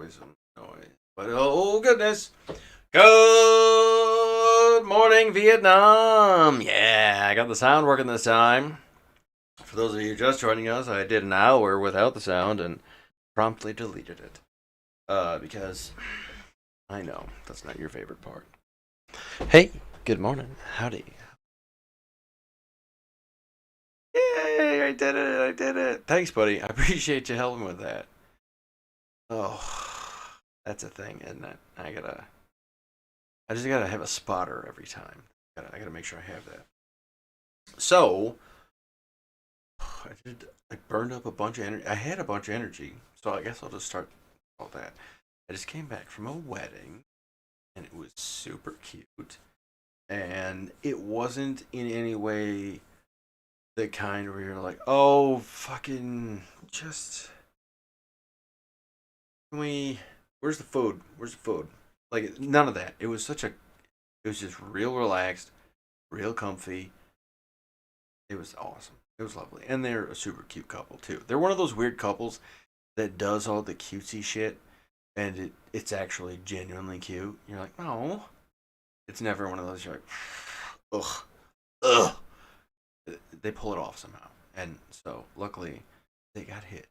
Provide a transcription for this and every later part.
always some noise. But oh goodness. Good morning, Vietnam. Yeah, I got the sound working this time. For those of you just joining us, I did an hour without the sound and promptly deleted it. Because I know that's not your favorite part. Hey, good morning. Howdy. Yay, I did it. I did it. Thanks, buddy. I appreciate you helping with that. Oh, that's a thing, isn't it? I just gotta have a spotter every time. I gotta make sure I have that. So, I burned up a bunch of energy. I had a bunch of energy, so I guess I'll just start all that. I just came back from a wedding, and it was super cute. And it wasn't in any way the kind where you're like, oh, fucking, just. Can we. Where's the food? Where's the food? Like, none of that. It was such a. It was just real relaxed, real comfy. It was awesome. It was lovely. And they're a super cute couple, too. They're one of those weird couples that does all the cutesy shit, and it's actually genuinely cute. You're like, oh. It's never one of those, you're like, ugh, ugh. They pull it off somehow. And so, luckily, they got hit.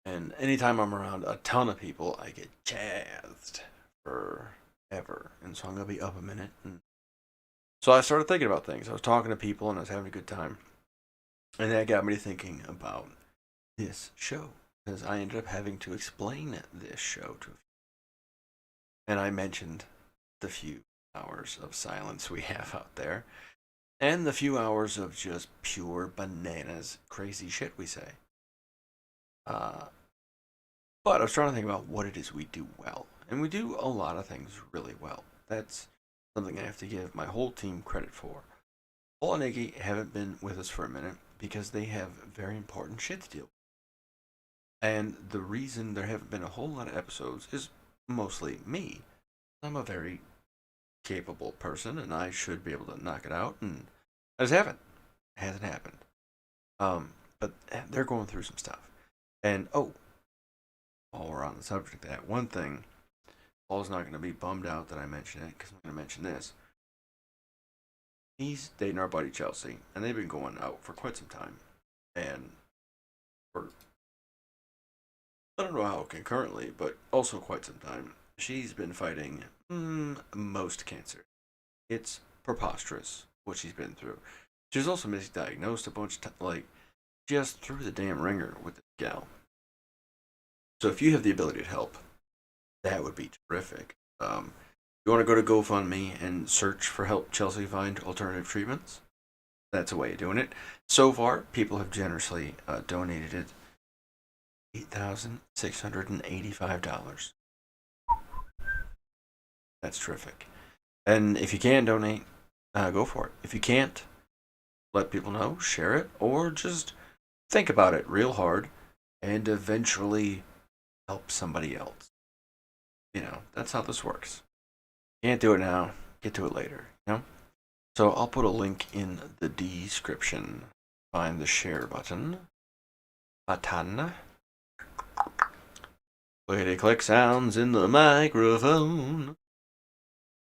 And anytime I'm around a ton of people, I get jazzed forever. And so I'm going to be up a minute. And so I started thinking about things. I was talking to people and I was having a good time. And that got me thinking about this show. Because I ended up having to explain this show to. And I mentioned the few hours of silence we have out there. And the few hours of just pure bananas, crazy shit we say. But I was trying to think about what it is we do well. And we do a lot of things really well. That's something I have to give my whole team credit for. Paul and Iggy haven't been with us for a minute because they have very important shit to deal with. And the reason there haven't been a whole lot of episodes is mostly me. I'm a very capable person and I should be able to knock it out, and I just haven't. It hasn't happened. But they're going through some stuff. And while we're on the subject of that, one thing, Paul's not going to be bummed out that I mention it because I'm going to mention this. He's dating our buddy Chelsea, and they've been going out for quite some time. And for, I don't know how concurrently, but also quite some time, she's been fighting most cancer. It's preposterous what she's been through. She was also misdiagnosed a bunch of times, like, just through the damn ringer with this gal. So if you have the ability to help, that would be terrific. You want to go to GoFundMe and search for help Chelsea find alternative treatments? That's a way of doing it. So far, people have generously donated it $8,685. That's terrific. And if you can donate, go for it. If you can't, let people know, share it, or just think about it real hard and eventually help somebody else. That's how this works. Can't do it now, get to it later. So I'll put a link in the description. Find the share button. Clickety click sounds in the microphone.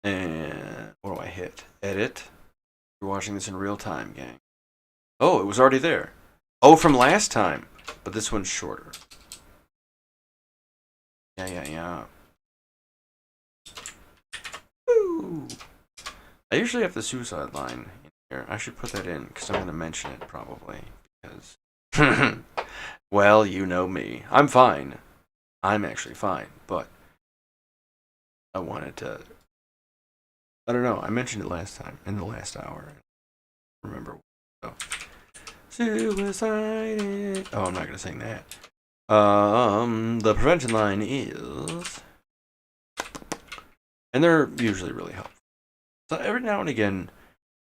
And what do I hit? Edit. You're watching this in real time, gang. Oh, it was already there. Oh, from last time. But this one's shorter. Yeah. Woo! I usually have the suicide line in here. I should put that in because I'm going to mention it probably. Because, well, you know me. I'm fine. I'm actually fine. But I wanted to. I don't know. I mentioned it last time in the last hour. Remember. So. Suicide. Oh, I'm not going to sing that. The prevention line is. And they're usually really helpful. So every now and again,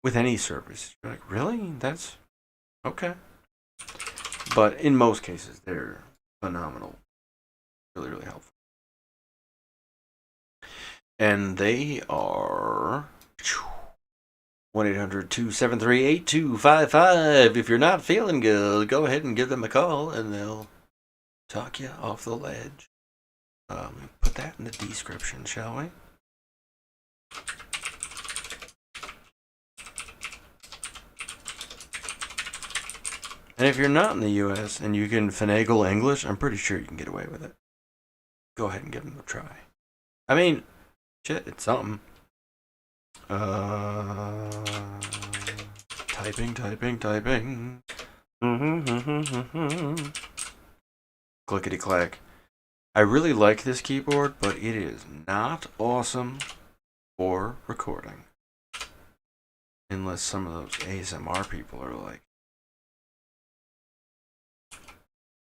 with any service, you're like, really? That's okay. But in most cases, they're phenomenal. Really, really helpful. And they are 1-800-273-8255. If you're not feeling good, go ahead and give them a call and they'll talk you off the ledge. Put that in the description, shall we? And if you're not in the U.S. and you can finagle English, I'm pretty sure you can get away with it. Go ahead and give them a try. I mean, shit, it's something. Typing. Clickety clack. I really like this keyboard, but it is not awesome for recording. Unless some of those ASMR people are like,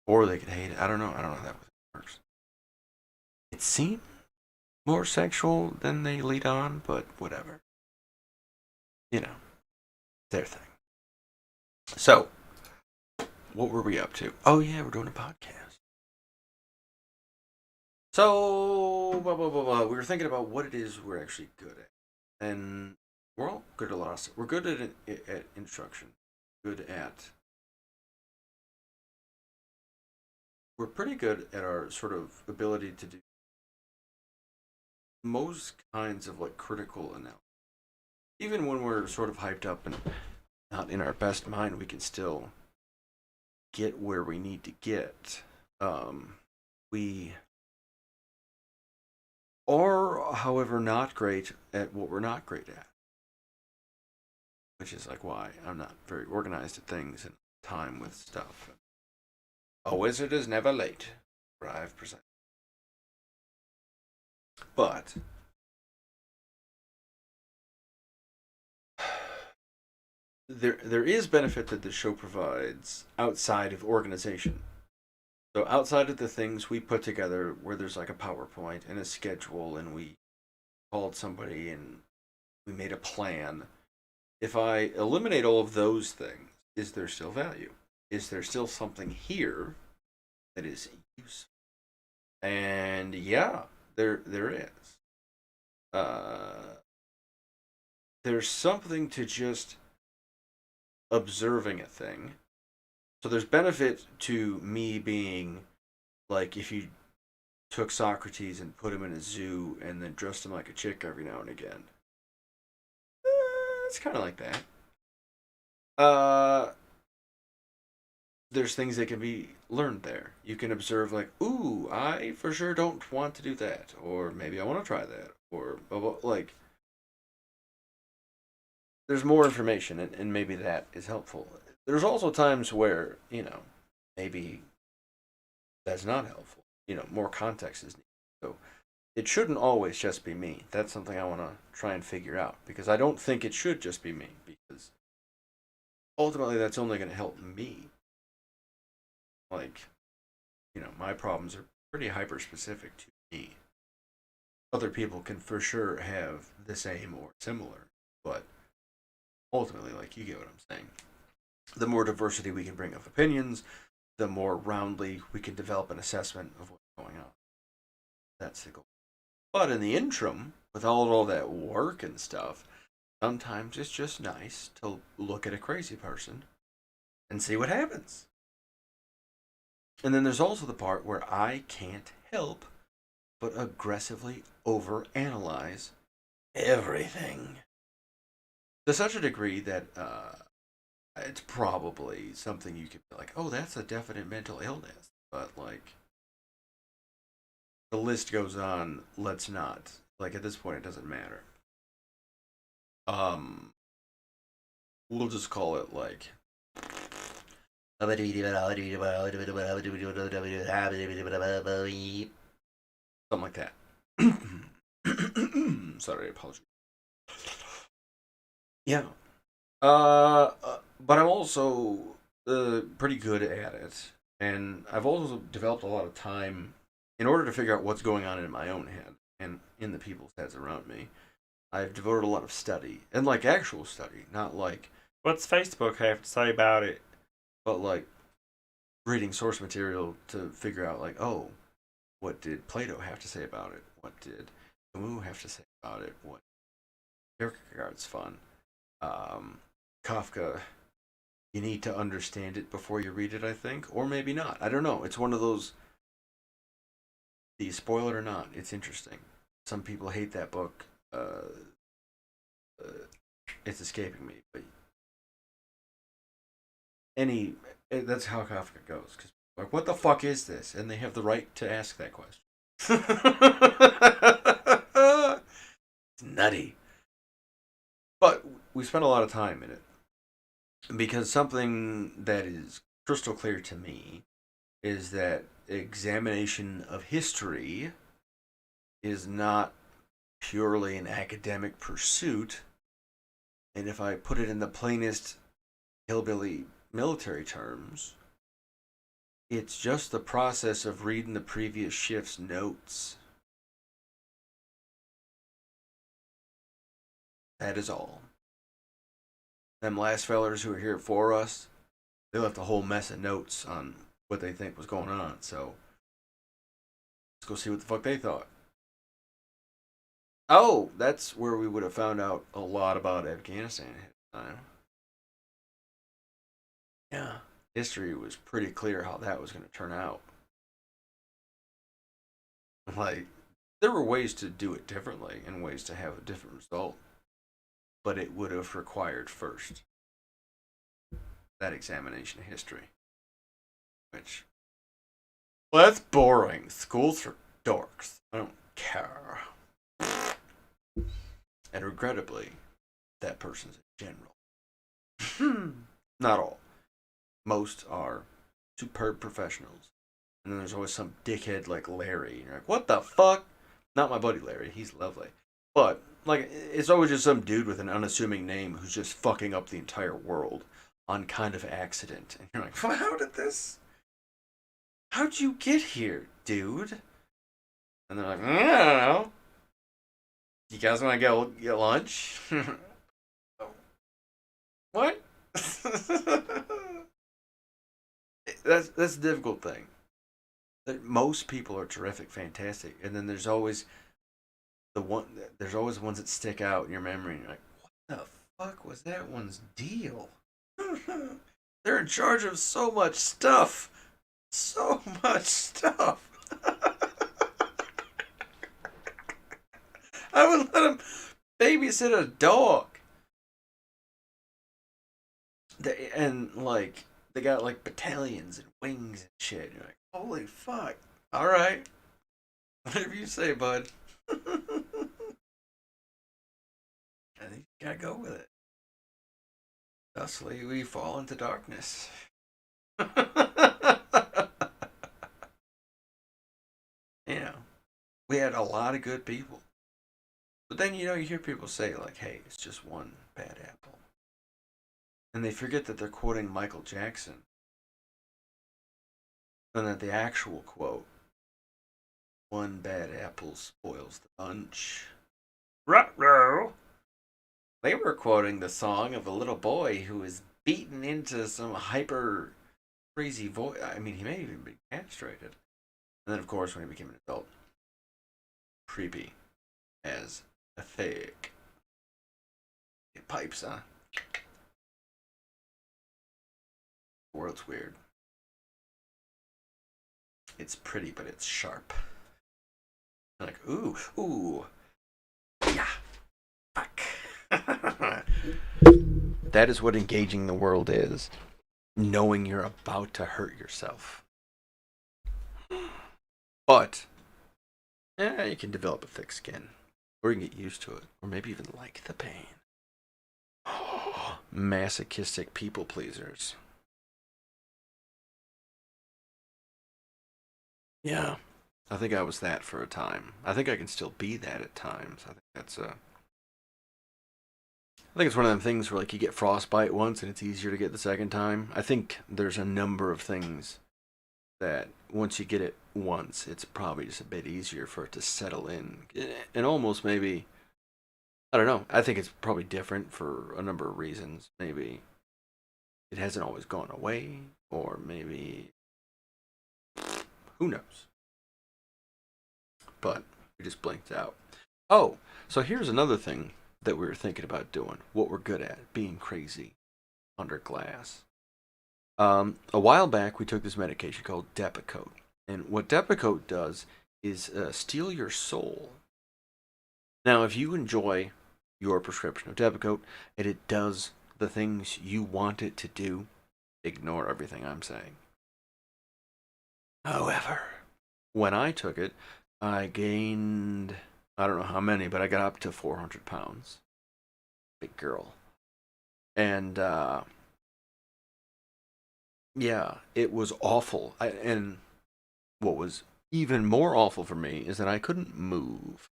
or they could hate it. I don't know. I don't know how that works. It seems more sexual than they lead on, but whatever. You know, their thing. So, what were we up to? Oh yeah, we're doing a podcast. So, we were thinking about what it is we're actually good at, and we're all good at a lot of stuff. We're good at instruction. Good at. We're pretty good at our sort of ability to do most kinds of like critical analysis. Even when we're sort of hyped up and not in our best mind, we can still get where we need to get. We are, however, not great at what we're not great at, which is like why I'm not very organized at things and time with stuff. A wizard is never late. 5%. But there is benefit that the show provides outside of organization. So outside of the things we put together, where there's like a PowerPoint and a schedule, and we called somebody and we made a plan. If I eliminate all of those things, is there still value? Is there still something here that is useful? And yeah, there is. There's something to just observing a thing. So there's benefit to me being like if you took Socrates and put him in a zoo and then dressed him like a chick every now and again. It's kind of like that. Uh, there's things that can be learned there. You can observe, like, ooh, I for sure don't want to do that, or maybe I want to try that, or like, there's more information, and maybe that is helpful. There's also times where, maybe that's not helpful. More context is needed. So it shouldn't always just be me. That's something I want to try and figure out because I don't think it should just be me because ultimately that's only going to help me. Like, my problems are pretty hyper specific to me. Other people can for sure have the same or similar, but ultimately, like, you get what I'm saying. The more diversity we can bring of opinions, the more roundly we can develop an assessment of what's going on. That's the goal. But in the interim, with all that work and stuff, sometimes it's just nice to look at a crazy person and see what happens. And then there's also the part where I can't help but aggressively overanalyze everything to such a degree that it's probably something you could be like, oh, that's a definite mental illness. But, like, the list goes on. Let's not. Like, at this point, it doesn't matter. Um, we'll just call it, like, something like that. Sorry, apologies. Yeah. But I'm also pretty good at it, and I've also developed a lot of time in order to figure out what's going on in my own head and in the people's heads around me. I've devoted a lot of study, and like actual study, not like what's Facebook have to say about it, but like reading source material to figure out like, oh, what did Plato have to say about it? What did Camus have to say about it? What Kierkegaard's fun? Kafka, you need to understand it before you read it, I think, or maybe not. I don't know. It's one of those. Do you spoil it or not? It's interesting. Some people hate that book. Uh, it's escaping me, but any that's how Kafka goes. Cause like, what the fuck is this? And they have the right to ask that question. It's nutty. But we spent a lot of time in it because something that is crystal clear to me is that examination of history is not purely an academic pursuit. And if I put it in the plainest hillbilly military terms, it's just the process of reading the previous shift's notes. That is all. Them last fellers who were here for us, they left a whole mess of notes on what they think was going on. So let's go see what the fuck they thought. Oh, that's where we would have found out a lot about Afghanistan ahead of time. Yeah. History was pretty clear how that was going to turn out. Like, there were ways to do it differently and ways to have a different result, but it would have required first that examination of history. Which, well, that's boring. Schools for dorks. I don't care. And regrettably, that person's a general. Not all. Most are superb professionals. And then there's always some dickhead like Larry. And you're like, what the fuck? Not my buddy Larry. He's lovely. But, like, it's always just some dude with an unassuming name who's just fucking up the entire world on kind of accident. And you're like, well, how did this? How'd you get here, dude? And they're like, I don't know. You guys want to go get lunch? What? That's the difficult thing. Most people are terrific, fantastic, and then there's always There's always ones that stick out in your memory. And you're like, what the fuck was that one's deal? They're in charge of so much stuff. So much stuff. I would let him babysit a dog. And like they got like battalions and wings and shit. You're like, holy fuck! All right, whatever you say, bud. I think you gotta go with it. Thusly, we fall into darkness. You know, we had a lot of good people, but then you hear people say like, "Hey, it's just one bad apple." And they forget that they're quoting Michael Jackson. And that the actual quote, one bad apple spoils the bunch. Ruh-roh. They were quoting the song of a little boy who was beaten into some hyper crazy voice. I mean, he may even be castrated. And then, of course, when he became an adult, creepy as a fig. It pipes, huh? The world's weird. It's pretty, but it's sharp. Like, ooh, yeah, fuck. That is what engaging the world is. Knowing you're about to hurt yourself. But, you can develop a thick skin. Or you can get used to it. Or maybe even like the pain. Masochistic people pleasers. Yeah. I think I was that for a time. I think I can still be that at times. I think it's one of them things where like you get frostbite once and it's easier to get the second time. I think there's a number of things that once you get it once, it's probably just a bit easier for it to settle in. And almost maybe, I don't know. I think it's probably different for a number of reasons. Maybe it hasn't always gone away, or maybe who knows. But we just blinked out. Oh, so here's another thing that we were thinking about doing. What we're good at, being crazy under glass. A while back, we took this medication called Depakote. And what Depakote does is steal your soul. Now, if you enjoy your prescription of Depakote and it does the things you want it to do, ignore everything I'm saying. However, when I took it, I gained, I don't know how many, but I got up to 400 pounds. Big girl. And, yeah, it was awful. And what was even more awful for me is that I couldn't move.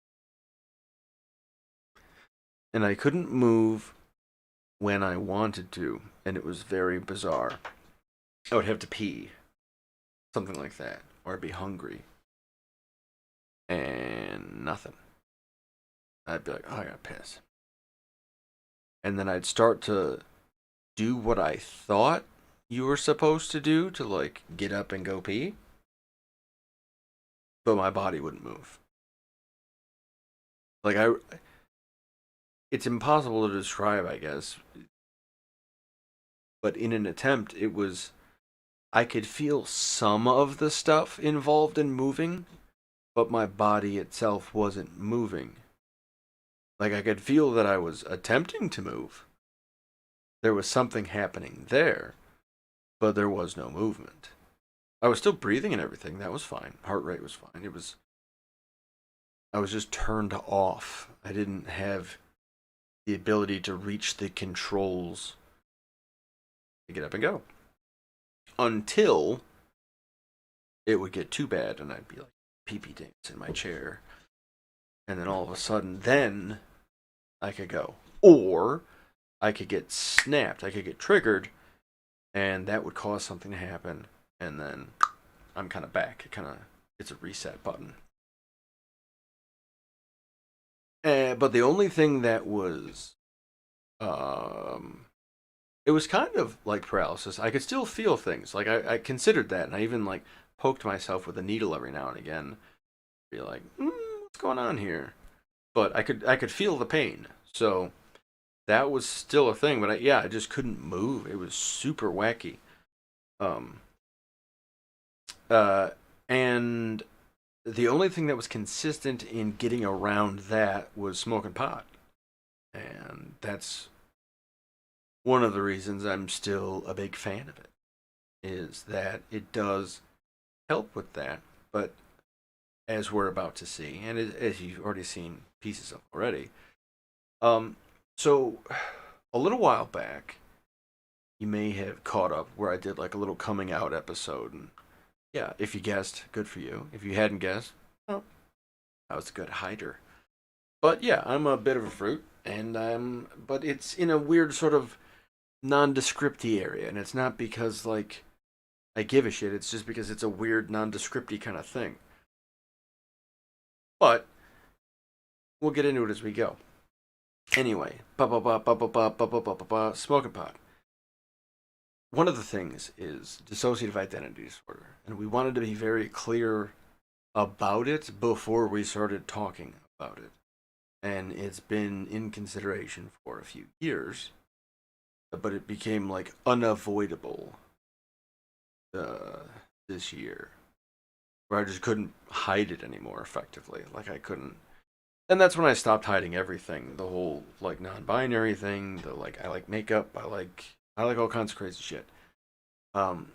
And I couldn't move when I wanted to, and it was very bizarre. I would have to pee, something like that, or I'd be hungry, and nothing. I'd be like, oh, I gotta piss. And then I'd start to do what I thought you were supposed to do to, like, get up and go pee, but my body wouldn't move. Like, it's impossible to describe, I guess, but in an attempt, it was, I could feel some of the stuff involved in moving, but my body itself wasn't moving. Like, I could feel that I was attempting to move. There was something happening there, but there was no movement. I was still breathing and everything. That was fine. Heart rate was fine. I was just turned off. I didn't have the ability to reach the controls to get up and go. Until it would get too bad and I'd be like pee-pee dance in my chair. And then all of a sudden, then I could go. Or I could get snapped. I could get triggered, and that would cause something to happen. And then I'm kind of back. It's a reset button. But the only thing that was, it was kind of like paralysis. I could still feel things. Like I considered that, and I even like poked myself with a needle every now and again. Be like, what's going on here? But I could feel the pain. So that was still a thing. But I just couldn't move. It was super wacky. Um. And the only thing that was consistent in getting around that was smoking pot. And that's one of the reasons I'm still a big fan of it, is that it does help with that. But as we're about to see, and as you've already seen pieces of already, so a little while back, you may have caught up where I did like a little coming out episode. And yeah, if you guessed, good for you. If you hadn't guessed, well, I was a good hider. But yeah, I'm a bit of a fruit, but it's in a weird sort of nondescripty area, and it's not because like I give a shit. It's just because it's a weird nondescripty kind of thing. But we'll get into it as we go. Anyway, smoking pot. One of the things is dissociative identity disorder, and we wanted to be very clear about it before we started talking about it. And it's been in consideration for a few years, but it became like unavoidable this year, where I just couldn't hide it anymore effectively. Like I couldn't, and that's when I stopped hiding everything. The whole like non-binary thing, the like I like makeup, I like all kinds of crazy shit. Um,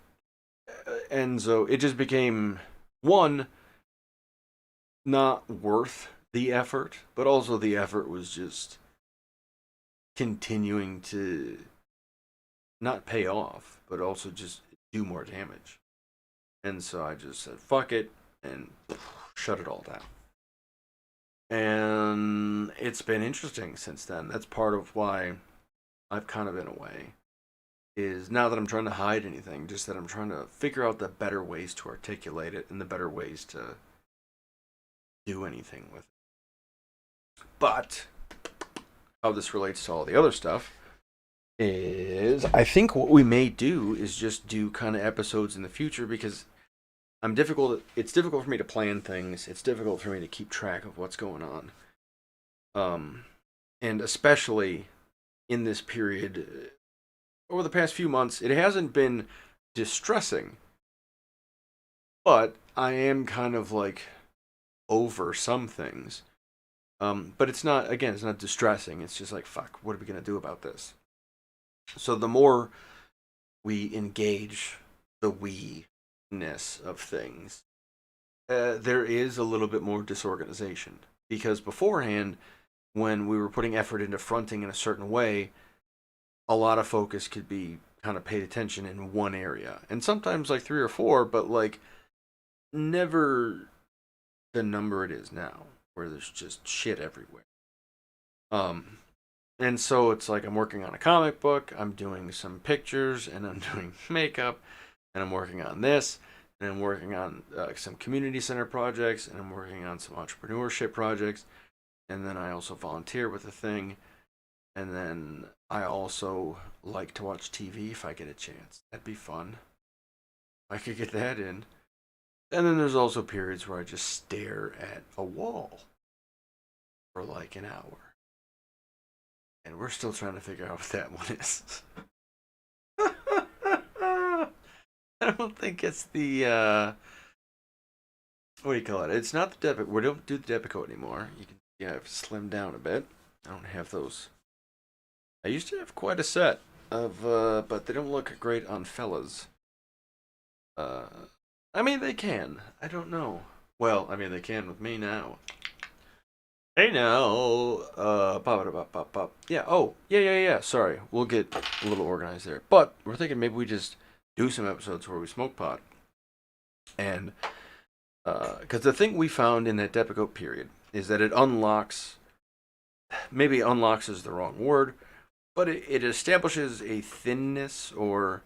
and so it just became one, not worth the effort, but also the effort was just continuing to not pay off, but also just do more damage. And so I just said, fuck it, and shut it all down. And it's been interesting since then. That's part of why I've kind of been away. Is now that I'm trying to hide anything, just that I'm trying to figure out the better ways to articulate it and the better ways to do anything with it. But how this relates to all the other stuff is I think what we may do is just do kind of episodes in the future, because it's difficult for me to plan things. It's difficult for me to keep track of what's going on. And especially in this period over the past few months, it hasn't been distressing, but I am kind of like over some things. But it's not, again, it's not distressing. It's just like, fuck, what are we going to do about this? So the more we engage the we-ness of things, there is a little bit more disorganization. Because beforehand, when we were putting effort into fronting in a certain way, a lot of focus could be kind of paid attention in one area. And sometimes like three or four, but like never the number it is now, where there's just shit everywhere. Um, and so it's like I'm working on a comic book, I'm doing some pictures, and I'm doing makeup, and I'm working on this, and I'm working on some community center projects, and I'm working on some entrepreneurship projects, and then I also volunteer with a thing, and then I also like to watch TV if I get a chance. That'd be fun. I could get that in. And then there's also periods where I just stare at a wall for like an hour. And we're still trying to figure out what that one is. I don't think it's the, what do you call it? It's not the debit. We don't do the Debico anymore. You can, yeah, I've slimmed down a bit. I don't have those. I used to have quite a set of, but they don't look great on fellas. I mean, they can. I don't know. Well, I mean, they can with me now. Hey now, pop. Yeah, oh, yeah. Sorry, we'll get a little organized there. But we're thinking maybe we just do some episodes where we smoke pot. And, because the thing we found in that Depakote period is that it unlocks, maybe unlocks is the wrong word, but it establishes a thinness or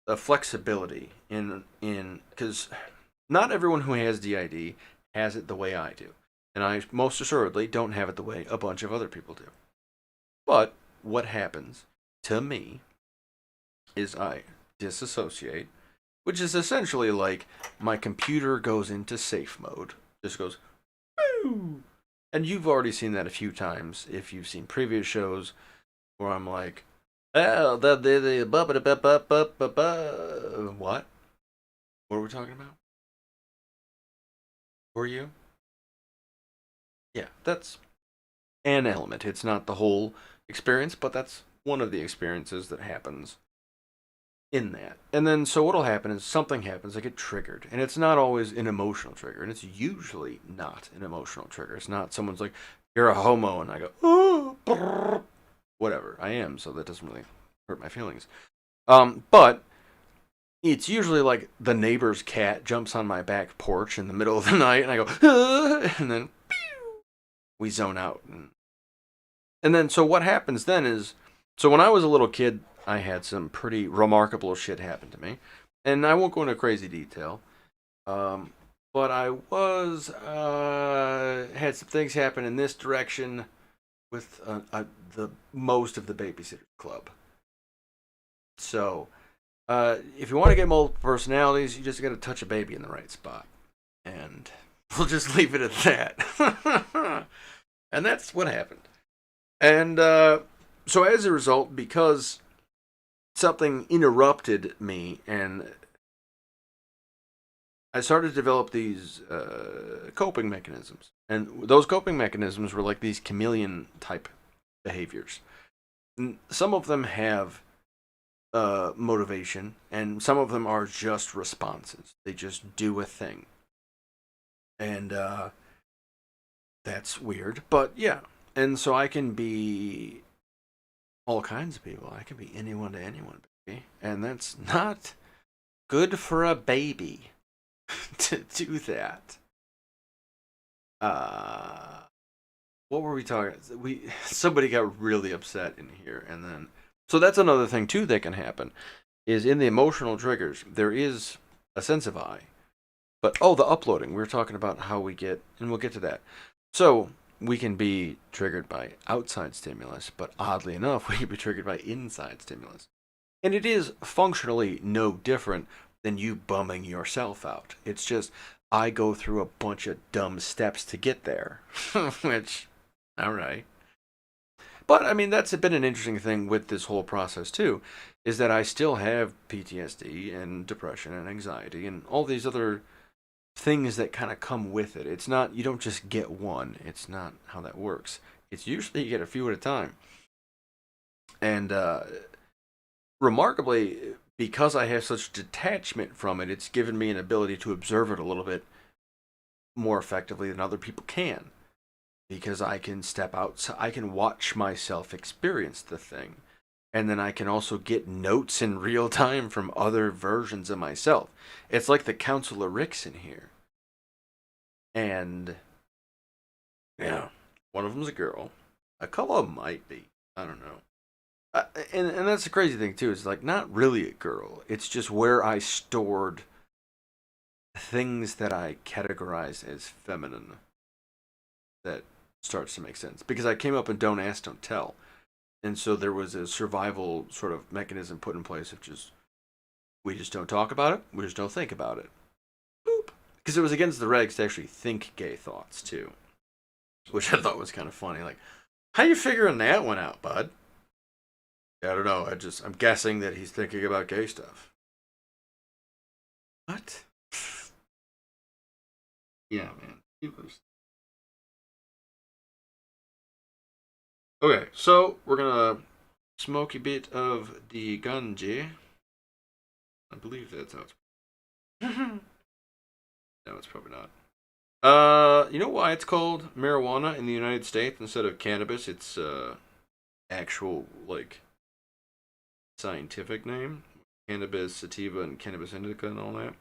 a flexibility in because not everyone who has DID has it the way I do. And I most assuredly don't have it the way a bunch of other people do. But what happens to me is I disassociate, which is essentially like my computer goes into safe mode. Just goes, woo! And you've already seen that a few times if you've seen previous shows where I'm like, oh, what? What are we talking about? Were you? Yeah, that's an element. It's not the whole experience, but that's one of the experiences that happens in that. And then, so what'll happen is something happens, I get triggered. And it's not always an emotional trigger, and it's usually not an emotional trigger. It's not someone's like, you're a homo, and I go, oh, brrr. Whatever. I am, so that doesn't really hurt my feelings. But it's usually like the neighbor's cat jumps on my back porch in the middle of the night, and I go, ah, and then pew, we zone out. And then, so what happens then is, so when I was a little kid, I had some pretty remarkable shit happen to me. And I won't go into crazy detail. But I had some things happen in this direction with the most of the Babysitters Club. So, if you want to get multiple personalities, you just got to touch a baby in the right spot. And we'll just leave it at that. And that's what happened. And so as a result, because something interrupted me, and I started to develop these coping mechanisms. And those coping mechanisms were like these chameleon type behaviors. And some of them have motivation, and some of them are just responses. They just do a thing. And that's weird, but yeah. And so I can be all kinds of people. I can be anyone to anyone, baby. And that's not good for a baby to do that. What were we talking? Somebody got really upset in here, and then so that's another thing too that can happen is in the emotional triggers there is a sense of I, but the uploading, we were talking about how we get, and we'll get to that. So we can be triggered by outside stimulus, but oddly enough, we can be triggered by inside stimulus, and it is functionally no different than you bumming yourself out. It's just I go through a bunch of dumb steps to get there, which, all right. But, I mean, that's been an interesting thing with this whole process, too, is that I still have PTSD and depression and anxiety and all these other things that kind of come with it. It's not, you don't just get one. It's not how that works. It's usually you get a few at a time. And remarkably, because I have such detachment from it, it's given me an ability to observe it a little bit more effectively than other people can. Because I can step out, so I can watch myself experience the thing. And then I can also get notes in real time from other versions of myself. It's like the Council of Ricks in here. And yeah, one of them's a girl. A couple of them might be. I don't know. And that's the crazy thing too. Is like not really a girl. It's just where I stored things that I categorized as feminine that starts to make sense because I came up in Don't Ask, Don't Tell, and so there was a survival sort of mechanism put in place of just we just don't talk about it. We just don't think about it. Boop. Because it was against the regs to actually think gay thoughts too, which I thought was kind of funny. Like, how you figuring that one out, bud? Yeah, I don't know. I'm guessing that he's thinking about gay stuff. What? Yeah, man. Okay, so we're gonna smoke a bit of the ganja. I believe that's how it's. No, it's probably not. You know why it's called marijuana in the United States instead of cannabis? It's actual like scientific name, cannabis sativa and cannabis indica and all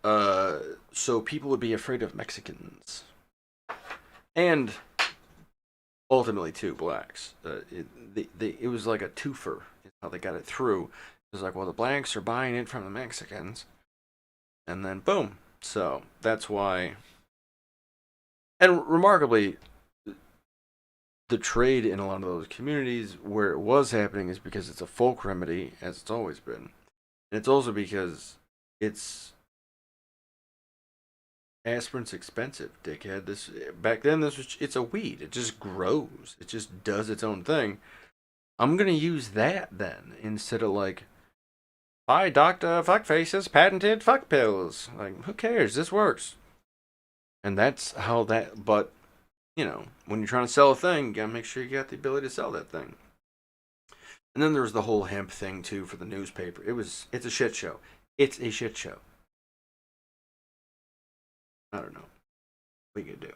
that. So people would be afraid of Mexicans and ultimately too blacks. It was like a twofer. Is how they got it through. It was like, well, the blacks are buying it from the Mexicans, and then boom. So that's why. And remarkably, the trade in a lot of those communities where it was happening is because it's a folk remedy, as it's always been. And it's also because it's aspirin's expensive, dickhead. This back then, it's a weed. It just grows. It just does its own thing. I'm gonna use that then instead of like, "Hi, Doctor Fuckface's patented fuck pills." Like, who cares? This works. And that's how that. But when you're trying to sell a thing, you gotta make sure you got the ability to sell that thing. And then there was the whole hemp thing too for the newspaper. It's a shit show. It's a shit show. I don't know. What you gonna do?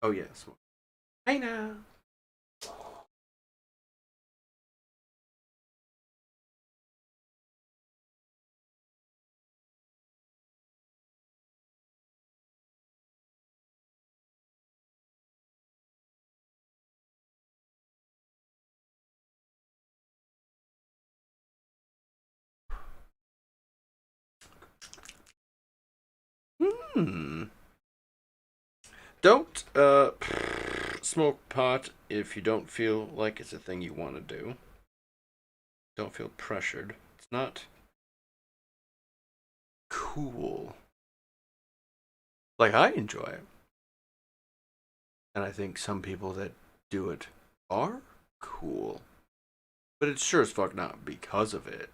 Oh yes. Hey now. Hmm. Don't smoke pot if you don't feel like it's a thing you want to do. Don't feel pressured. It's not cool. Like I enjoy it, and I think some people that do it are cool, but it's sure as fuck not because of it.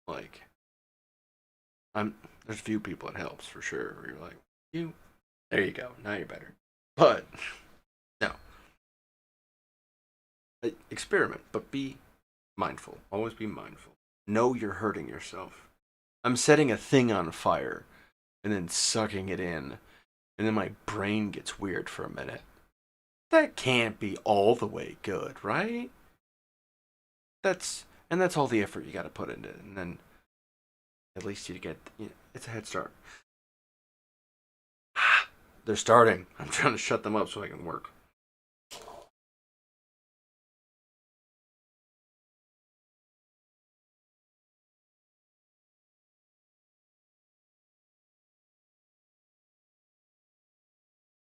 Like I'm there's a few people it helps for sure. Where you're like, you there you go, now you're better. But no, experiment, but be mindful. Always be mindful. Know you're hurting yourself. I'm setting a thing on fire and then sucking it in, and then my brain gets weird for a minute. That can't be all the way good, right? That's all the effort you got to put into it, and then at least you get it's a head start. They're starting. I'm trying to shut them up so I can work.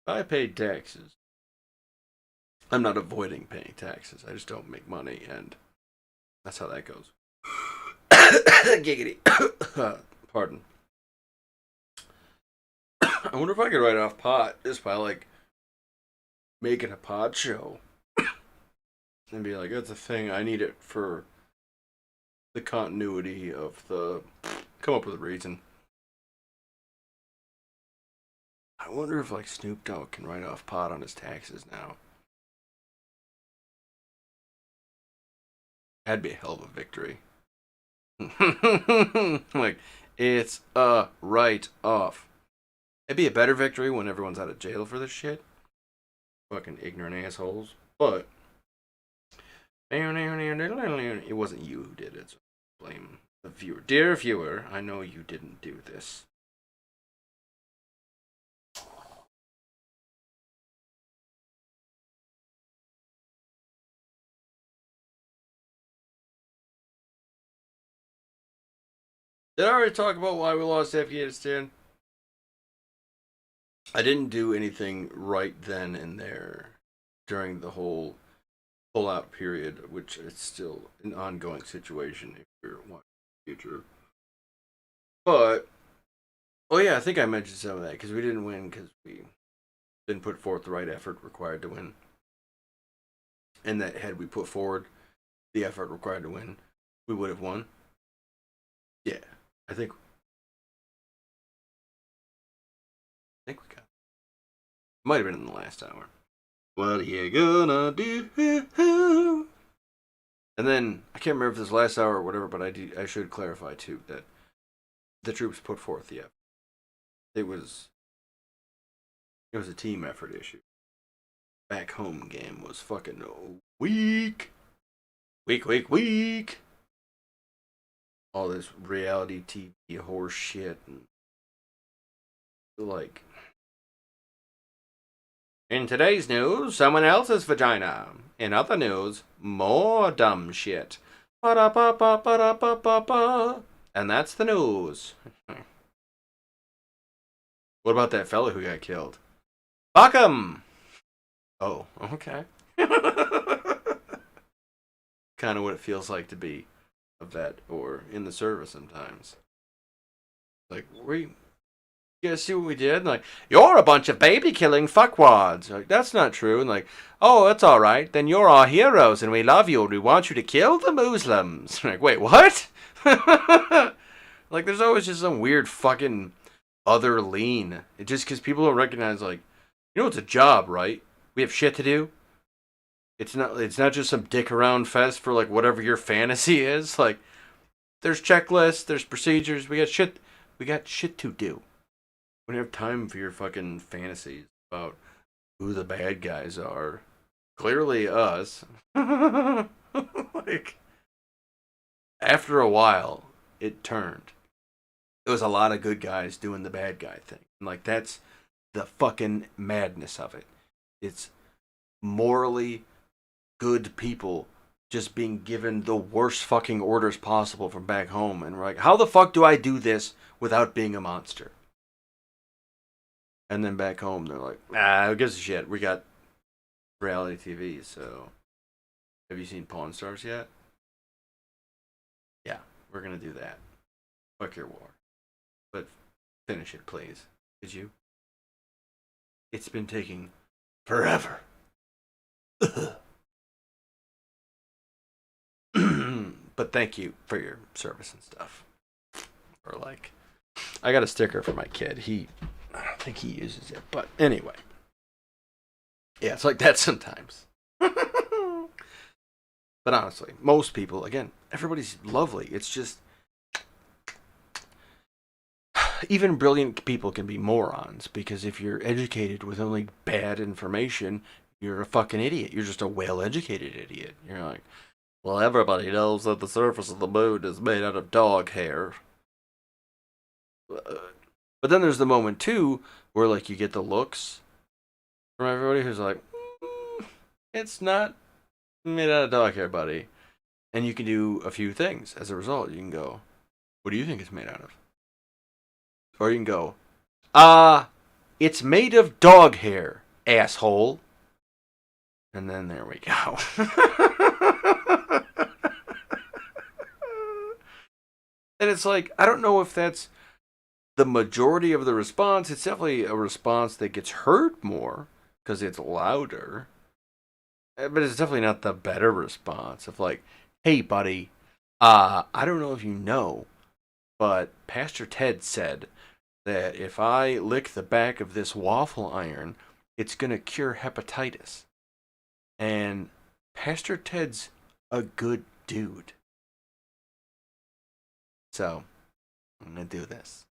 I paid taxes. I'm not avoiding paying taxes. I just don't make money, and that's how that goes. Giggity. Pardon. I wonder if I could write off pot just by like making a pod show and be like, that's a thing. I need it for the continuity of the. Come up with a reason. I wonder if like Snoop Dogg can write off pot on his taxes now. That'd be a hell of a victory. Like, it's a write off. It'd be a better victory when everyone's out of jail for this shit. Fucking ignorant assholes. But it wasn't you who did it, so blame the viewer. Dear viewer, I know you didn't do this. Did I already talk about why we lost Afghanistan? I didn't do anything right then and there during the whole pull-out period, which is still an ongoing situation if you're watching the future. But, oh yeah, I think I mentioned some of that because we didn't win because we didn't put forth the right effort required to win. And that had we put forward the effort required to win, we would have won. Yeah, I think we got. Might have been in the last hour. What are you gonna do? And then I can't remember if this last hour or whatever, but I should clarify too that the troops put forth the effort. It was a team effort issue. Back home game was fucking weak. Weak. All this reality TV horse shit and like. In today's news, someone else's vagina. In other news, more dumb shit. Ba-da-ba-ba-ba-da-ba-ba-ba. And that's the news. What about that fella who got killed? Fuck him! Oh, okay. Kind of what it feels like to be a vet or in the service sometimes. Like, you guys see what we did? And like, you're a bunch of baby killing fuckwads. Like, that's not true. And like, oh, that's all right. Then you're our heroes and we love you and we want you to kill the Muslims. Like, wait, what? Like, there's always just some weird fucking other lean. It just because people don't recognize, like, you know, it's a job, right? We have shit to do. It's not just some dick around fest for like whatever your fantasy is. Like, there's checklists, there's procedures. We got shit to do. We don't have time for your fucking fantasies about who the bad guys are. Clearly us. Like, after a while, it turned. It was a lot of good guys doing the bad guy thing. And like, that's the fucking madness of it. It's morally good people just being given the worst fucking orders possible from back home. And we're like, how the fuck do I do this without being a monster? And then back home, they're like, who gives a shit? We got reality TV, so. Have you seen Pawn Stars yet? Yeah, we're gonna do that. Fuck your war. But finish it, please. Could you? It's been taking forever. But thank you for your service and stuff. Or like, I got a sticker for my kid. I don't think he uses it, but anyway. Yeah, it's like that sometimes. But honestly, most people, again, everybody's lovely. It's just, even brilliant people can be morons, because if you're educated with only bad information, you're a fucking idiot. You're just a well-educated idiot. You're like, well, everybody knows that the surface of the moon is made out of dog hair. But then there's the moment, too, where, like, you get the looks from everybody who's like, it's not made out of dog hair, buddy. And you can do a few things as a result. You can go, what do you think it's made out of? Or you can go, it's made of dog hair, asshole. And then there we go. And it's like, I don't know if that's the majority of the response. It's definitely a response that gets heard more because it's louder. But it's definitely not the better response of like, hey, buddy, I don't know if you know, but Pastor Ted said that if I lick the back of this waffle iron, it's going to cure hepatitis. And Pastor Ted's a good dude. So, I'm going to do this.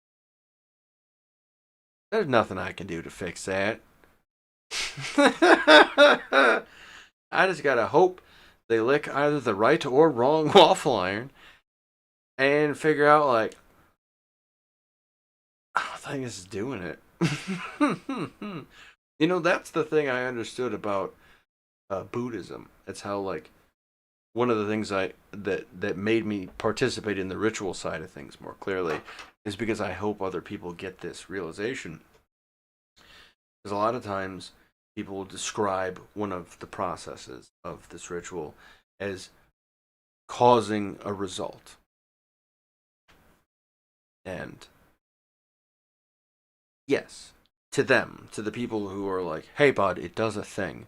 There's nothing I can do to fix that. I just gotta hope they lick either the right or wrong waffle iron and figure out, like, I think this is doing it. That's the thing I understood about Buddhism. It's how, like, one of the things that made me participate in the ritual side of things more clearly is because I hope other people get this realization. Because a lot of times people will describe one of the processes of this ritual as causing a result. And yes, to them, to the people who are like, hey, bud, it does a thing,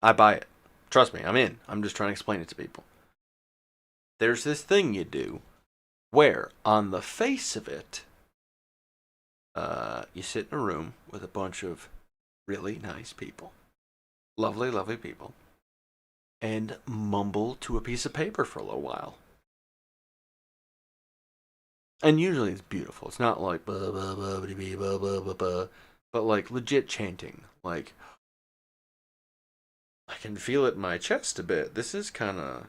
I buy it. Trust me, I'm in. I'm just trying to explain it to people. There's this thing you do where, on the face of it, you sit in a room with a bunch of really nice people, lovely, lovely people, and mumble to a piece of paper for a little while. And usually it's beautiful. It's not like blah, blah, blah, blah, blah, blah, blah, blah, but like legit chanting. Like, I can feel it in my chest a bit. This is kind of,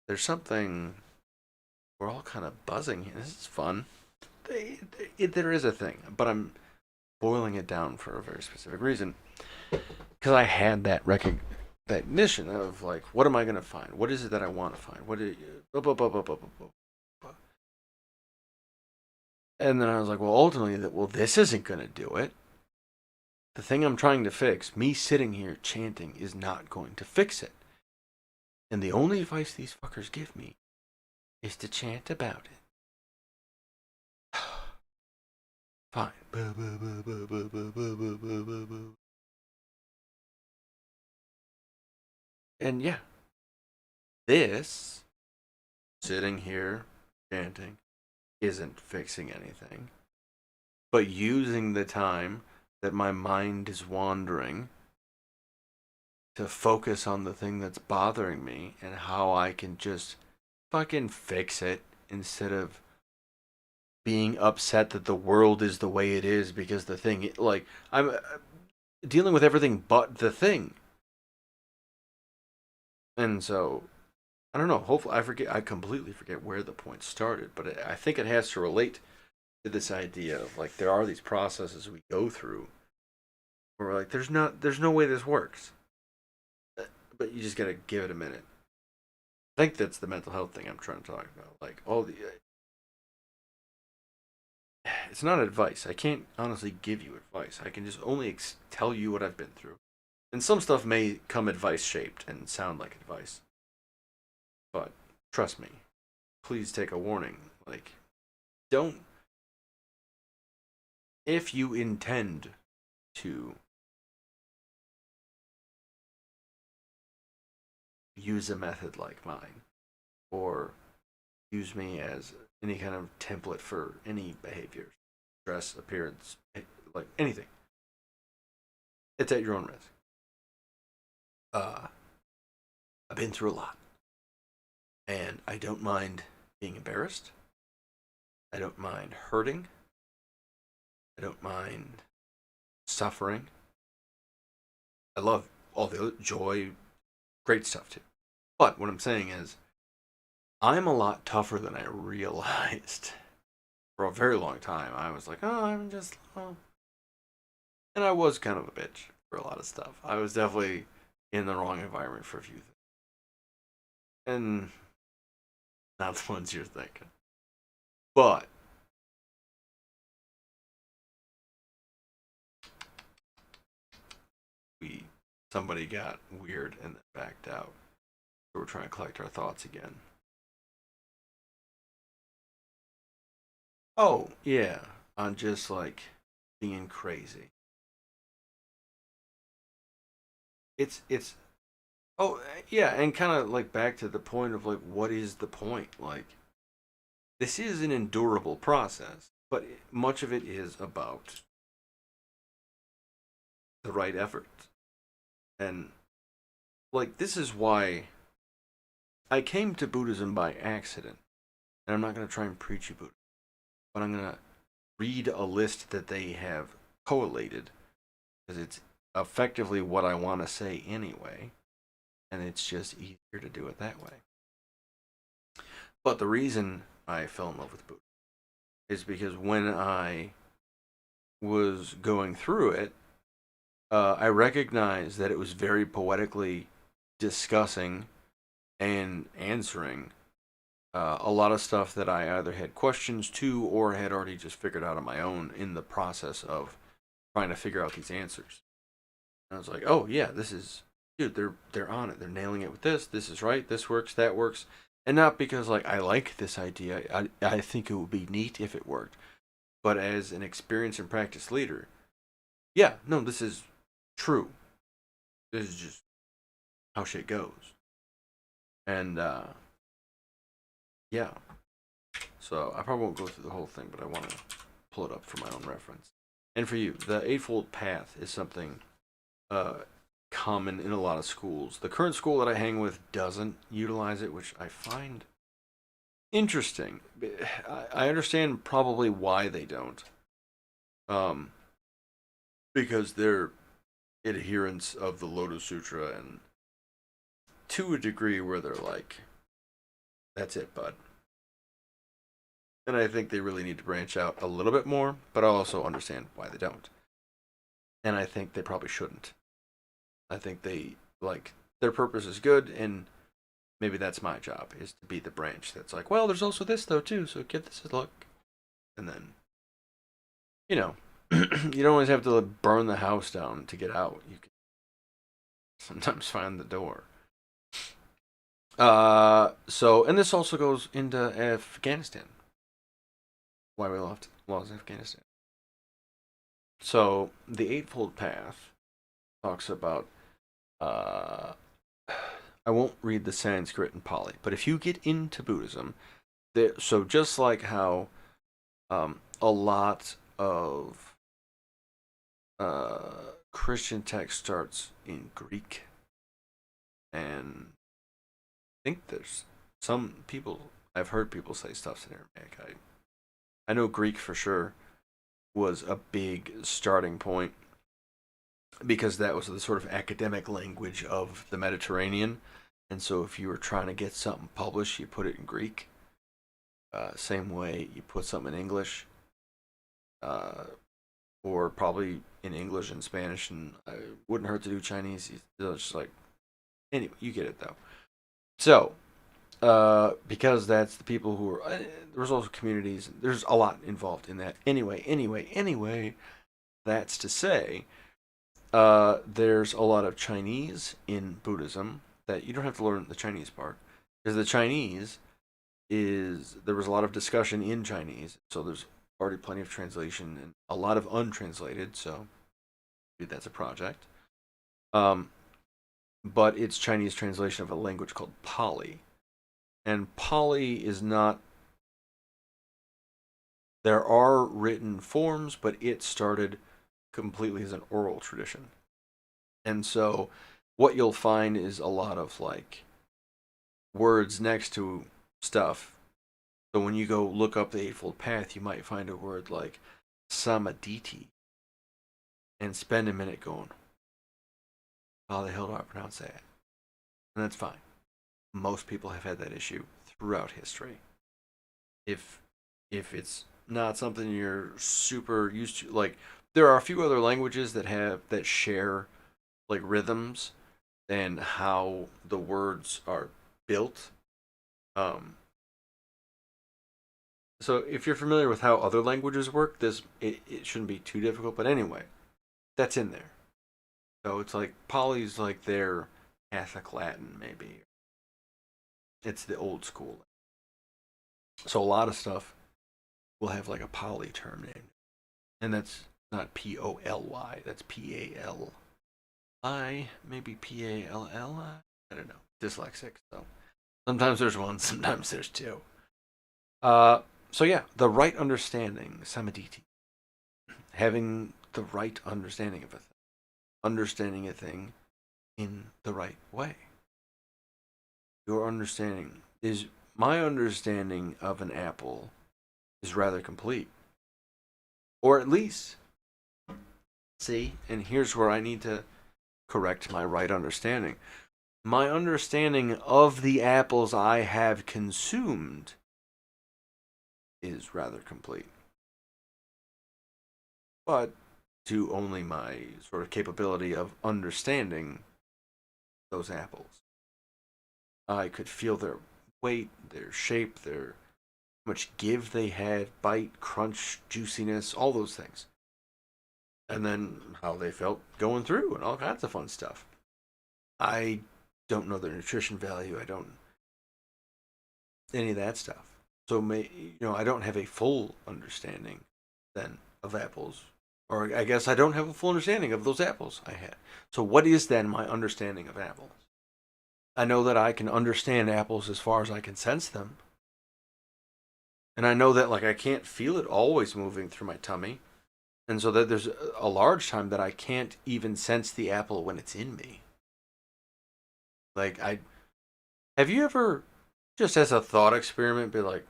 there's something, we're all kind of buzzing here. This is fun. There is a thing, but I'm boiling it down for a very specific reason. Because I had that recognition of, like, what am I going to find? What is it that I want to find? And then I was like, well, ultimately, this isn't going to do it. The thing I'm trying to fix, me sitting here chanting, is not going to fix it. And the only advice these fuckers give me is to chant about it. Fine. And yeah, this, sitting here chanting, isn't fixing anything. But using the time that my mind is wandering to focus on the thing that's bothering me and how I can just fucking fix it instead of being upset that the world is the way it is because the thing, like, I'm dealing with everything but the thing. And so, I don't know, hopefully, I completely forget where the point started, but I think it has to relate to this idea of, like, there are these processes we go through where we're like, there's no way this works. But you just gotta give it a minute. I think that's the mental health thing I'm trying to talk about. Like, it's not advice. I can't honestly give you advice. I can just only tell you what I've been through. And some stuff may come advice shaped and sound like advice. But trust me, please take a warning. Like, don't. If you intend to use a method like mine, or use me as any kind of template for any behavior, dress, appearance, like anything, it's at your own risk. I've been through a lot, and I don't mind being embarrassed. I don't mind hurting. I don't mind suffering. I love all the joy, great stuff too. But what I'm saying is, I'm a lot tougher than I realized. For a very long time, I was like, oh, I'm just, oh. And I was kind of a bitch for a lot of stuff. I was definitely in the wrong environment for a few things. And not the ones you're thinking. But somebody got weird and then backed out. So we're trying to collect our thoughts again. Oh, yeah. On just, like, being crazy. It's oh, yeah, and kind of like back to the point of, like, what is the point? Like, this is an endurable process. but much of it is about the right effort. And like this is why I came to Buddhism by accident. And I'm not going to try and preach you Buddhism, but I'm going to read a list that they have collated because it's effectively what I want to say anyway, and it's just easier to do it that way. But the reason I fell in love with Buddhism is because when I was going through it, I recognized that it was very poetically discussing and answering a lot of stuff that I either had questions to or had already just figured out on my own in the process of trying to figure out these answers. And I was like, oh yeah, this is dude, they're on it. They're nailing it with this. This is right. This works. That works. And not because like I like this idea. I think it would be neat if it worked. But as an experienced and practiced leader, yeah, no, this is true. This is just how shit goes. And yeah. So I probably won't go through the whole thing, but I want to pull it up for my own reference. And for you, the Eightfold Path is something common in a lot of schools. The current school that I hang with doesn't utilize it, which I find interesting. I understand probably why they don't. Um, because they're adherents of the Lotus Sutra and to a degree where they're like, that's it, bud. And I think they really need to branch out a little bit more, but I also understand why they don't. And I think they probably shouldn't. I think they, like, their purpose is good, and maybe that's my job, is to be the branch that's like, well, there's also this, though, too, so give this a look. And then, you know, you don't always have to burn the house down to get out. You can sometimes find the door. And this also goes into Afghanistan. Why we lost Afghanistan. So the Eightfold Path talks about. I won't read the Sanskrit and Pali, but if you get into Buddhism, so just like how a lot of Christian text starts in Greek, and I think there's some people I've heard people say stuff's in Aramaic. I know Greek for sure was a big starting point because that was the sort of academic language of the Mediterranean. And so if you were trying to get something published, you put it in Greek. Same way you put something in English, or probably in English and Spanish, and it wouldn't hurt to do Chinese. It's just like, anyway, you get it though. So, because that's the people who are, there's also communities, there's a lot involved in that. Anyway, that's to say, there's a lot of Chinese in Buddhism that you don't have to learn the Chinese part. Because the Chinese there was a lot of discussion in Chinese, so there's already plenty of translation and a lot of untranslated, so maybe that's a project. But it's Chinese translation of a language called Pali. And Pali is not. There are written forms, but it started completely as an oral tradition. And so what you'll find is a lot of like words next to stuff. So when you go look up the Eightfold Path, you might find a word like samaditi and spend a minute going, how the hell do I pronounce that? And that's fine. Most people have had that issue throughout history. If it's not something you're super used to, like there are a few other languages that share like rhythms and how the words are built. So if you're familiar with how other languages work, it shouldn't be too difficult. But anyway, that's in there. So it's like Pali's like their Catholic Latin, maybe. It's the old school. So a lot of stuff will have like a Pali term name, and that's not Poly. That's Pali, maybe Pall. I don't know. Dyslexic. So sometimes there's one, sometimes there's two. Uh, So yeah, the right understanding, samaditi, having the right understanding of a thing, understanding a thing in the right way. Your understanding is my understanding of an apple is rather complete, or at least see. And here's where I need to correct my right understanding. My understanding of the apples I have consumed is rather complete, but to only my sort of capability of understanding those apples. I could feel their weight, their shape, their how much give they had, bite, crunch, juiciness, all those things. And then how they felt going through and all kinds of fun stuff. I don't know their nutrition value. I don't any of that stuff. So I don't have a full understanding then of apples, or I guess I don't have a full understanding of those apples I had. So what is then my understanding of apples? I know that I can understand apples as far as I can sense them, and I know that like I can't feel it always moving through my tummy, and so that there's a large time that I can't even sense the apple when it's in me. Like I have you ever just as a thought experiment be like,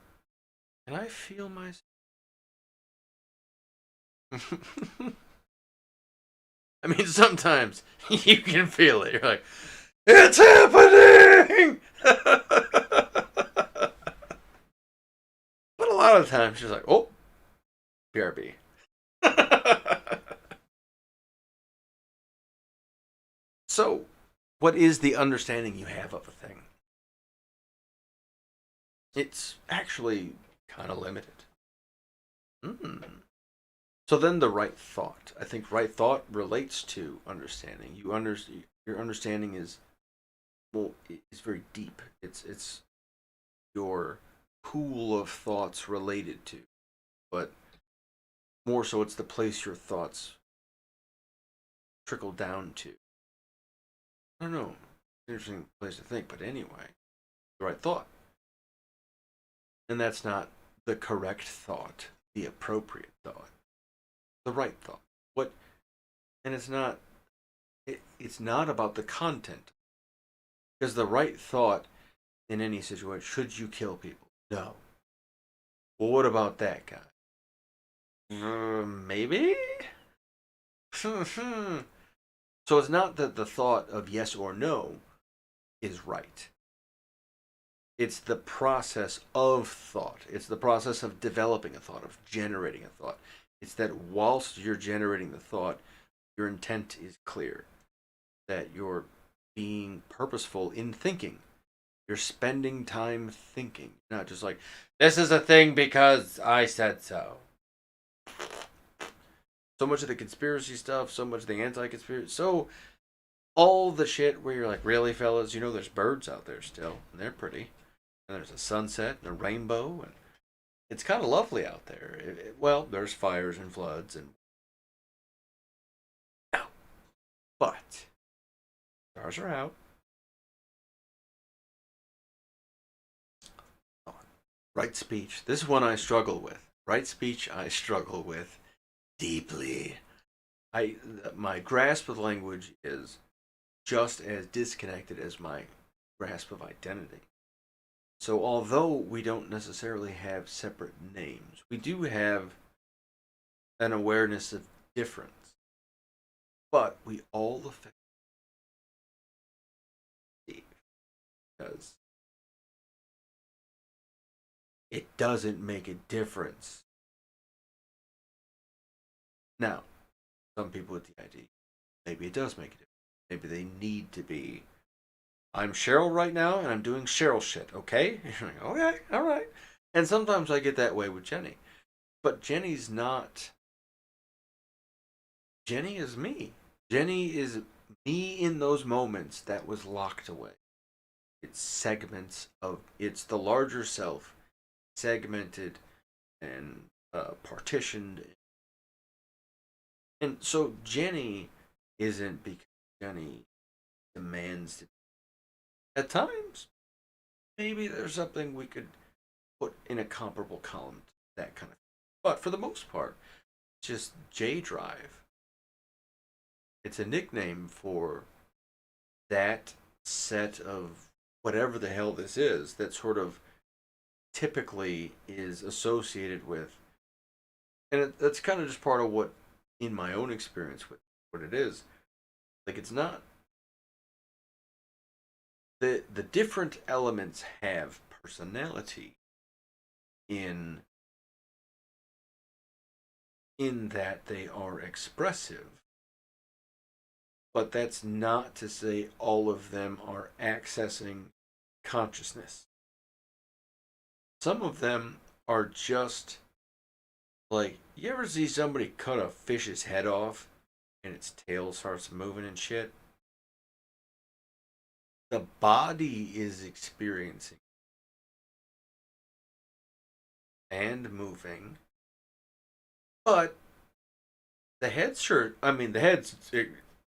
can I feel myself? I mean, sometimes you can feel it. You're like, it's happening! But a lot of times you're like, oh, BRB. So, what is the understanding you have of a thing? It's actually kind of limited. Mm. So then the right thought. I think right thought relates to understanding. Your understanding is well, it's very deep. It's your pool of thoughts related to, but more so it's the place your thoughts trickle down to. I don't know. Interesting place to think, but anyway, the right thought. And that's not the correct thought, the appropriate thought, the right thought. What and it's not about the content. Because the right thought in any situation, should you kill people? No. Well, what about that guy? Maybe? So it's not that the thought of yes or no is right. It's the process of thought. It's the process of developing a thought, of generating a thought. It's that whilst you're generating the thought, your intent is clear, that you're being purposeful in thinking. You're spending time thinking, not just like, this is a thing because I said so. So much of the conspiracy stuff, so much of the anti conspiracy. So, all the shit where you're like, really, fellas, there's birds out there still, and they're pretty. And there's a sunset and a rainbow, and it's kind of lovely out there. Well, there's fires and floods, and but stars are out. Right speech. This is one I struggle with. Right speech, I struggle with deeply. My grasp of language is just as disconnected as my grasp of identity. So although we don't necessarily have separate names, we do have an awareness of difference. But we all affect Steve because it doesn't make a difference. Now, some people with the ID, maybe it does make a difference. Maybe they need to be. I'm Cheryl right now, and I'm doing Cheryl shit. Okay, like, okay, all right. And sometimes I get that way with Jenny, but Jenny's not. Jenny is me. Jenny is me in those moments that was locked away. It's segments of. It's the larger self, segmented and partitioned. And so Jenny isn't because Jenny demands to. At times, maybe there's something we could put in a comparable column. that kind of. But for the most part, just J Drive. It's a nickname for that set of whatever the hell this is that sort of typically is associated with, and that's kind of just part of what, in my own experience with what it is, like it's not the different elements have personality in that they are expressive, but that's not to say all of them are accessing consciousness. Some of them are just like, you ever see somebody cut a fish's head off and its tail starts moving and shit? The body is experiencing and moving, but the head's sure. I mean, the head's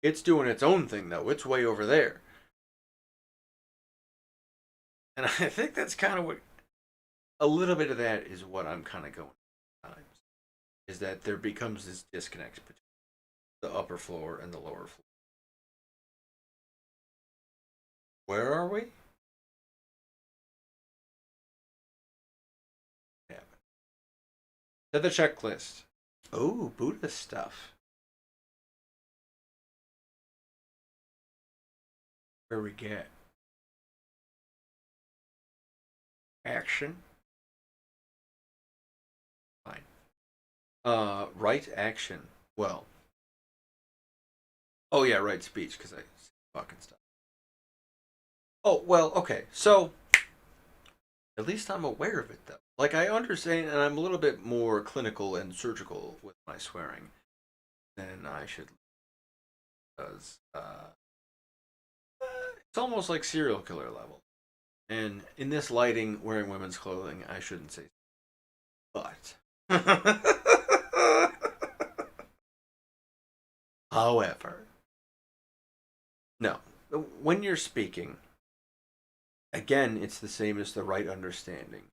it's doing its own thing though. It's way over there, and I think that's kind of what a little bit of that is what I'm kind of going at times. Is that there becomes this disconnect between the upper floor and the lower floor. Where are we? Yeah. To the checklist. Oh, Buddhist stuff. Where we get action. Fine. Right action. Well. Oh yeah, right speech because I fucking stuff. Oh well, okay. So at least I'm aware of it though. Like I understand, and I'm a little bit more clinical and surgical with my swearing than I should, because it's almost like serial killer level. And in this lighting, wearing women's clothing, I shouldn't say, but. However, no. When you're speaking, again, it's the same as the right understanding.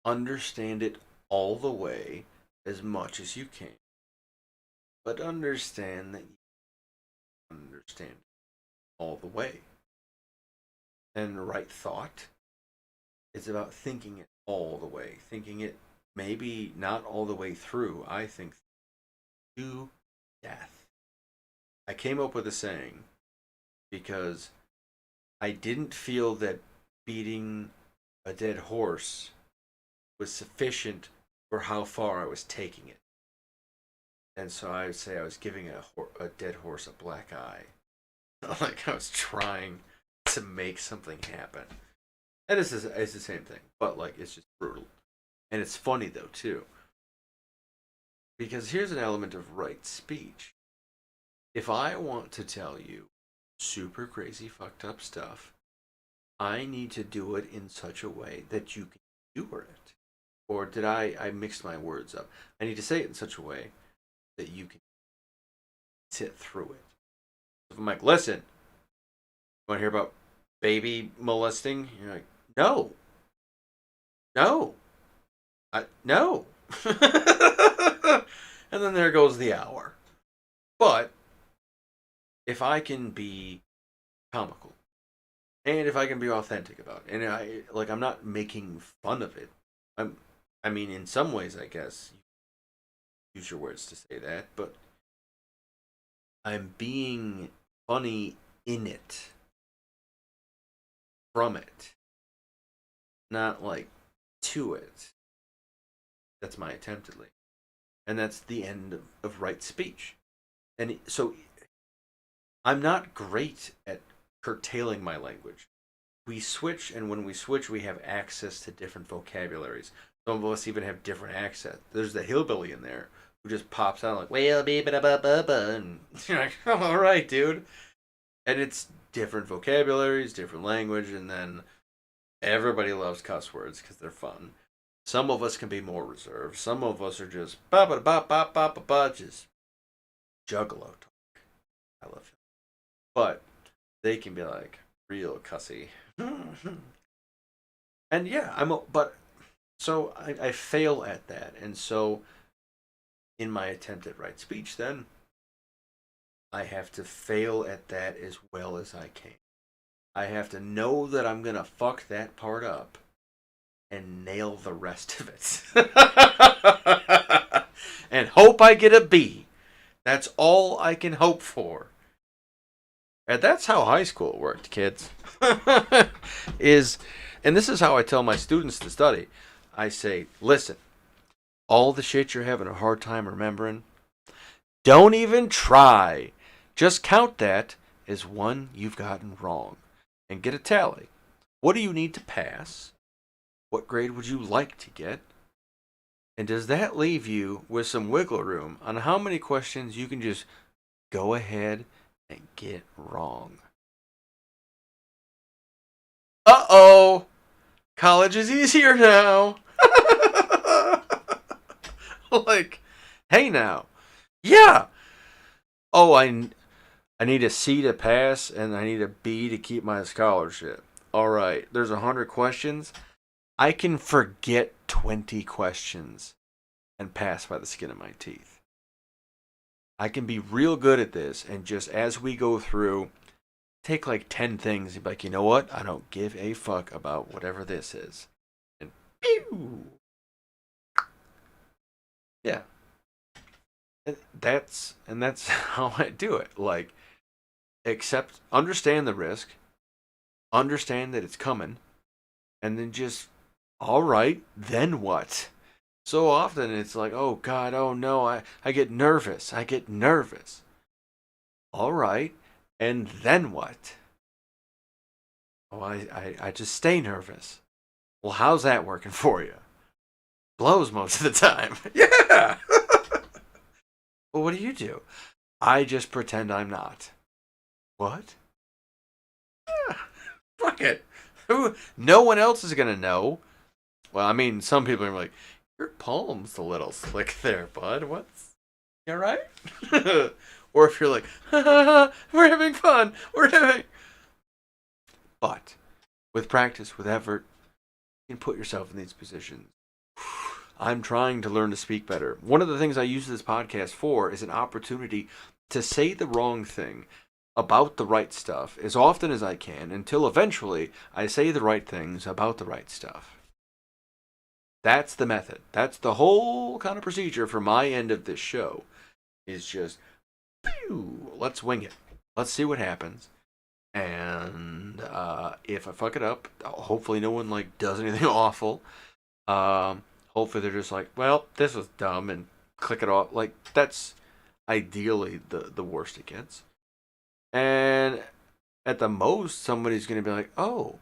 Understand it all the way as much as you can, but understand that you understand all the way. And right thought is about thinking it all the way, thinking it maybe not all the way through. I think to death. I came up with a saying because I didn't feel that beating a dead horse was sufficient for how far I was taking it. And so I would say I was giving a dead horse a black eye. Like I was trying to make something happen. And it's the same thing, but like it's just brutal. And it's funny though, too. Because here's an element of right speech. If I want to tell you super crazy, fucked up stuff, I need to do it in such a way that you can endure it. Or did I mixed my words up? I need to say it in such a way that you can sit through it. If I'm like, listen, you want to hear about baby molesting? You're like, no, no, no. And then there goes the hour. But if I can be comical, and if I can be authentic about it, and I'm not making fun of it. I mean, in some ways, I guess use your words to say that, but I'm being funny in it, from it, not like to it. That's my attempt at least. And that's the end of right speech. And so I'm not great at curtailing my language. We switch, and when we switch, we have access to different vocabularies. Some of us even have different accents. There's the hillbilly in there who just pops out like, well, be ba ba ba ba, and you're like, oh, all right, dude. And it's different vocabularies, different language, and then everybody loves cuss words because they're fun. Some of us can be more reserved. Some of us are just ba ba ba ba ba ba ba, just juggalo talk. I love it, but they can be like real cussy. And yeah, but So I fail at that. And so in my attempt at right speech, then I have to fail at that as well as I can. I have to know that I'm going to fuck that part up and nail the rest of it. And hope I get a B. That's all I can hope for. And that's how high school worked, kids. is and this is how I tell my students to study. I say, listen, all the shit you're having a hard time remembering, don't even try. Just count that as one you've gotten wrong and get a tally. What do you need to pass? What grade would you like to get? And does that leave you with some wiggle room on how many questions you can just go ahead and get wrong? Uh-oh! College is easier now! Like, hey now. Yeah! Oh, I need a C to pass and I need a B to keep my scholarship. Alright, there's 100 questions. I can forget 20 questions and pass by the skin of my teeth. I can be real good at this, and just as we go through, take like 10 things and be like, you know what? I don't give a fuck about whatever this is. And pew! Yeah. That's how I do it. Like, understand the risk, understand that it's coming, and then just, all right, then what? So often it's like, oh God, oh no, I get nervous. I get nervous. All right, and then what? Oh, I just stay nervous. Well, how's that working for you? Blows most of the time. Yeah. Well, what do? I just pretend I'm not. What? Yeah. Fuck it. No one else is gonna know. Well, I mean, some people are like, your palm's a little slick there, bud. What's you alright? Or if you're like, ha, ha, ha, we're having fun. We're having. But with practice, with effort, you can put yourself in these positions. I'm trying to learn to speak better. One of the things I use this podcast for is an opportunity to say the wrong thing about the right stuff as often as I can until eventually I say the right things about the right stuff. That's the method. That's the whole kind of procedure for my end of this show. Is just, pew, let's wing it. Let's see what happens. And if I fuck it up, hopefully no one like does anything awful. Hopefully they're just like, well, this was dumb, and click it off. Like, that's ideally the worst it gets. And at the most, somebody's going to be like, oh,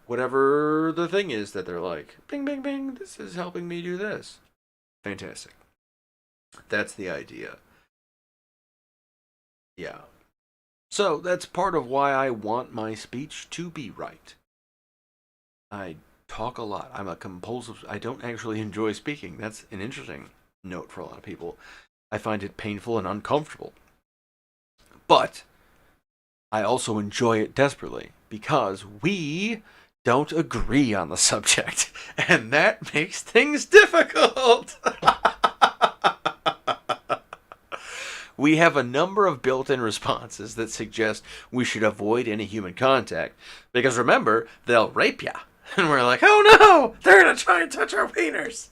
whatever the thing is that they're like, bing, bing, bing, this is helping me do this. Fantastic. That's the idea. Yeah. So that's part of why I want my speech to be right. I talk a lot. I'm a compulsive. I don't actually enjoy speaking. That's an interesting note for a lot of people. I find it painful and uncomfortable. But I also enjoy it desperately because we don't agree on the subject, and that makes things difficult. We have a number of built-in responses that suggest we should avoid any human contact because remember, they'll rape ya. And we're like, oh no, they're gonna try and touch our wieners.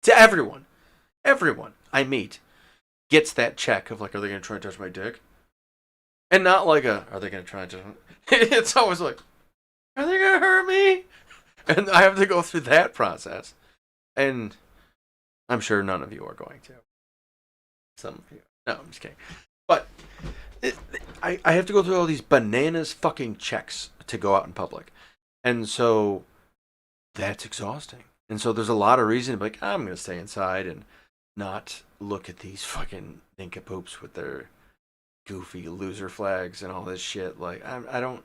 To everyone I meet gets that check of like, are they gonna try and touch my dick? And not like are they gonna try and touch my... It's always like, are they gonna hurt me? And I have to go through that process. And I'm sure none of you are going to. Some of you. No, I'm just kidding. But I have to go through all these bananas fucking checks to go out in public. And so that's exhausting. And so there's a lot of reason to be like, I'm going to stay inside and not look at these fucking nincompoops with their goofy loser flags and all this shit. Like, I don't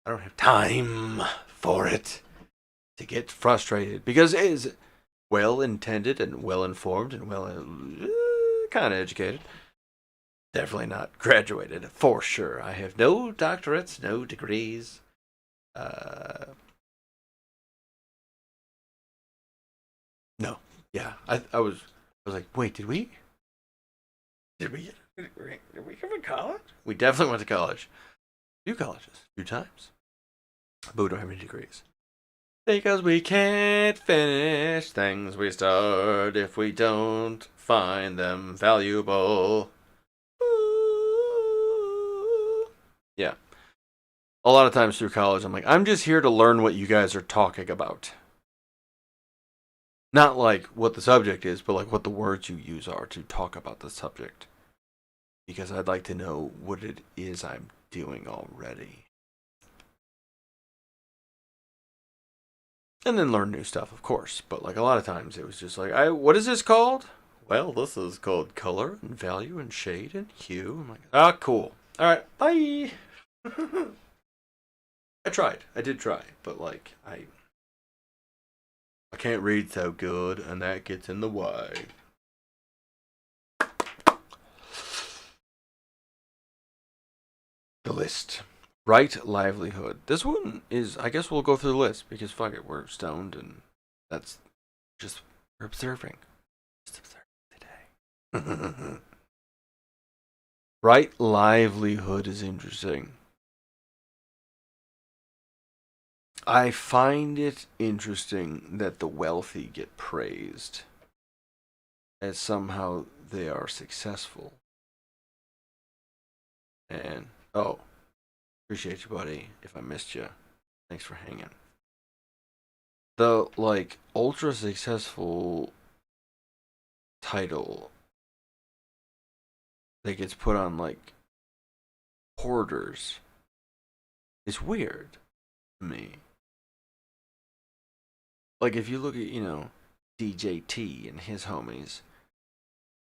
have time for it to get frustrated because it is well intended and well informed and well kind of educated. Definitely not graduated, for sure. I have no doctorates, no degrees. No. Yeah, I was like, wait, did we go to college? We definitely went to college. Few colleges, few times. But we don't have any degrees. Because we can't finish things we start if we don't find them valuable. Ooh. Yeah. A lot of times through college, I'm like, I'm just here to learn what you guys are talking about. Not like what the subject is, but like what the words you use are to talk about the subject. Because I'd like to know what it is I'm doing already. And then learn new stuff, of course. But like a lot of times it was just like, what is this called? Well, this is called color and value and shade and hue. I'm like, ah, cool. All right, bye. I tried. I did try, but like I can't read so good, and that gets in the way. The list. Right livelihood. This one is, I guess we'll go through the list because fuck it, we're stoned and that's just, we're observing. Just observing today. Right livelihood is interesting. I find it interesting that the wealthy get praised as somehow they are successful. And, oh, appreciate you, buddy. If I missed you, thanks for hanging. The, like, ultra successful title that gets put on, like, hoarders is weird to me. Like, if you look at, DJT and his homies,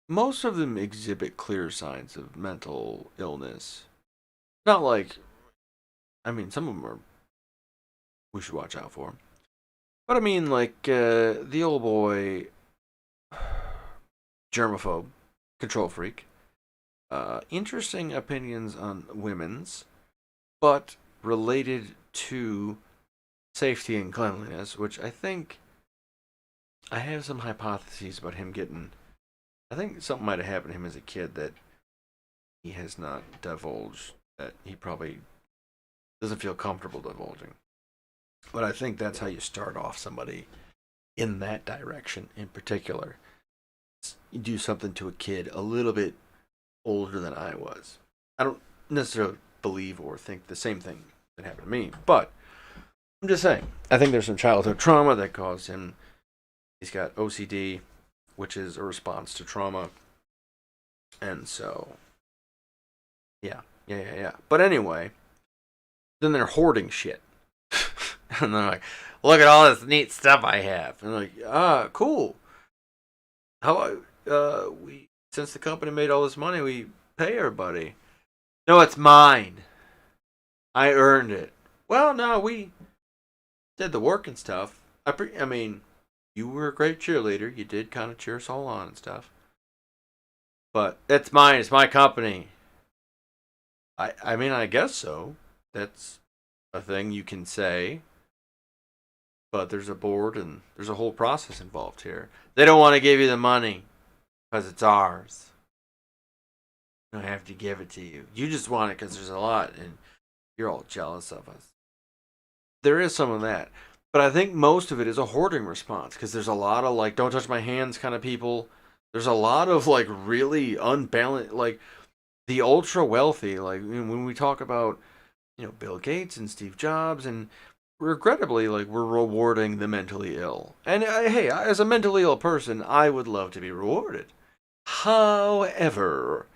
most of them exhibit clear signs of mental illness. Not like, I mean, some of them are, we should watch out for. But I mean, like, the old boy, germaphobe, control freak, interesting opinions on women's, but related to safety and cleanliness, which I think I have some hypotheses about him getting. I think something might have happened to him as a kid that he has not divulged, that he probably doesn't feel comfortable divulging. But I think that's how you start off somebody in that direction in particular. You do something to a kid a little bit older than I was. I don't necessarily believe or think the same thing that happened to me, but I'm just saying, I think there's some childhood trauma that caused him. He's got OCD, which is a response to trauma. And so, yeah. But anyway, then they're hoarding shit. And they're like, look at all this neat stuff I have. And they're like, cool. How, since the company made all this money, we pay everybody. No, it's mine. I earned it. Well, no, we did the work and stuff. I mean, you were a great cheerleader. You did kind of cheer us all on and stuff. But it's mine. It's my company. I mean, I guess so. That's a thing you can say. But there's a board and there's a whole process involved here. They don't want to give you the money because it's ours. I don't have to give it to you. You just want it because there's a lot and you're all jealous of us. There is some of that. But I think most of it is a hoarding response because there's a lot of like, don't touch my hands kind of people. There's a lot of like really unbalanced, like the ultra wealthy. Like when we talk about, Bill Gates and Steve Jobs, and regrettably, like we're rewarding the mentally ill. And hey, as a mentally ill person, I would love to be rewarded. However,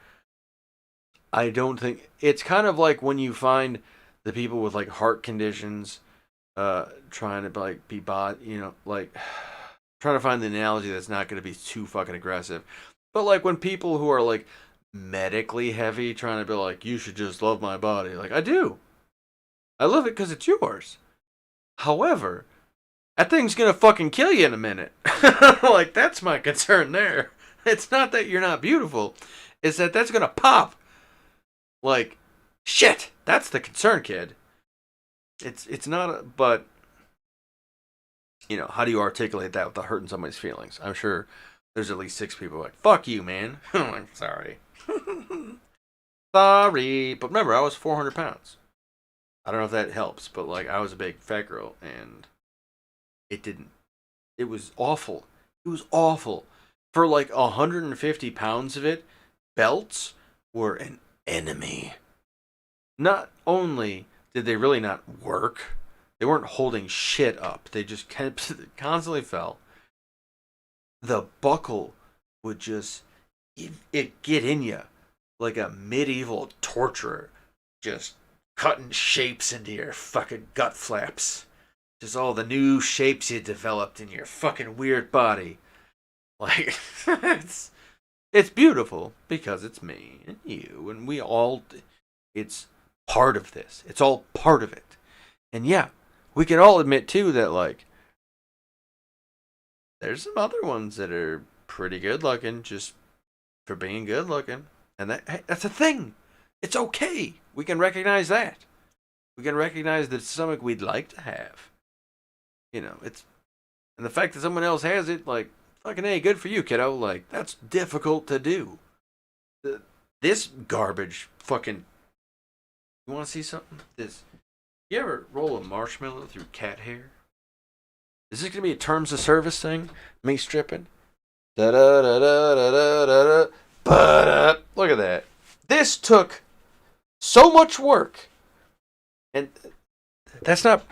I don't think it's kind of like when you find the people with like heart conditions, trying to like be like trying to find the analogy that's not going to be too fucking aggressive. But like when people who are like medically heavy trying to be like, you should just love my body. Like I do. I love it because it's yours. However, that thing's going to fucking kill you in a minute. Like that's my concern there. It's not that you're not beautiful. It's that that's going to pop Like, shit, that's the concern, kid. It's not a, but how do you articulate that without hurting somebody's feelings? I'm sure there's at least 6 people like, fuck you, man. I'm like, sorry. Sorry. But remember, I was 400 pounds. I don't know if that helps, but like, I was a big fat girl, and it didn't. It was awful. It was awful. For like 150 pounds of it, belts were an enemy. Not only did they really not work, they weren't holding shit up. They just constantly fell. The buckle would just it get in you like a medieval torturer, just cutting shapes into your fucking gut flaps. Just all the new shapes you developed in your fucking weird body. Like it's beautiful because it's me and you and we all. It's part of this. It's all part of it. And yeah, we can all admit too that like there's some other ones that are pretty good looking just for being good looking. And that's a thing. It's okay. We can recognize that. We can recognize that it's something we'd like to have. It's and the fact that someone else has it, like, fucking hey, good for you, kiddo. Like, that's difficult to do. This garbage fucking. You want to see something? You ever roll a marshmallow through cat hair? Is this gonna be a terms of service thing? Me stripping? Da da da da da da da da. Look at that. This took so much work, and that's not.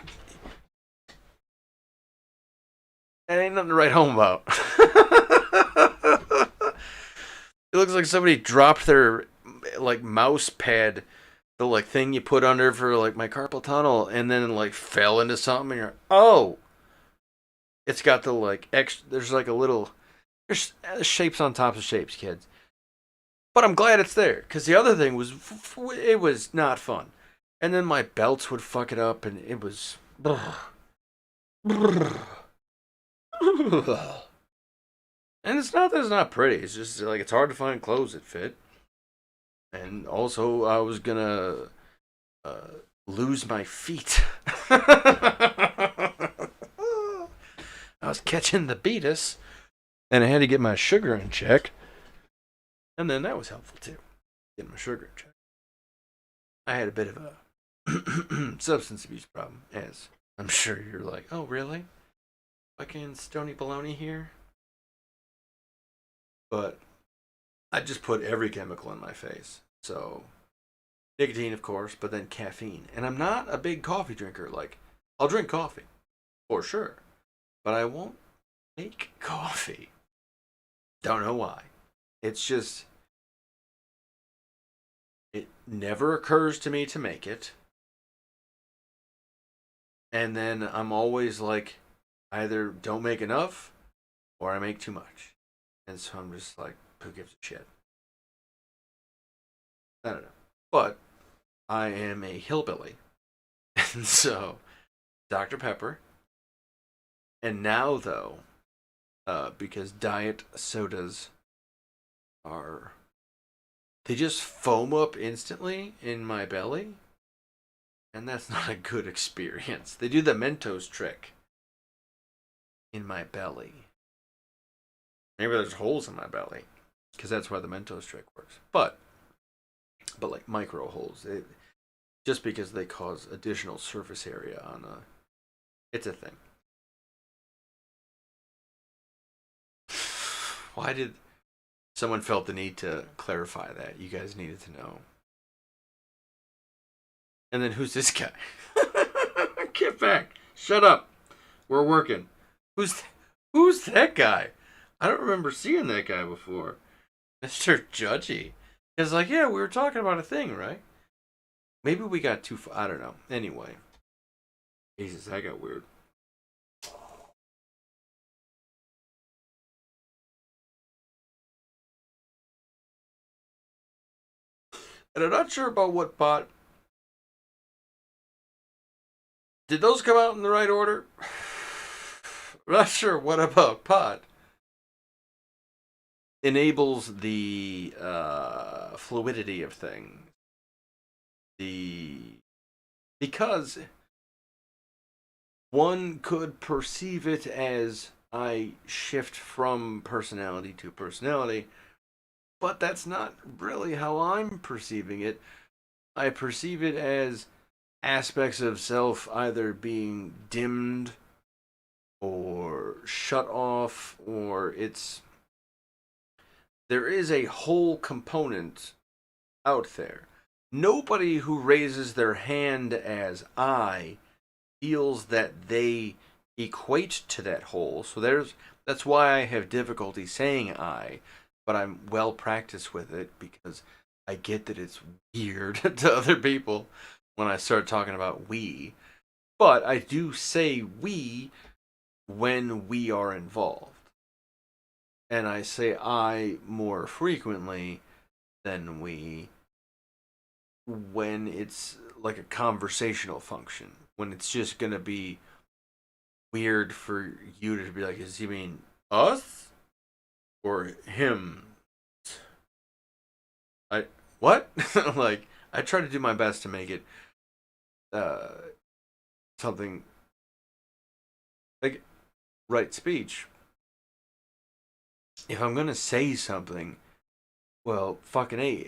That ain't nothing to write home about. It looks like somebody dropped their like mouse pad, the like thing you put under for like my carpal tunnel, and then like fell into something. And it's got the like there's like a little there's shapes on top of shapes, kids. But I'm glad it's there because the other thing was it was not fun, and then my belts would fuck it up, and it was. And it's not that it's not pretty. It's just like it's hard to find clothes that fit. And also, I was gonna lose my feet. I was catching the beatus, and I had to get my sugar in check. And then that was helpful too, getting my sugar in check. I had a bit of a substance abuse problem, as I'm sure you're like, oh really? Fucking Stony Baloney here. But I just put every chemical in my face. So, nicotine, of course, but then caffeine. And I'm not a big coffee drinker. Like, I'll drink coffee, for sure. But I won't make coffee. Don't know why. It's just, it never occurs to me to make it. And then I'm always like, either don't make enough or I make too much. And so I'm just like, who gives a shit? I don't know. But I am a hillbilly. And so, Dr. Pepper. And now, though, because diet sodas they just foam up instantly in my belly. And that's not a good experience. They do the Mentos trick in my belly. Maybe there's holes in my belly, because that's why the Mentos trick works. But like micro holes, just because they cause additional surface area it's a thing. Why did someone felt the need to clarify that? You guys needed to know. And then who's this guy? Get back! Shut up! We're working. Who's that guy? I don't remember seeing that guy before. Mr. Judgy. It's like, yeah, we were talking about a thing, right? Maybe we got too far. I don't know. Anyway. Jesus, that got weird. And I'm not sure about what pot. Did those come out in the right order? I'm not sure what about pot enables the fluidity of things. the because one could perceive it as I shift from personality to personality, but that's not really how I'm perceiving it. I perceive it as aspects of self either being dimmed or shut off, or there is a whole component out there. Nobody who raises their hand as I feels that they equate to that whole. So that's why I have difficulty saying I, but I'm well practiced with it because I get that it's weird to other people when I start talking about we. But I do say we when we are involved. And I say I more frequently than we when it's like a conversational function. When it's just going to be weird for you to be like, does he mean us or him? I what? Like I try to do my best to make it uh, something like right speech. If I'm gonna say something, well, fucking a,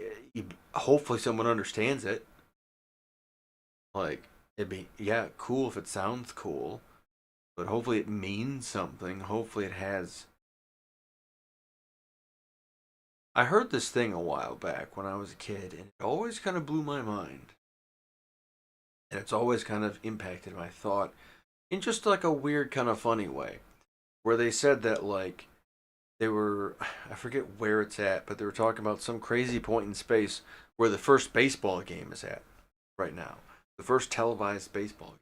hopefully someone understands it. Like it'd be yeah, cool if it sounds cool, but hopefully it means something. Hopefully it has. I heard this thing a while back when I was a kid, and it always kind of blew my mind. And it's always kind of impacted my thought in just like a weird, kind of funny way. Where they said that, like, they were, I forget where it's at, but they were talking about some crazy point in space where the first baseball game is at right now. The first televised baseball game.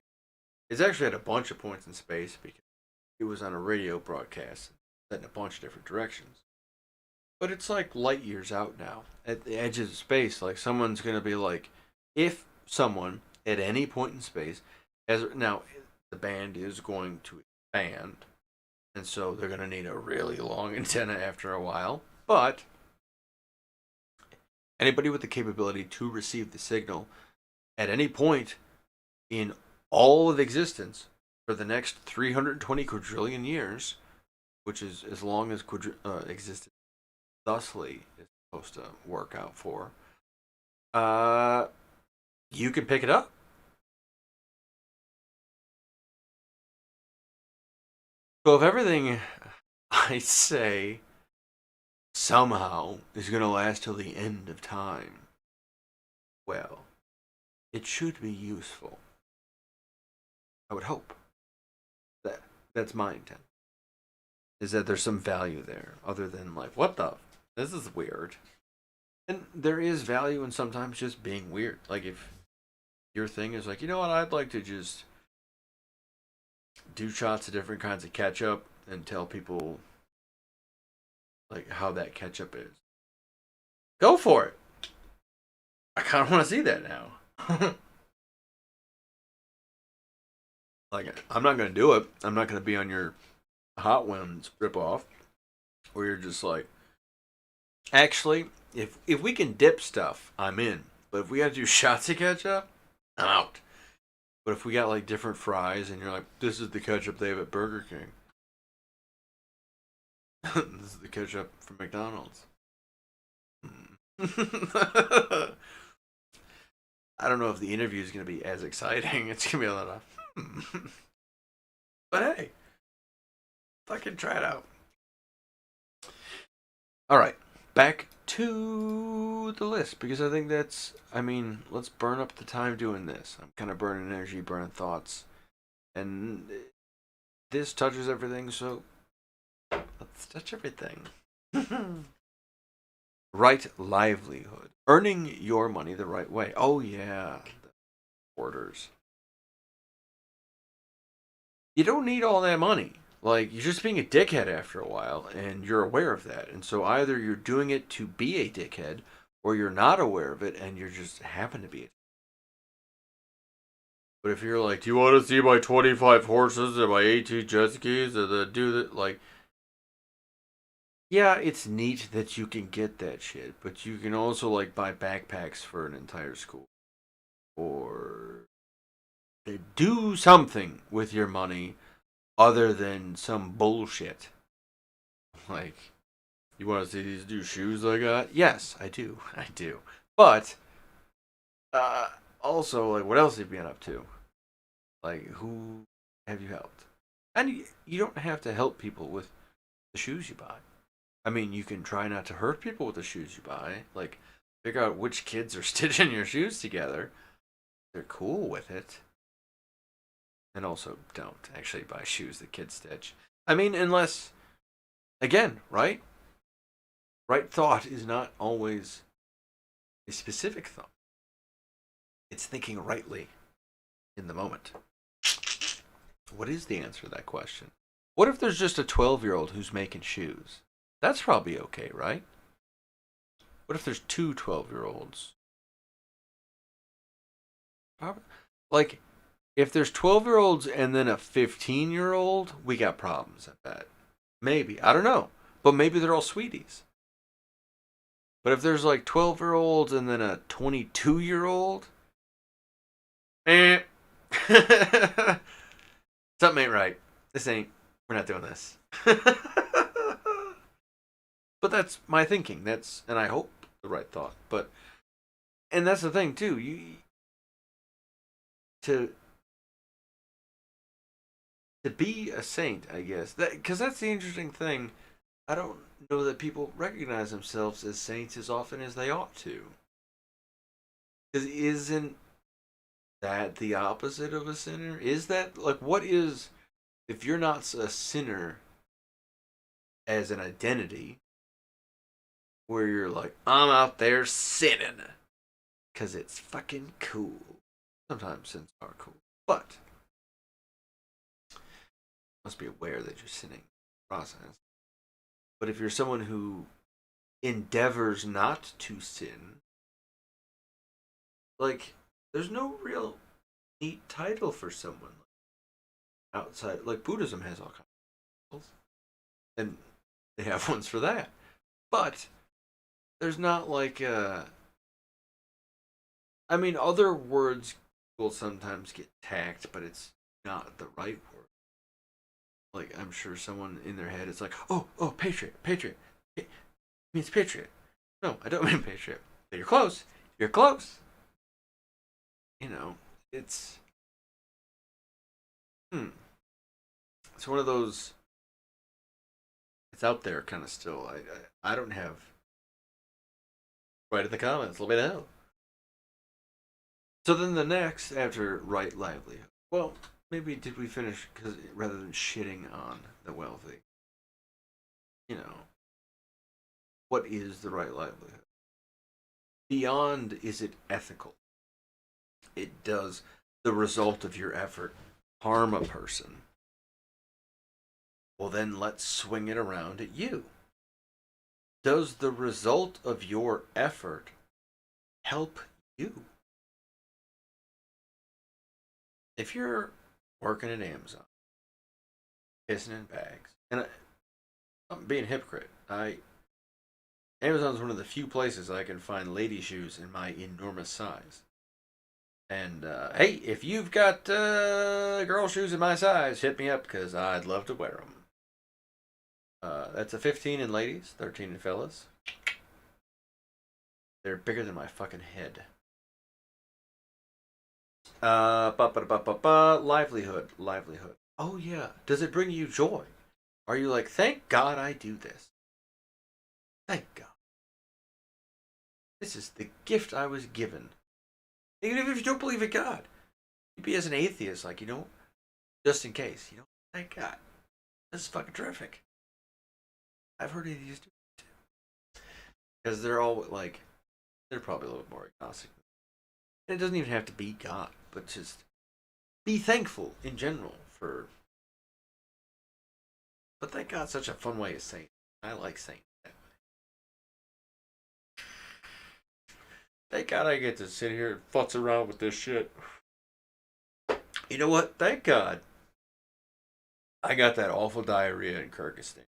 It's actually at a bunch of points in space because it was on a radio broadcast set in a bunch of different directions. But it's like light years out now. At the edge of space, like someone's gonna be like, if someone at any point in space has now the band is going to expand, and so they're gonna need a really long antenna after a while. But anybody with the capability to receive the signal at any point in all of existence for the next 320 quadrillion years, which is as long as existence thusly is supposed to work out for, uh, you can pick it up. So if everything I say somehow is going to last till the end of time, well, it should be useful. I would hope that that's my intent. Is that there's some value there other than like what the this is weird. And there is value in sometimes just being weird. Like if your thing is like, you know what, I'd like to just do shots of different kinds of ketchup and tell people like how that ketchup is. Go for it. I kind of want to see that now. Like I'm not gonna do it. I'm not gonna be on your Hot Ones ripoff where you're just like, actually, if we can dip stuff, I'm in. But if we got to do shots of ketchup, I'm out. But if we got like different fries and you're like, this is the ketchup they have at Burger King. This is the ketchup from McDonald's. I don't know if the interview is going to be as exciting. It's going to be a lot of, but hey, fucking try it out. All right, back to the list because I think that's, I mean, let's burn up the time doing this. I'm kind of burning energy, burning thoughts. And this touches everything, so let's touch everything. Right livelihood. Earning your money the right way. Oh, yeah. The orders. You don't need all that money. Like, you're just being a dickhead after a while, and you're aware of that. And so either you're doing it to be a dickhead, or you're not aware of it, and you just happen to be it. But if you're like, do you want to see my 25 horses and my 18 jet skis and then do that? Like, yeah, it's neat that you can get that shit, but you can also like buy backpacks for an entire school. or to do something with your money other than some bullshit. Like, you want to see these new shoes I got? Yes, I do. I do. But, also, like, what else have you been up to? Like, who have you helped? And you don't have to help people with the shoes you buy. I mean, you can try not to hurt people with the shoes you buy. Like, figure out which kids are stitching your shoes together. They're cool with it. And also, don't actually buy shoes that kids stitch. I mean, unless, again, right? Right thought is not always a specific thought. It's thinking rightly in the moment. What is the answer to that question? What if there's just a 12-year-old who's making shoes? That's probably okay, right? What if there's two 12-year-olds? Like, if there's 12-year-olds and then a 15-year-old, we got problems, I bet. Maybe. I don't know. But maybe they're all sweeties. But if there's like 12-year-olds and then a 22-year-old, something ain't right. We're not doing this. But that's my thinking. And I hope the right thought. And that's the thing too. To be a saint, I guess. Because that's the interesting thing. I don't know that people recognize themselves as saints as often as they ought to. Because isn't that the opposite of a sinner? Is that, like, what is, if you're not a sinner as an identity, where you're like, I'm out there sinning because it's fucking cool. Sometimes sins are cool, but must be aware that you're sinning in the process. But if you're someone who endeavors not to sin, like, there's no real neat title for someone outside. Like, Buddhism has all kinds of titles, and they have ones for that. But there's not like I mean, other words will sometimes get tacked, but it's not the right word. Like, I'm sure someone in their head is like, oh, patriot. It means patriot. No, I don't mean patriot. But you're close. You're close. You know, it's it's one of those. It's out there, kind of still. I don't have. Write in the comments. Let me know. So then the next after right livelihood. Well, maybe did we finish because rather than shitting on the wealthy, you know, what is the right livelihood? Beyond, is it ethical? It does the result of your effort harm a person? Well, then let's swing it around at you. Does the result of your effort help you? If you're working at Amazon, pissing in bags, and I'm being a hypocrite. Amazon's one of the few places I can find lady shoes in my enormous size. And hey, if you've got girl shoes in my size, hit me up because I'd love to wear them. That's a 15 in ladies, 13 in fellas. They're bigger than my fucking head. Livelihood. Oh yeah. Does it bring you joy? Are you like, thank God I do this? Thank God. This is the gift I was given. Even if you don't believe in God, you'd be as an atheist, like, just in case, thank God. This is fucking terrific. I've heard atheists do it too. Because they're all like, they're probably a little more agnostic. And it doesn't even have to be God, but just be thankful in general for. But thank God's such a fun way of saying it. I like saying it that way. Thank God I get to sit here and futz around with this shit. You know what? Thank God I got that awful diarrhea in Kyrgyzstan.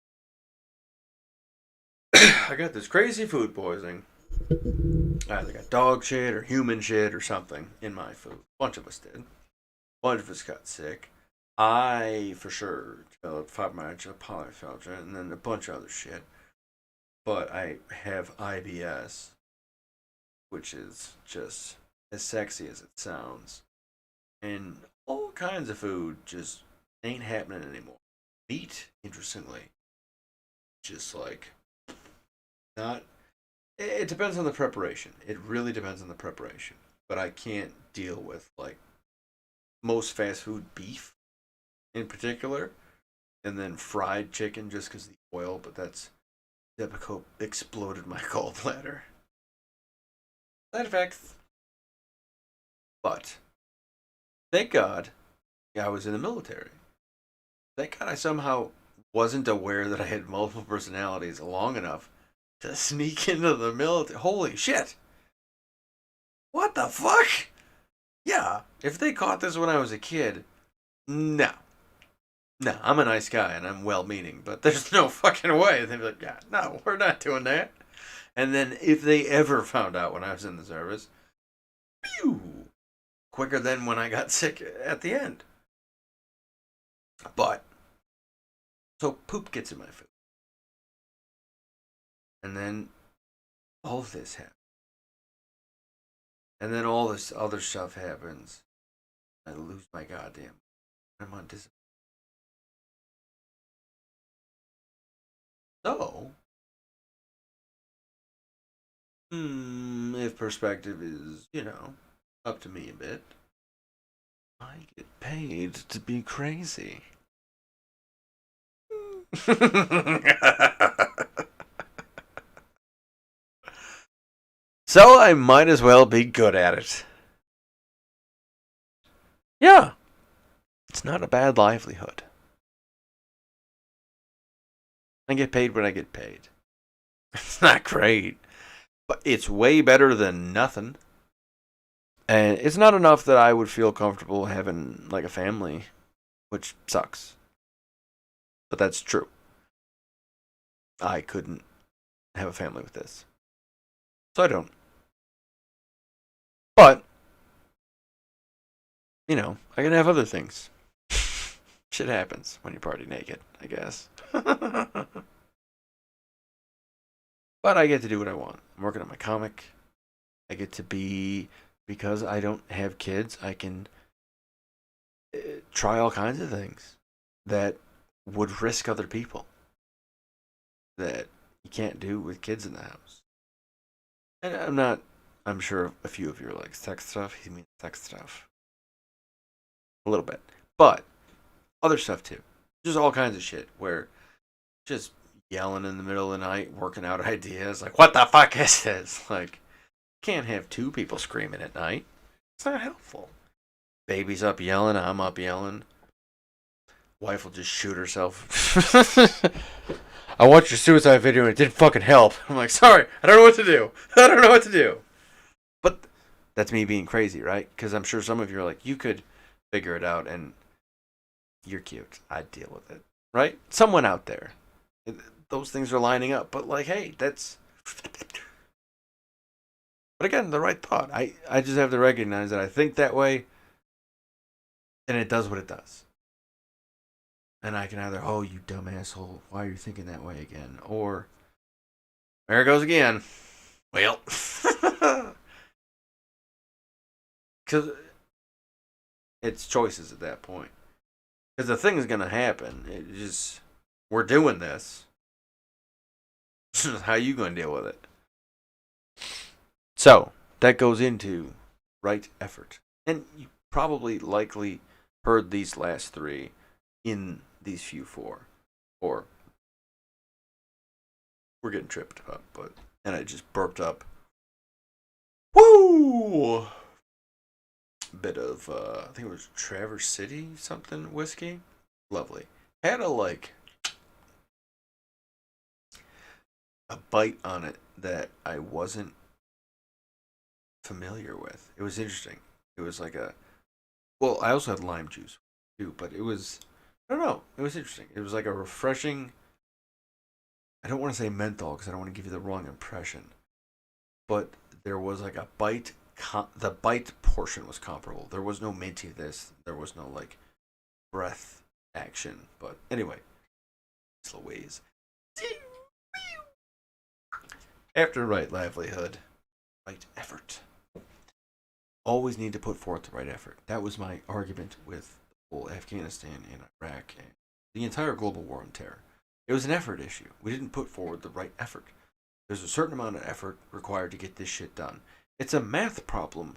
I got this crazy food poisoning. I either got dog shit or human shit or something in my food. A bunch of us did. A bunch of us got sick. I, for sure, developed fibromyalgia, polymyalgia, and then a bunch of other shit. But I have IBS, which is just as sexy as it sounds. And all kinds of food just ain't happening anymore. Meat, interestingly, just like not. It depends on the preparation. It really depends on the preparation. But I can't deal with like most fast food beef in particular, and then fried chicken just because of the oil. But that's Depakote exploded my gallbladder. Side effects. But thank God I was in the military. Thank God I somehow wasn't aware that I had multiple personalities long enough to sneak into the military. Holy shit! What the fuck? Yeah, if they caught this when I was a kid, no. No, I'm a nice guy and I'm well meaning, but there's no fucking way. They'd be like, yeah, no, we're not doing that. And then if they ever found out when I was in the service, phew, quicker than when I got sick at the end. But, so poop gets in my food. And then all of this happens. And then all this other stuff happens. I lose my goddamn. I'm on discipline. So, if perspective is, up to me a bit, I get paid to be crazy. So I might as well be good at it. Yeah, it's not a bad livelihood. I get paid when I get paid. It's not great, but it's way better than nothing. And it's not enough that I would feel comfortable having like a family, which sucks. But that's true. I couldn't have a family with this. So I don't. But, I can have other things. Shit happens when you party naked, I guess. But I get to do what I want. I'm working on my comic. I get to be, because I don't have kids, I can try all kinds of things that would risk other people that you can't do with kids in the house. And I'm sure a few of you are like, sex stuff? He means sex stuff. A little bit. But other stuff too. Just all kinds of shit where just yelling in the middle of the night, working out ideas. Like, what the fuck is this? Like, can't have two people screaming at night. It's not helpful. Baby's up yelling, I'm up yelling. Wife will just shoot herself. I watched your suicide video and it didn't fucking help. I'm like, sorry, I don't know what to do. I don't know what to do. But that's me being crazy, right? Because I'm sure some of you are like, you could figure it out and you're cute. I'd deal with it, right? Someone out there. Those things are lining up. But like, hey, that's... But again, the right thought. I just have to recognize that I think that way and it does what it does. And I can either, oh, you dumb asshole, why are you thinking that way again? Or, there it goes again. Well, because it's choices at that point. Because the thing is going to happen. It just, we're doing this. How are you going to deal with it? So, that goes into right effort. And you probably likely heard these last three in these few four. Or we're getting tripped up, and I just burped up. Woo! Bit of I think it was Traverse City something whiskey. Lovely. Had a bite on it that I wasn't familiar with. It was interesting. It was like well, I also had lime juice too, but it was, I don't know, it was interesting. It was like a refreshing, I don't want to say menthol because I don't want to give you the wrong impression, but there was like a bite. The bite portion was comparable. There was no mintiness. There was no like breath action. But anyway, it's Louise. After right livelihood, right effort. Always need to put forth the right effort. That was my argument with the whole Afghanistan and Iraq and the entire global war on terror. It was an effort issue. We didn't put forward the right effort. There's a certain amount of effort required to get this shit done. It's a math problem,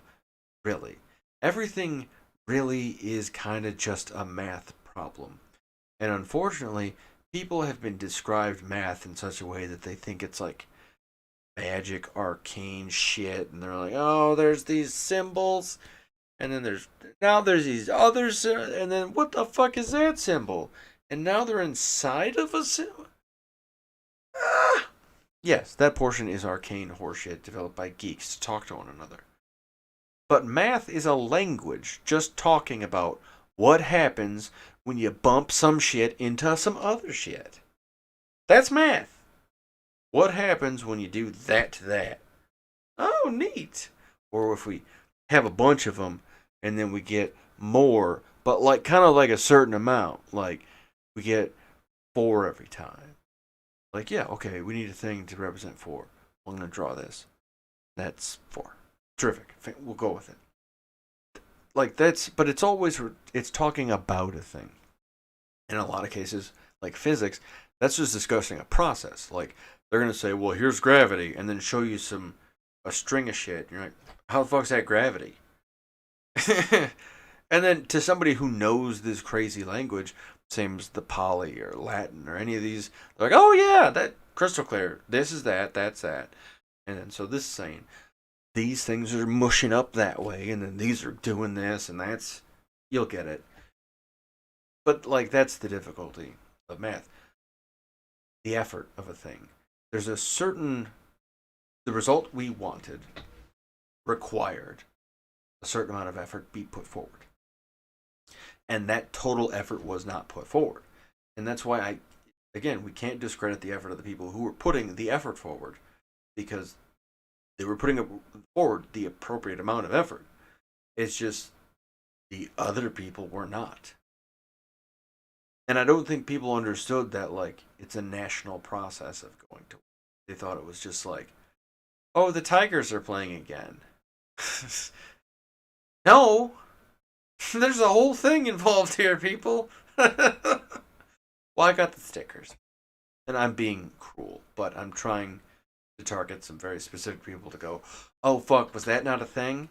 really. Everything really is kind of just a math problem. And unfortunately, people have been described math in such a way that they think it's like magic, arcane shit, and they're like, oh, there's these symbols, and then there's these others, and then what the fuck is that symbol? And now they're inside of a symbol. Ah! Yes, that portion is arcane horseshit developed by geeks to talk to one another. But math is a language just talking about what happens when you bump some shit into some other shit. That's math. What happens when you do that to that? Oh, neat. Or if we have a bunch of them and then we get more, but like kind of like a certain amount. Like we get 4 every time. Like, yeah, okay, we need a thing to represent 4. I'm going to draw this. That's 4. Terrific. We'll go with it. Like but it's talking about a thing. In a lot of cases, like physics, that's just discussing a process. Like they're gonna say, well, here's gravity, and then show you a string of shit. And you're like, how the fuck's that gravity? And then to somebody who knows this crazy language, same as the Pali or Latin or any of these, they're like, oh yeah, that crystal clear. This is that, that's that. And then so this is saying these things are mushing up that way, and then these are doing this, and that's, you'll get it. But like that's the difficulty of math. The effort of a thing. There's the result we wanted required a certain amount of effort be put forward. And that total effort was not put forward. And that's why again, we can't discredit the effort of the people who were putting the effort forward, because they were putting forward the appropriate amount of effort. It's just the other people were not. And I don't think people understood that, like, it's a national process of going to. They thought it was just like, oh, the Tigers are playing again. No, there's a whole thing involved here, people. Well, I got the stickers. And I'm being cruel, but I'm trying to target some very specific people to go, oh, fuck, was that not a thing?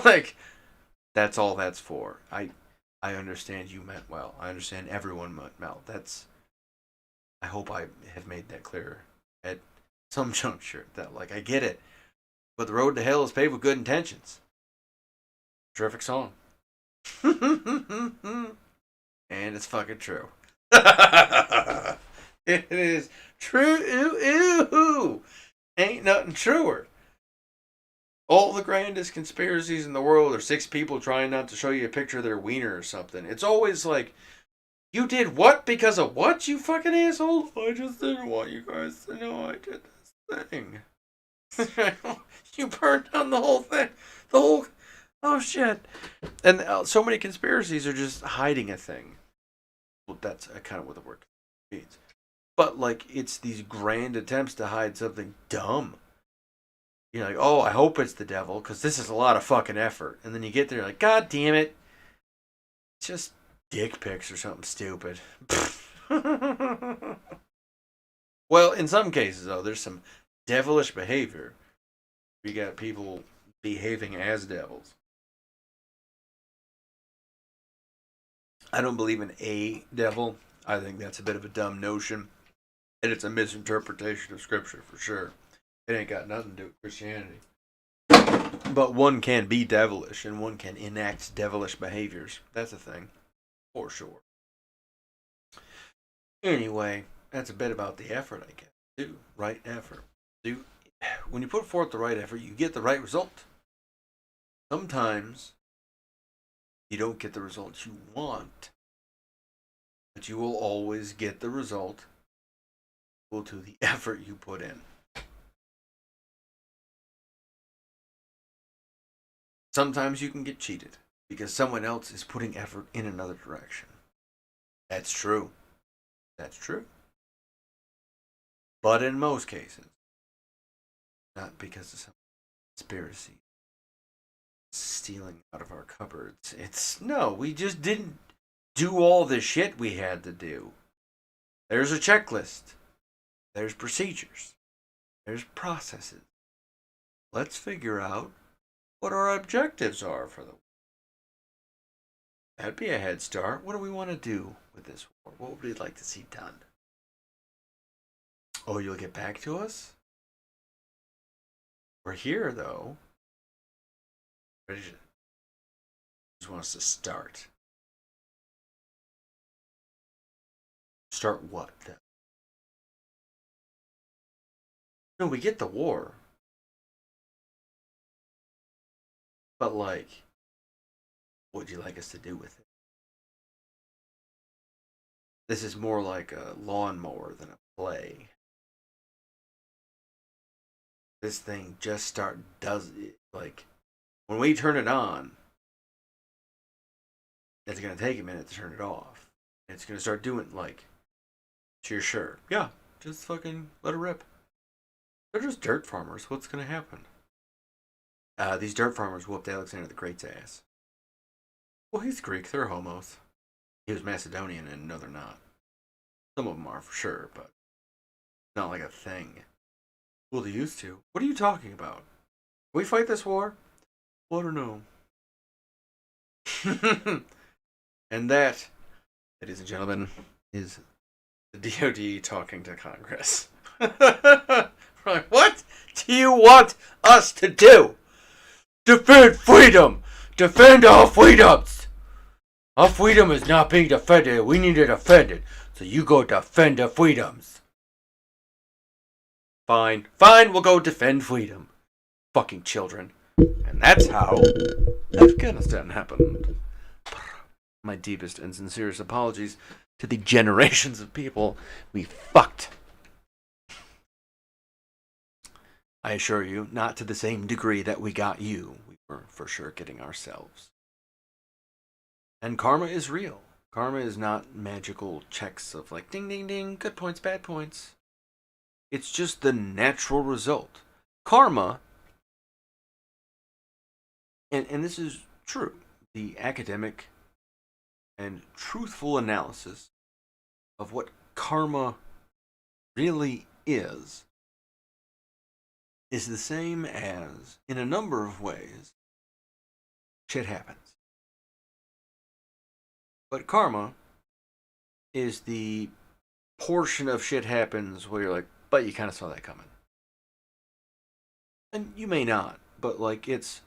Like, that's all that's for. I understand you meant well. I understand everyone meant well. I hope I have made that clear at some juncture. That, like, I get it. But the road to hell is paved with good intentions. Terrific song. And it's fucking true. It is true. Ooh, ooh. Ain't nothing truer. All the grandest conspiracies in the world are 6 people trying not to show you a picture of their wiener or something. It's always like, you did what because of what, you fucking asshole? I just didn't want you guys to know I did this thing. You burned down the whole thing. The whole... Oh, shit. And so many conspiracies are just hiding a thing. Well, that's kind of what the word means. But, like, it's these grand attempts to hide something dumb. You're like, oh, I hope it's the devil, because this is a lot of fucking effort. And then you get there, like, God damn it. It's just dick pics or something stupid. Well, in some cases, though, there's some devilish behavior. You got people behaving as devils. I don't believe in a devil. I think that's a bit of a dumb notion. And it's a misinterpretation of scripture for sure. It ain't got nothing to do with Christianity. But one can be devilish and one can enact devilish behaviors. That's a thing. For sure. Anyway, that's a bit about the effort, I guess. Do right effort. When you put forth the right effort, you get the right result. Sometimes you don't get the result you want, but you will always get the result equal to the effort you put in. Sometimes you can get cheated because someone else is putting effort in another direction. That's true. That's true. But in most cases, not because of some conspiracy stealing out of our cupboards. It's no, we just didn't do all the shit we had to do. There's a checklist. There's procedures. There's processes. Let's figure out what our objectives are for the war. That'd be a head start. What do we want to do with this war? What would we like to see done? Oh, you'll get back to us? We're here, though. Ready to just want us to start. Start what, then? No, we get the war. But, like, what would you like us to do with it? This is more like a lawnmower than a play. This thing just does it. Like, when we turn it on, it's going to take a minute to turn it off. It's going to start doing, like, so you're sure. Yeah, just fucking let it rip. They're just dirt farmers. What's going to happen? These dirt farmers whooped Alexander the Great's ass. Well, he's Greek. They're homos. He was Macedonian, and no, they're not. Some of them are for sure, but not like a thing. Well, they used to. What are you talking about? Can we fight this war? Well, I don't know. And that, ladies and gentlemen, is the DoD talking to Congress. Like, what do you want us to do? Defend freedom! Defend our freedoms! Our freedom is not being defended. We need to defend it. So you go defend the freedoms. Fine. Fine, we'll go defend freedom. Fucking children. And that's how Afghanistan happened. My deepest and sincerest apologies to the generations of people we fucked. I assure you, not to the same degree that we got you. We were for sure getting ourselves. And karma is real. Karma is not magical checks of like ding ding ding, good points, bad points. It's just the natural result. Karma, and this is true, the academic and truthful analysis of what karma really is the same as, in a number of ways, shit happens. But karma is the portion of shit happens where you're like, but you kind of saw that coming. And you may not, but like it's,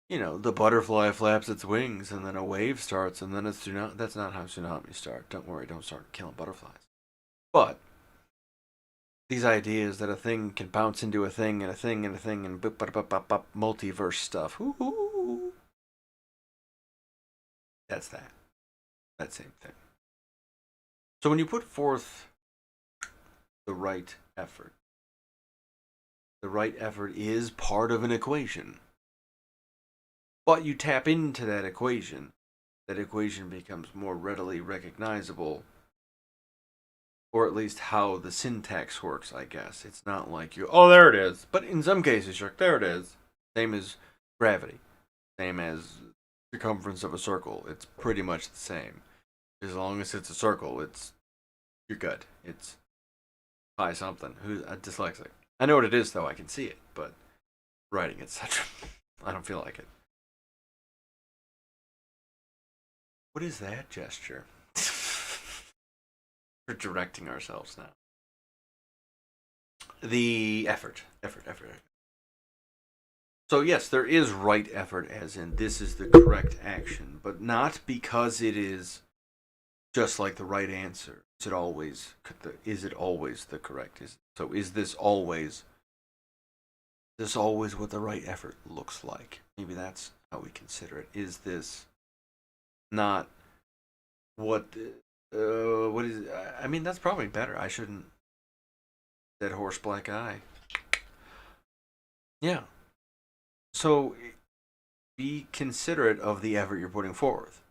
you know, the butterfly flaps its wings and then a wave starts and then it's tsunami. That's not how tsunamis start. Don't worry, don't start killing butterflies. But these ideas that a thing can bounce into a thing and a thing and a thing and multiverse stuff. Ooh. That's that. That same thing. So when you put forth the right effort is part of an equation. But you tap into that equation becomes more readily recognizable. Or at least how the syntax works, I guess. It's not like you, oh, there it is. But in some cases, you're like, there it is. Same as gravity. Same as circumference of a circle. It's pretty much the same. As long as it's a circle, you're good. It's pi something. Who's dyslexic? I know what it is, though. I can see it. But writing it's such I don't feel like it. What is that gesture? We're directing ourselves now. The effort. So yes, there is right effort, as in this is the correct action, but not because it is just like the right answer. Is it always the correct? Is this always what the right effort looks like? Maybe that's how we consider it. Is this not what is? I mean, that's probably better. I shouldn't. Dead horse, black eye. Yeah. So be considerate of the effort you're putting forth.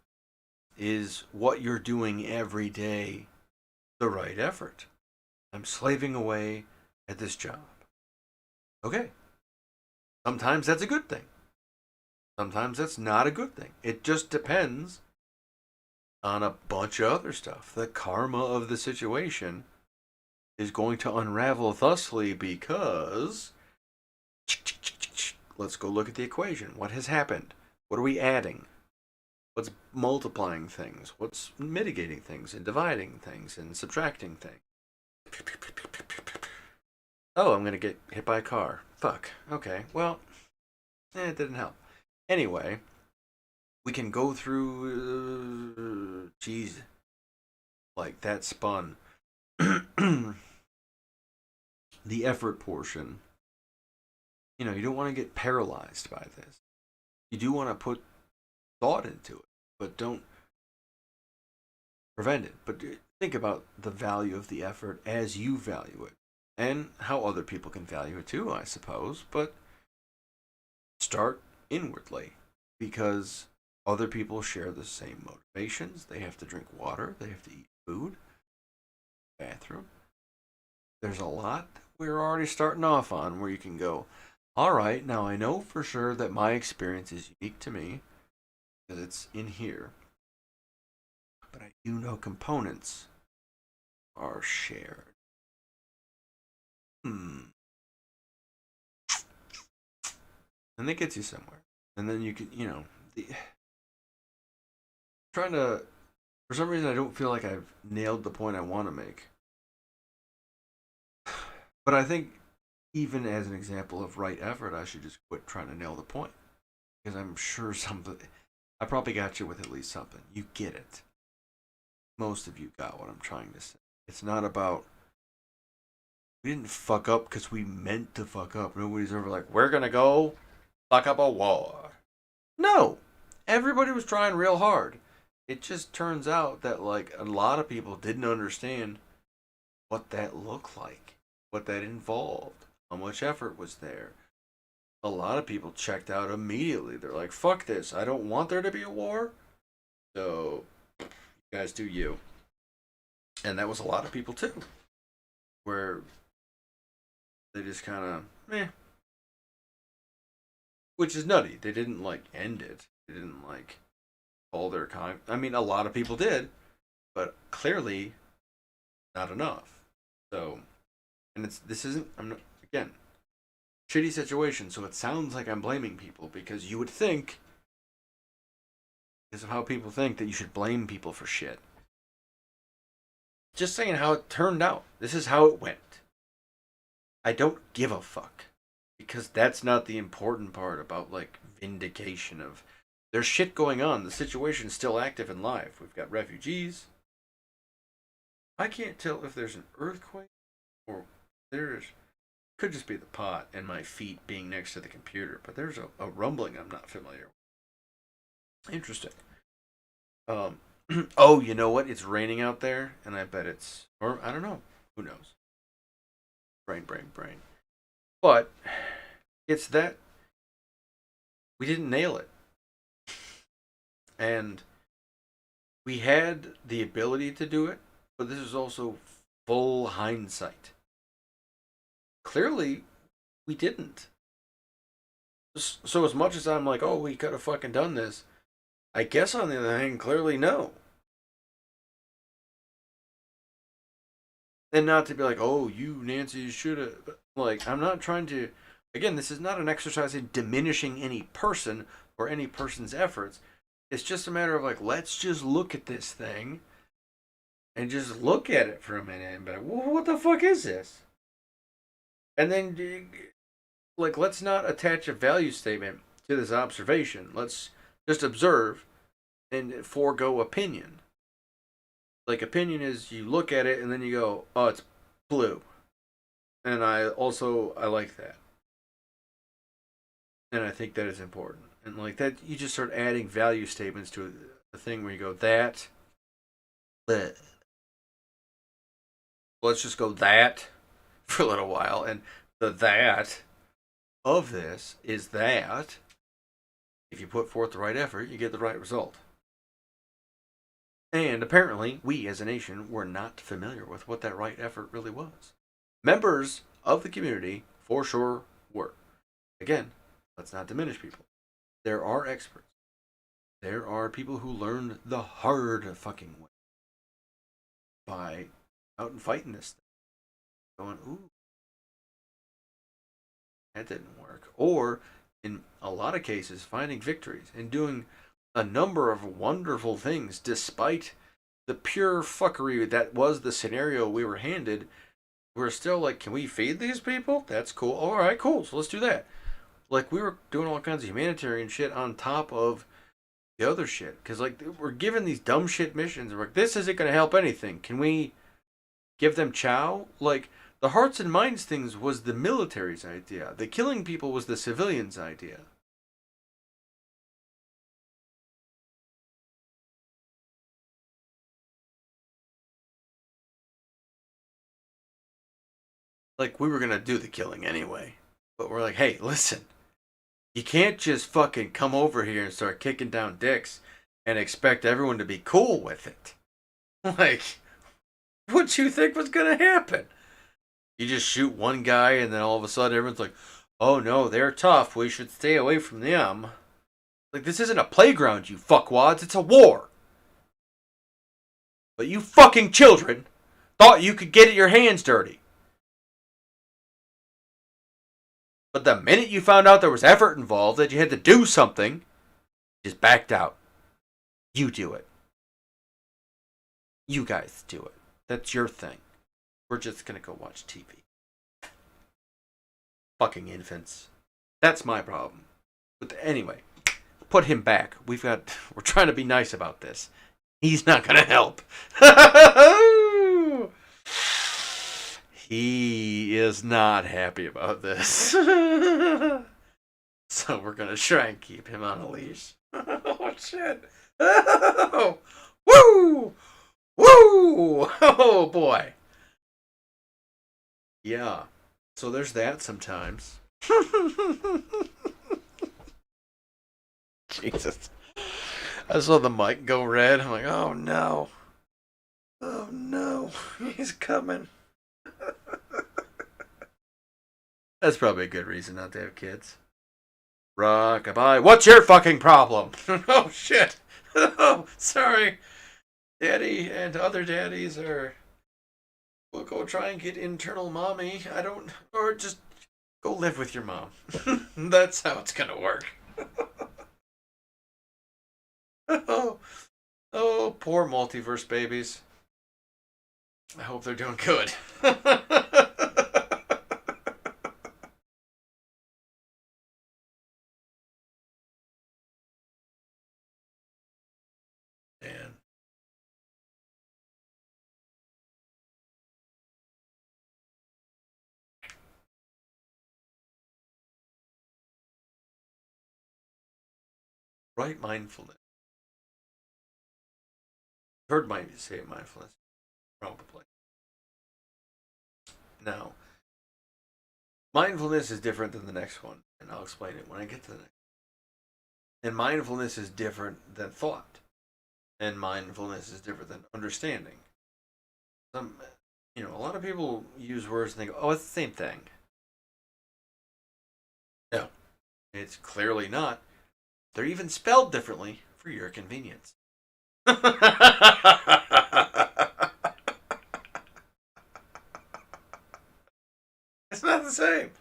Is what you're doing every day the right effort? I'm slaving away at this job. Okay. Sometimes that's a good thing. Sometimes that's not a good thing. It just depends on a bunch of other stuff. The karma of the situation is going to unravel thusly because let's go look at the equation. What has happened? What are we adding? What's multiplying things? What's mitigating things and dividing things and subtracting things? Oh, I'm going to get hit by a car. Fuck. Okay. Well, it didn't help. Anyway, we can go through. Geez. Like that spun. The effort portion. You know, you don't want to get paralyzed by this. You do want to put thought into it, but don't prevent it. But think about the value of the effort as you value it and how other people can value it too, I suppose. But start inwardly because other people share the same motivations. They have to drink water, they have to eat food, bathroom. There's a lot that we're already starting off on where you can go, all right, now I know for sure that my experience is unique to me because it's in here. But I do know components are shared. And that gets you somewhere. And then you can, trying to, for some reason, I don't feel like I've nailed the point I want to make. But I think, even as an example of right effort, I should just quit trying to nail the point. Because I'm sure I probably got you with at least something. You get it. Most of you got what I'm trying to say. It's not about, we didn't fuck up because we meant to fuck up. Nobody's ever like, we're going to go fuck up a war. No. Everybody was trying real hard. It just turns out that, like, a lot of people didn't understand what that looked like, what that involved, how much effort was there. A lot of people checked out immediately. They're like, fuck this. I don't want there to be a war. So, you guys do you. And that was a lot of people, too. Where they just kind of, which is nutty. They didn't, like, end it. They didn't, like, all their time. I mean, a lot of people did, but clearly not enough. So, and this isn't, I'm not, again, shitty situation, so it sounds like I'm blaming people because you would think, because of how people think, that you should blame people for shit. Just saying how it turned out. This is how it went. I don't give a fuck. Because that's not the important part about, like, vindication of, there's shit going on. The situation's still active and live. We've got refugees. I can't tell if there's an earthquake or there's, could just be the pot and my feet being next to the computer, but there's a rumbling I'm not familiar with. Interesting. Oh, you know what? It's raining out there, and I bet it's, or I don't know. Who knows? Brain. But it's that we didn't nail it. And we had the ability to do it, but this is also full hindsight. Clearly, we didn't. So as much as I'm like, oh, we could have fucking done this, I guess on the other hand, clearly no. And not to be like, oh, you, Nancy, should have. Like, I'm not trying to. Again, this is not an exercise in diminishing any person or any person's efforts. It's just a matter of, like, let's just look at this thing and just look at it for a minute and be like, what the fuck is this? And then, like, let's not attach a value statement to this observation. Let's just observe and forego opinion. Like, opinion is you look at it and then you go, oh, it's blue. And I like that. And I think that is important. And like that, you just start adding value statements to a thing where you go, that, let's just go that for a little while. And the that of this is that If you put forth the right effort, you get the right result. And apparently, we as a nation were not familiar with what that right effort really was. Members of the community, for sure, were. Again, let's not diminish people. There are experts. There are people who learned the hard fucking way by out and fighting this thing. Going, ooh, that didn't work. Or, in a lot of cases, finding victories and doing a number of wonderful things despite the pure fuckery that was the scenario we were handed. We're still like, can we feed these people? That's cool. All right, cool. So let's do that. Like, we were doing all kinds of humanitarian shit on top of the other shit. Because, like, we're given these dumb shit missions. And we're like, this isn't going to help anything. Can we give them chow? Like, the hearts and minds things was the military's idea. The killing people was the civilians' idea. Like, we were going to do the killing anyway. But we're like, hey, listen. You can't just fucking come over here and start kicking down dicks and expect everyone to be cool with it. Like, what you think was gonna happen? You just shoot one guy and then all of a sudden everyone's like, oh no, they're tough, we should stay away from them. Like, this isn't a playground, you fuckwads, it's a war. But you fucking children thought you could get your hands dirty. But the minute you found out there was effort involved, that you had to do something, you just backed out. You do it. You guys do it. That's your thing. We're just gonna go watch TV. Fucking infants. That's my problem. But anyway, put him back. We're trying to be nice about this. He's not gonna help. He is not happy about this. So we're gonna try and keep him on a leash. Oh shit. Oh. Woo! Woo! Oh boy. Yeah. So there's that sometimes. Jesus. I saw the mic go red. I'm like, oh no. Oh no. He's coming. That's probably a good reason not to have kids. Rockabye. What's your fucking problem? Oh shit. Oh, sorry. Daddy and other daddies are. We'll go try and get internal mommy. Or just go live with your mom. That's how it's gonna work. Oh, oh, poor multiverse babies. I hope they're doing good. And right mindfulness. I've heard my say mindfulness. Probably. Now, mindfulness is different than the next one, and I'll explain it when I get to the next. And mindfulness is different than thought, and mindfulness is different than understanding. Some, a lot of people use words and think, "Oh, it's the same thing." No, it's clearly not. They're even spelled differently for your convenience. It's not the same.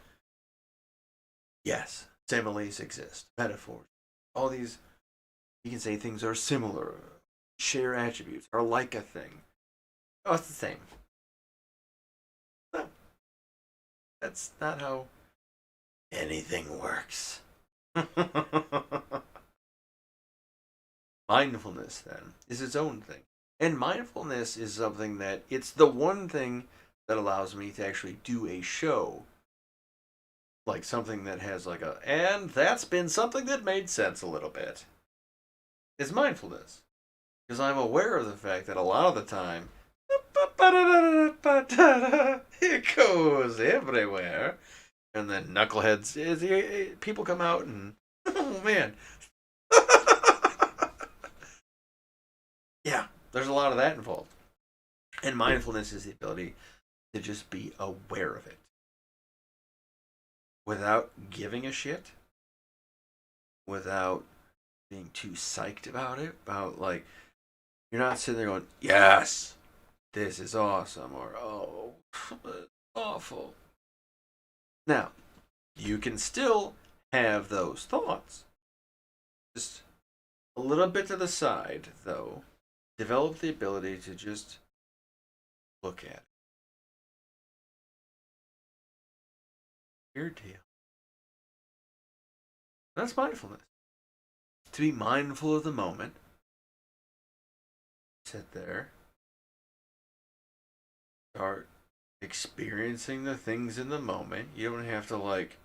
Yes, similes exist, metaphors. All these, you can say things are similar, share attributes, are like a thing. Oh, it's the same. No, that's not how anything works. Mindfulness, then, is its own thing. And mindfulness is something that it's the one thing that allows me to actually do a show. Like something that has like a, and that's been something that made sense a little bit. Is mindfulness. Because I'm aware of the fact that a lot of the time, it goes everywhere. And then knuckleheads, people come out and, oh man, there's a lot of that involved. And mindfulness is the ability to just be aware of it without giving a shit, without being too psyched about it. About like, you're not sitting there going, yes, this is awesome, or oh, awful. Now, you can still have those thoughts. Just a little bit to the side, though. Develop the ability to just look at it. Weird deal. That's mindfulness. To be mindful of the moment. Sit there. Start experiencing the things in the moment. You don't have to like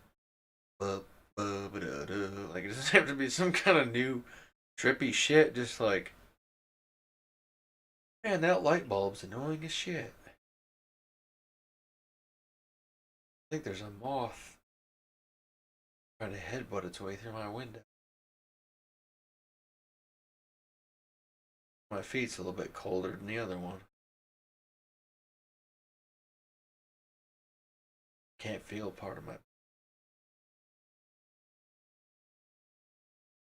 it doesn't have to be some kind of new trippy shit. Just like, man, that light bulb's annoying as shit. I think there's a moth trying to headbutt its way through my window. My feet's a little bit colder than the other one. Can't feel part of my.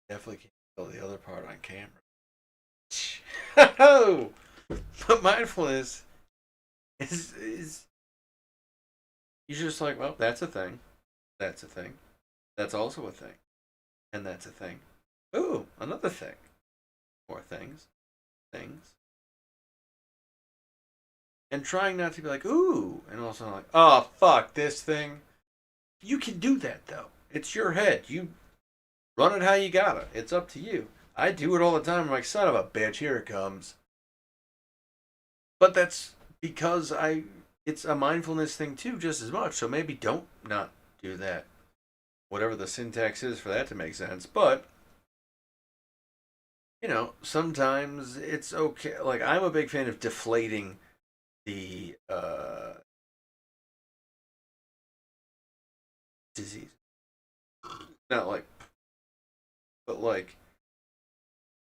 Definitely can't feel the other part on camera. But mindfulness is you're just like, well, that's a thing. That's a thing. That's also a thing. And that's a thing. Ooh, another thing. More things. Things. And trying not to be like, ooh, and also like, oh, fuck, this thing. You can do that, though. It's your head. You run it how you gotta. It's up to you. I do it all the time. I'm like, son of a bitch, here it comes. But that's because it's a mindfulness thing too, just as much. So maybe don't not do that. Whatever the syntax is for that to make sense. But, sometimes it's okay. Like, I'm a big fan of deflating the disease. Not like, but like,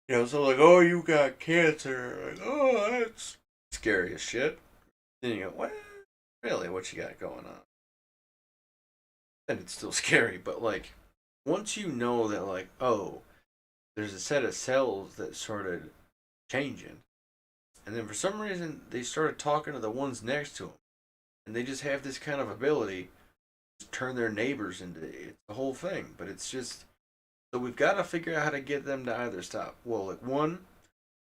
so like, oh, you got cancer. Like, oh, that's scary as shit. Then you go, what? Really? What you got going on? And it's still scary, but like, once you know that, like, oh, there's a set of cells that started changing, and then for some reason they started talking to the ones next to them, and they just have this kind of ability to turn their neighbors into it's the whole thing. But it's just so we've got to figure out how to get them to either stop. Well, like one,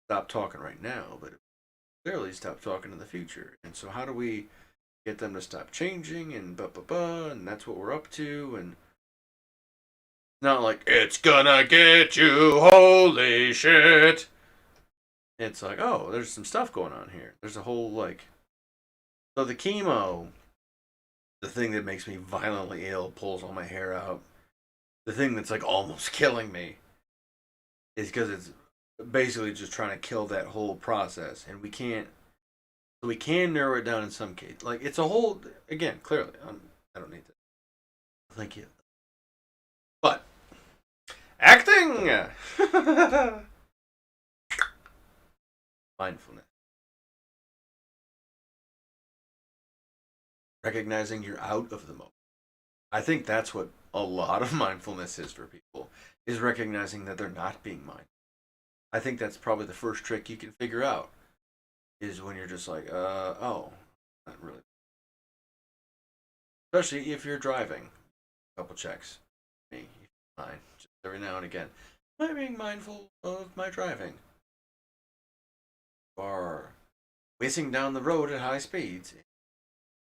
stop talking right now, but clearly stop talking in the future. And so how do we get them to stop changing and and that's what we're up to. And not like it's gonna get you, holy shit. It's like, oh, there's some stuff going on here. There's a whole like, so the chemo, the thing that makes me violently ill, pulls all my hair out, the thing that's like almost killing me is because it's basically just trying to kill that whole process. And we can narrow it down in some case. Like, it's a whole, again, clearly, I don't need to. Thank you. But, acting! Mindfulness. Recognizing you're out of the moment. I think that's what a lot of mindfulness is for people, is recognizing that they're not being mindful. I think that's probably the first trick you can figure out, is when you're just like, oh, not really. Especially if you're driving. A couple checks. Me, fine. Just every now and again. Am I being mindful of my driving? Or whizzing down the road at high speeds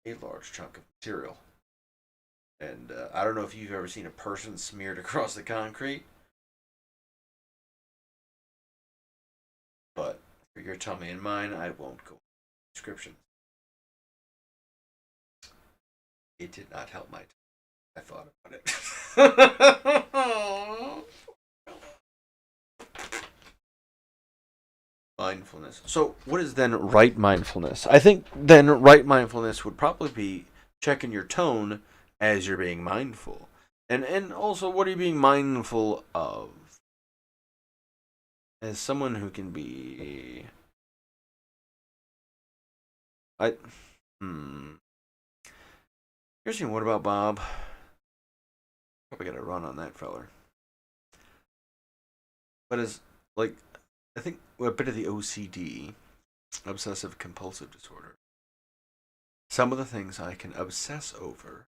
a large chunk of material. And I don't know if you've ever seen a person smeared across the concrete, but for your tummy and mine, I won't go into description. It did not help my tummy. I thought about it. Mindfulness. So, what is then right mindfulness? I think then right mindfulness would probably be checking your tone as you're being mindful. And also, what are you being mindful of? As someone who can be I hmm. Here's what about Bob? Probably got to run on that feller. But as like, I think a bit of the OCD, obsessive compulsive disorder. Some of the things I can obsess over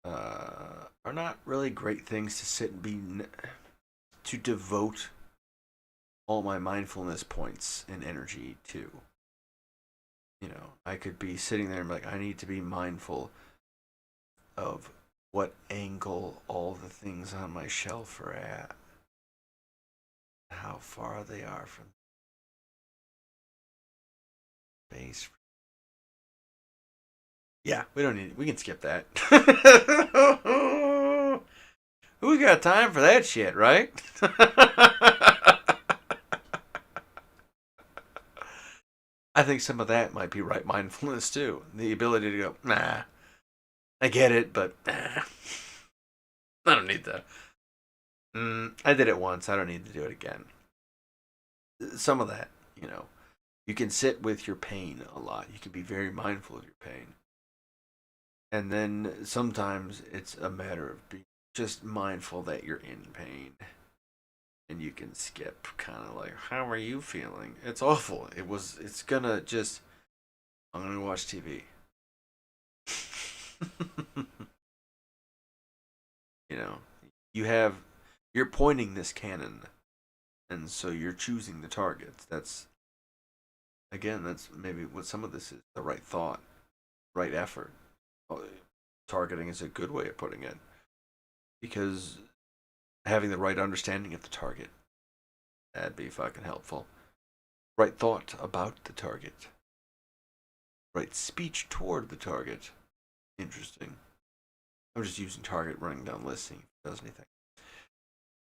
are not really great things to sit and to devote all my mindfulness points and energy to. I could be sitting there and be like, I need to be mindful of what angle all the things on my shelf are at, how far they are from base. Yeah, we don't need. We can skip that. Who got time for that shit, right? I think some of that might be right mindfulness too. The ability to go, nah, I get it, but nah, I don't need that. I did it once. I don't need to do it again. Some of that, you can sit with your pain a lot. You can be very mindful of your pain. And then sometimes it's a matter of being just mindful that you're in pain. And you can skip kind of like, how are you feeling? It's awful. It's gonna just, I'm gonna watch TV. you know, you have, you're pointing this cannon. And so you're choosing the targets. That's maybe what some of this is, the right thought, right effort. Targeting is a good way of putting it, because having the right understanding of the target, that'd be fucking helpful. Right thought about the target, right speech toward the target. Interesting. I'm just using target, running down lists, seeing if it does anything.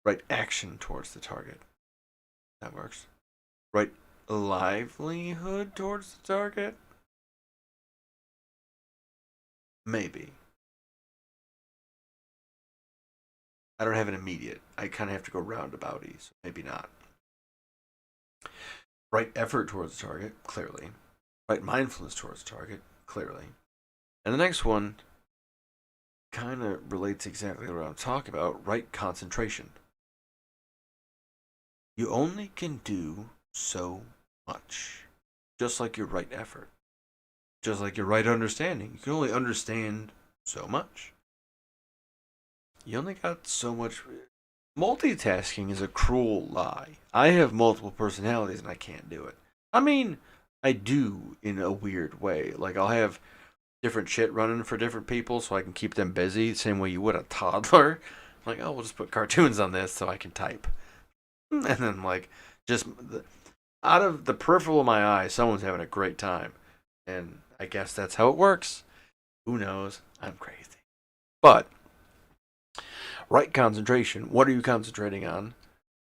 Right action towards the target. That works. Right livelihood towards the target. Maybe. I don't have an immediate. I kind of have to go roundabouty, so maybe not. Right effort towards the target, clearly. Right mindfulness towards the target, clearly. And the next one kind of relates exactly to what I'm talking about, right concentration. You only can do so much, just like your right effort, just like your right understanding. You can only understand so much. You only got so much. Multitasking is a cruel lie. I have multiple personalities and I can't do it. I mean, I do in a weird way. Like, I'll have different shit running for different people so I can keep them busy, same way you would a toddler. Like, oh, we'll just put cartoons on this so I can type. And then, like, just out of the peripheral of my eye, someone's having a great time. And I guess that's how it works. Who knows? I'm crazy. But, right concentration. What are you concentrating on?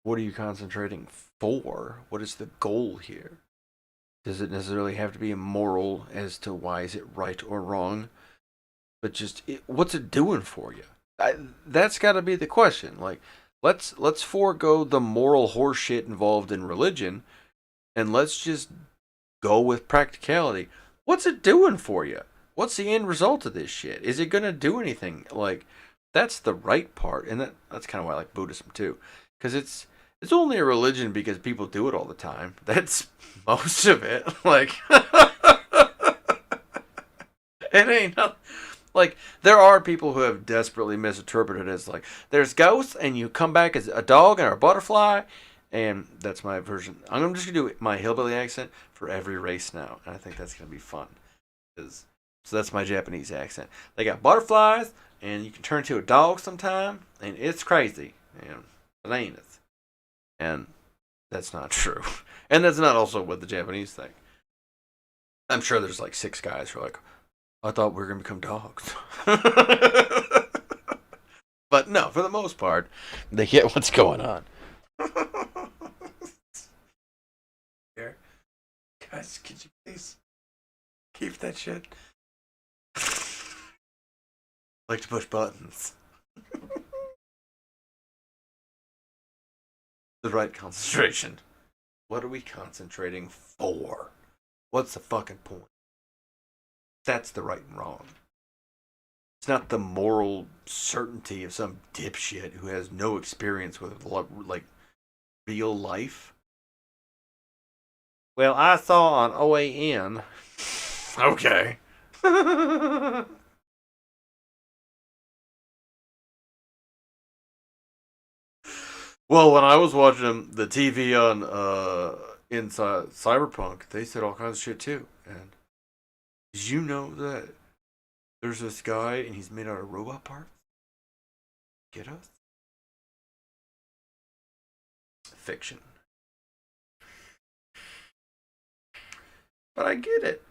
What are you concentrating for? What is the goal here? Does it necessarily have to be immoral as to why is it right or wrong? But just what's it doing for you? That's got to be the question. Like, let's forego the moral horseshit involved in religion, and let's just go with practicality. What's it doing for you? What's the end result of this shit? Is it gonna do anything? Like, that's the right part, and that's kind of why I like Buddhism too, because it's only a religion because people do it all the time. That's most of it. Like, it ain't nothing. Like, there are people who have desperately misinterpreted it as like, there's ghosts and you come back as a dog or a butterfly, and that's my version. I'm just gonna do my hillbilly accent for every race now, and I think that's gonna be fun. So that's my Japanese accent. They got butterflies, and you can turn into a dog sometime, and it's crazy, and it ain't it. And that's not true, and that's not also what the Japanese think. I'm sure there's like 6 guys who are like, I thought we were gonna become dogs. But no, for the most part, they get what's going on. Here, guys, could you please keep that shit? Like to push buttons. The right concentration. What are we concentrating for? What's the fucking point? That's the right and wrong. It's not the moral certainty of some dipshit who has no experience with like real life. Well, I saw on OAN. Okay. Well, when I was watching the TV on inside Cyberpunk, they said all kinds of shit too. And did you know that there's this guy and he's made out of robot parts? Get us? Fiction. But I get it.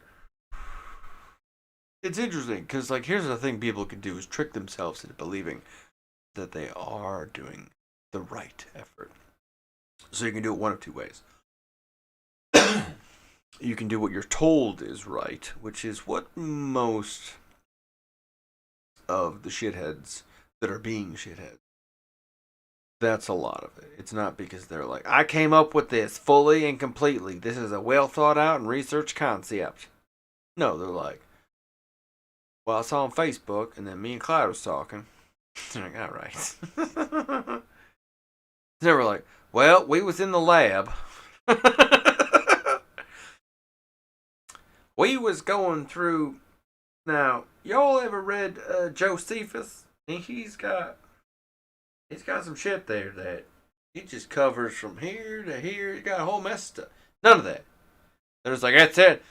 It's interesting because, like, here's the thing people can do is trick themselves into believing that they are doing the right effort. So you can do it one of two ways. You can do what you're told is right, which is what most of the shitheads that are being shitheads. That's a lot of it. It's not because they're like, I came up with this fully and completely. This is a well thought out and researched concept. No, they're like, well, I saw on Facebook, and then me and Clyde was talking. They're like, all right. They were like, well, we was in the lab. We was going through. Now, y'all ever read Josephus? He's got some shit there that he just covers from here to here. He got a whole mess of stuff. None of that. They're just like, that's it.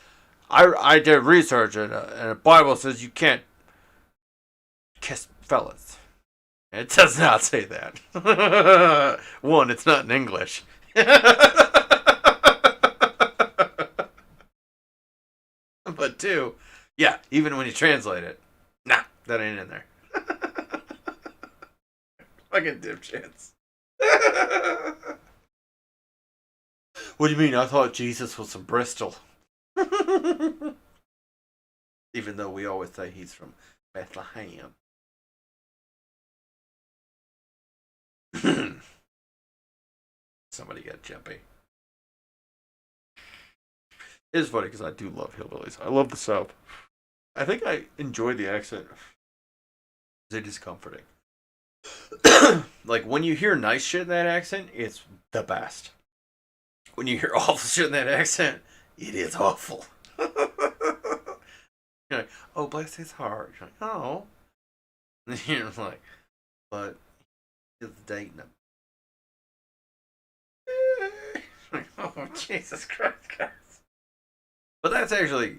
I did research and the Bible says you can't kiss fellas. It does not say that. One, it's not in English. But two, yeah, even when you translate it, nah, that ain't in there. Fucking dipshits. What do you mean? I thought Jesus was from Bristol. Even though we always say he's from Bethlehem. Somebody got jumpy. It's funny because I do love hillbillies. I love the South. I think I enjoy the accent. It is comforting. Like when you hear nice shit in that accent, it's the best. When you hear awful shit in that accent, it is awful. You're like, oh, bless his heart. You're like, oh. And you're like, but he's dating him. Like, oh, Jesus Christ, guys. But that's actually,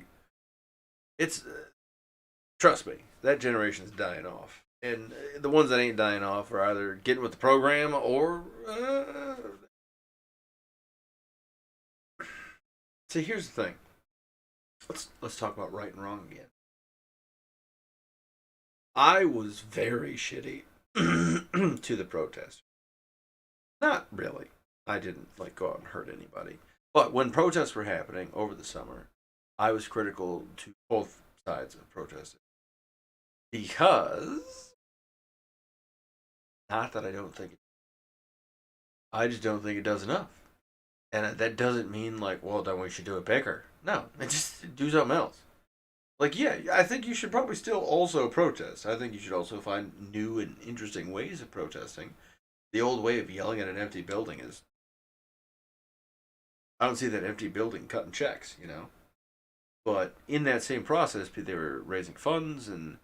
it's, trust me, that generation's dying off. And the ones that ain't dying off are either getting with the program or. See, here's the thing. Let's talk about right and wrong again. I was very shitty to the protest. Not really. I didn't like go out and hurt anybody. But when protests were happening over the summer, I was critical to both sides of protesting because not that I don't think it, I just don't think it does enough. And that doesn't mean like, well, then we should do it bigger. No, it just do something else. Like, yeah, I think you should probably still also protest. I think you should also find new and interesting ways of protesting. The old way of yelling at an empty building is, I don't see that empty building cutting checks, you know? But in that same process, they were raising funds and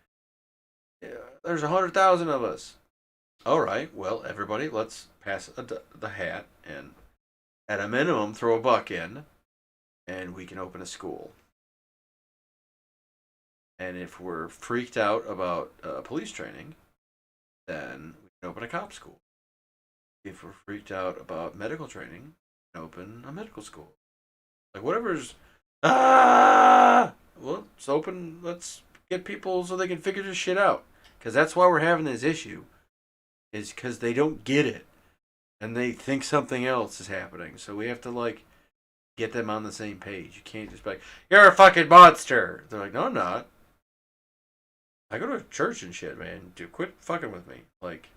yeah, there's 100,000 of us. All right, well, everybody, let's pass the hat and at a minimum throw a buck in and we can open a school. And if we're freaked out about police training, then we can open a cop school. If we're freaked out about medical training, we can open a medical school. Like whatever's well, let's get people so they can figure this shit out. Because that's why we're having this issue. Is because they don't get it. And they think something else is happening. So we have to like get them on the same page. You can't just be like, you're a fucking monster. They're like, no, I'm not. I go to church and shit, man. Dude, quit fucking with me. Like,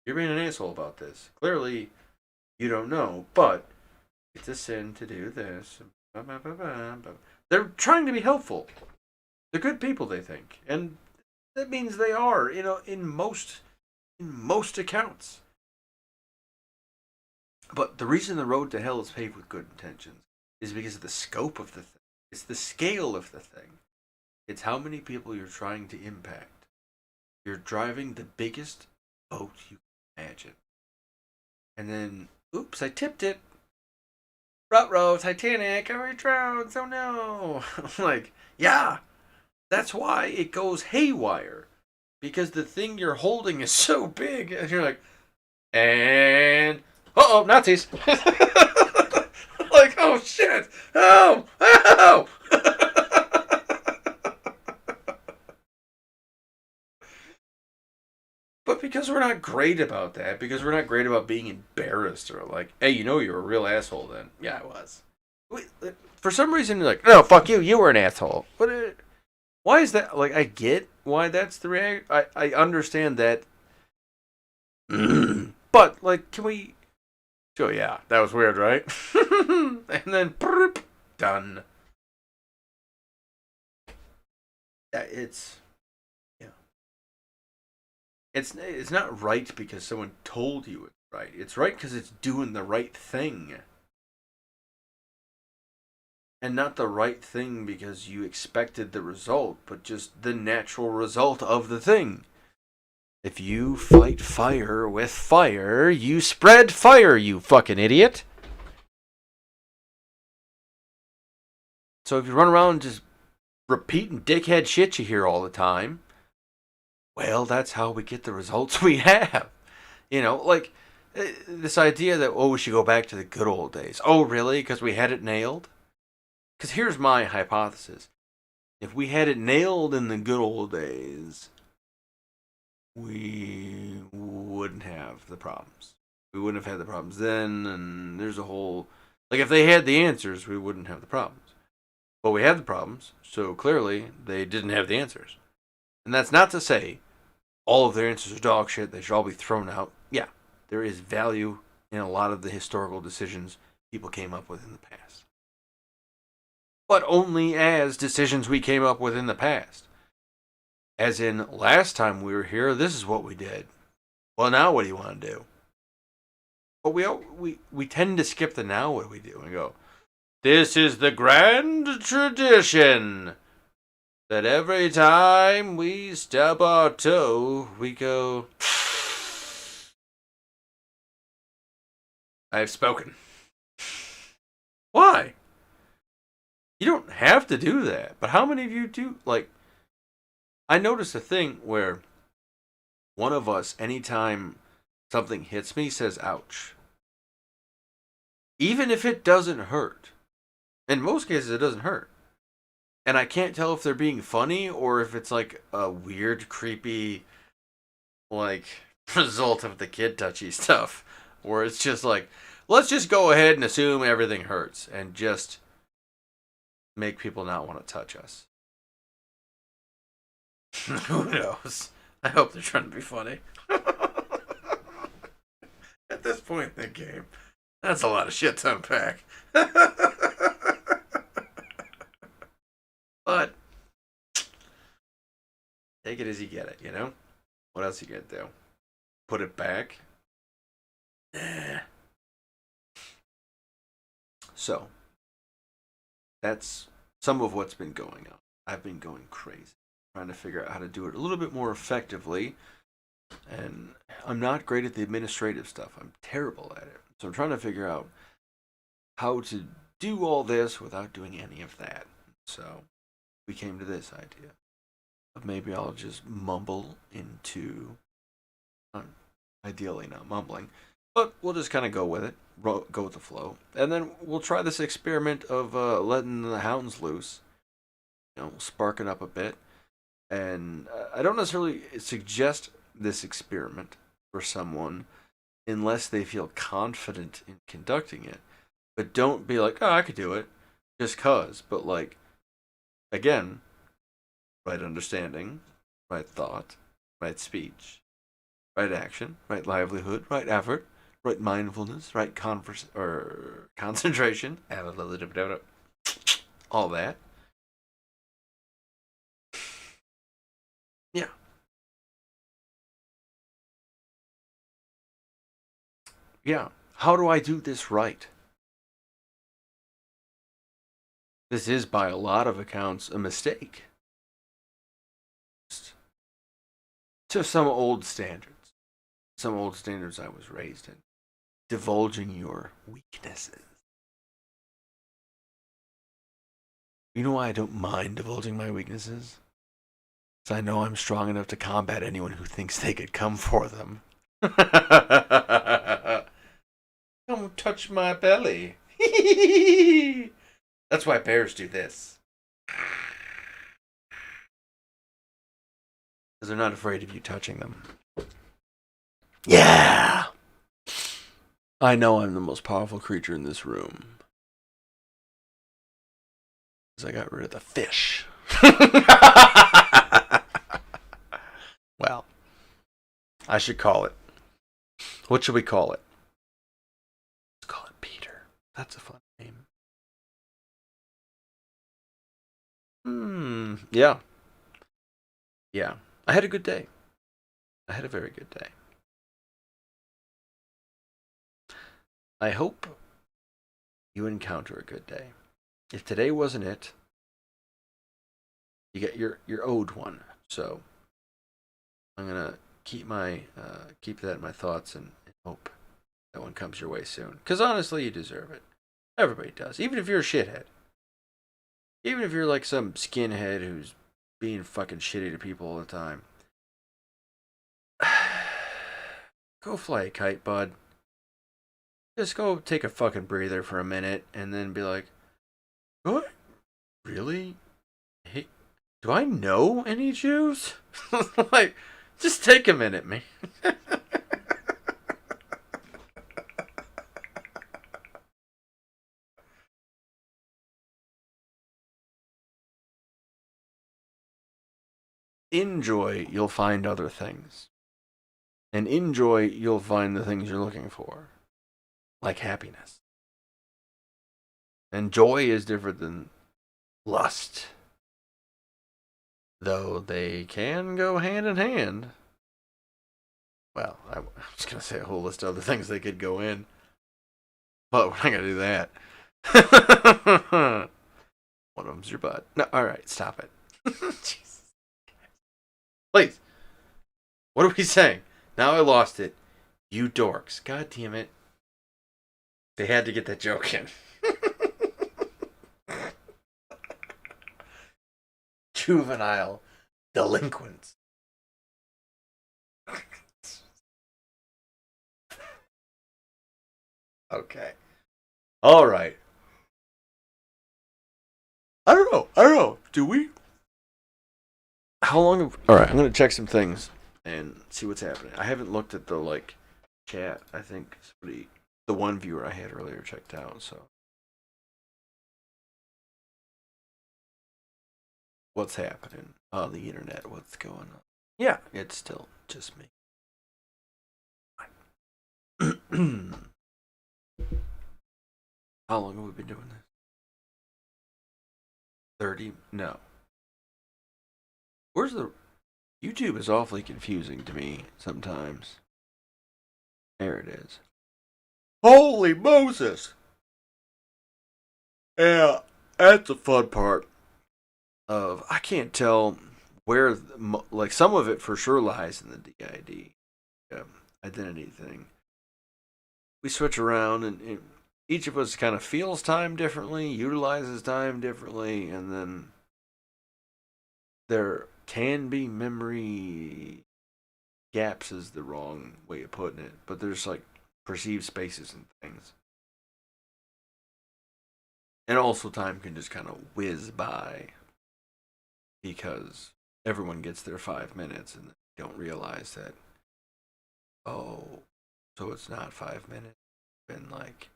you're being an asshole about this. Clearly, you don't know, but it's a sin to do this. They're trying to be helpful. They're good people, they think, and that means they are. In most accounts. But the reason the road to hell is paved with good intentions is because of the scope of the thing. It's the scale of the thing. It's how many people you're trying to impact. You're driving the biggest boat you can imagine. And then, oops, I tipped it. Ruh-roh, Titanic, I already drowned, so no. Like, yeah, that's why it goes haywire. Because the thing you're holding is so big, and you're like, and uh-oh, Nazis. Like, oh shit. Oh, oh. But because we're not great about that, because we're not great about being embarrassed or like, hey, you're a real asshole then. Yeah, I was. For some reason, you're like, no, fuck you, you were an asshole. Why is that? Like, I get why that's the reaction. I understand that. But, like, can we. So, yeah, that was weird, right? And then, done. Yeah, it's not right because someone told you it's right. It's right because it's doing the right thing. And not the right thing because you expected the result, but just the natural result of the thing. If you fight fire with fire, you spread fire, you fucking idiot. So if you run around just repeating dickhead shit you hear all the time, well, that's how we get the results we have. Like this idea that, oh, we should go back to the good old days. Oh, really? Because we had it nailed? Because here's my hypothesis. If we had it nailed in the good old days, we wouldn't have the problems. We wouldn't have had the problems then, and there's a whole... Like, if they had the answers, we wouldn't have the problems. But we had the problems, so clearly they didn't have the answers. And that's not to say all of their answers are dog shit, they should all be thrown out. Yeah, there is value in a lot of the historical decisions people came up with in the past. But only as decisions we came up with in the past. As in, last time we were here, this is what we did. Well, now what do you want to do? But we tend to skip the now what do we do and go, this is the grand tradition that every time we stub our toe, we go, I have spoken. Why? You don't have to do that. But how many of you do? Like, I noticed a thing where one of us, anytime something hits me, says, ouch. Even if it doesn't hurt. In most cases, it doesn't hurt. And I can't tell if they're being funny or if it's like a weird, creepy, like, result of the kid touchy stuff. Where it's just like, let's just go ahead and assume everything hurts and just make people not want to touch us. Who knows? I hope they're trying to be funny. At this point in the game, that's a lot of shit to unpack. But take it as you get it, you know? What else you gonna do? Put it back? So, that's some of what's been going on. I've been going crazy, trying to figure out how to do it a little bit more effectively. And I'm not great at the administrative stuff. I'm terrible at it. So I'm trying to figure out how to do all this without doing any of that. So we came to this idea of maybe I'll just mumble into, ideally not mumbling, but we'll just kind of go with it, go with the flow. And then we'll try this experiment of letting the hounds loose, spark it up a bit. And I don't necessarily suggest this experiment for someone unless they feel confident in conducting it. But don't be like, oh, I could do it just cause. But like, again, right understanding, right thought, right speech, right action, right livelihood, right effort, right mindfulness, right concentration. all that. Yeah. Yeah. How do I do this right? This is, by a lot of accounts, a mistake. To some old standards. Some old standards I was raised in. Divulging your weaknesses. You know why I don't mind divulging my weaknesses? Because I know I'm strong enough to combat anyone who thinks they could come for them. Come touch my belly. That's why bears do this. Because they're not afraid of you touching them. Yeah! I know I'm the most powerful creature in this room. Because I got rid of the fish. Well, I should call it. What should we call it? Let's call it Peter. That's a fun name. Yeah. Yeah. I had a good day. I had a very good day. I hope you encounter a good day. If today wasn't it, you get your owed one. So I'm gonna keep that in my thoughts and hope that one comes your way soon. Because honestly, you deserve it. Everybody does. Even if you're a shithead. Even if you're like some skinhead who's being fucking shitty to people all the time. Go fly a kite, bud. Just go take a fucking breather for a minute and then be like, do I really hate? Do I know any Jews? Like, just take a minute, man. In joy, you'll find other things. And in joy, you'll find the things you're looking for, like happiness. And joy is different than lust, though they can go hand in hand. Well, I was going to say a whole list of other things they could go in, but we're not going to do that. One of them's your butt. No, all right, stop it. Jesus. Please. What are we saying? Now I lost it. You dorks. God damn it. They had to get that joke in. Juvenile delinquents. Okay. All right. I don't know. Do we? How long have... All right, I'm going to check some things and see what's happening. I haven't looked at the, like, chat. I think somebody... The one viewer I had earlier checked out, so... What's happening on the internet? What's going on? Yeah, it's still just me. How long have we been doing this? 30? No. Where's the... YouTube is awfully confusing to me sometimes. There it is. Holy Moses! Yeah, that's the fun part. Of I can't tell where, like, some of it for sure lies in the DID identity thing. We switch around, and each of us kind of feels time differently, utilizes time differently, and then there can be memory gaps, is the wrong way of putting it, but there's like perceived spaces and things. And also, time can just kind of whiz by because everyone gets their 5 minutes and they don't realize that, oh, so it's not 5 minutes. Been like,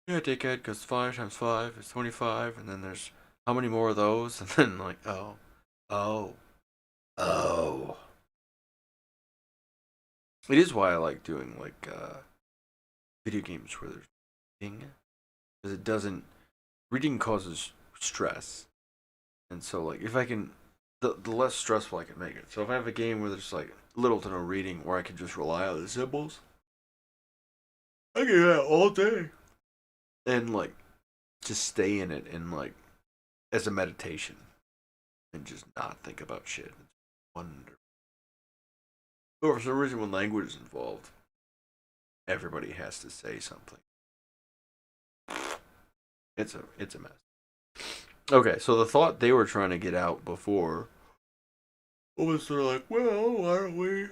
yeah, dickhead, because 5 times 5 is 25, and then there's how many more of those? And then, like, oh, oh. It is why I like doing, like, video games where there's reading, because it doesn't, reading causes stress. And so, like, if I can, the less stressful I can make it. So if I have a game where there's like little to no reading, where I can just rely on the symbols, I can do that all day. And like, just stay in it and like as a meditation, and just not think about shit. Wonder. Or for some reason, when language is involved, everybody has to say something. It's a mess. Okay, so the thought they were trying to get out before was they're like, well, why don't we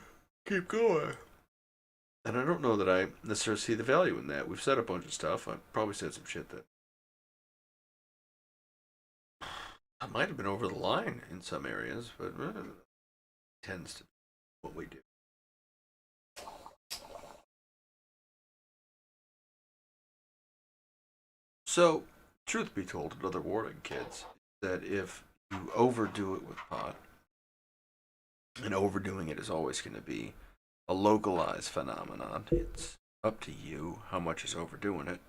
keep going? And I don't know that I necessarily see the value in that. We've said a bunch of stuff. I probably said some shit that I might have been over the line in some areas, but tends to be what we do. So, truth be told, another warning, kids, that if you overdo it with pot, and overdoing it is always going to be a localized phenomenon. It's up to you how much is overdoing it.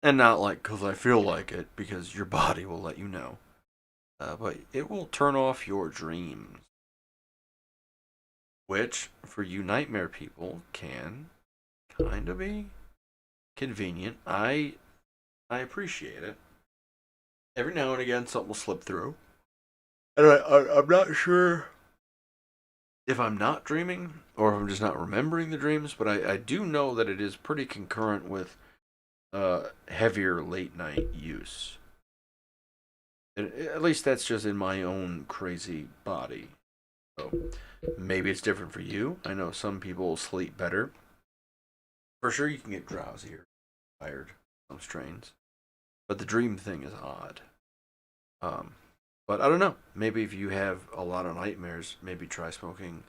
And not like, because I feel like it, because your body will let you know. But it will turn off your dreams. Which, for you nightmare people, can kind of be convenient. I appreciate it. Every now and again, something will slip through. And I'm not sure if I'm not dreaming or if I'm just not remembering the dreams, but I do know that it is pretty concurrent with heavier late night use. At least that's just in my own crazy body. So maybe it's different for you. I know some people sleep better. For sure, you can get drowsy or tired on strains, but the dream thing is odd. But I don't know. Maybe if you have a lot of nightmares, maybe try smoking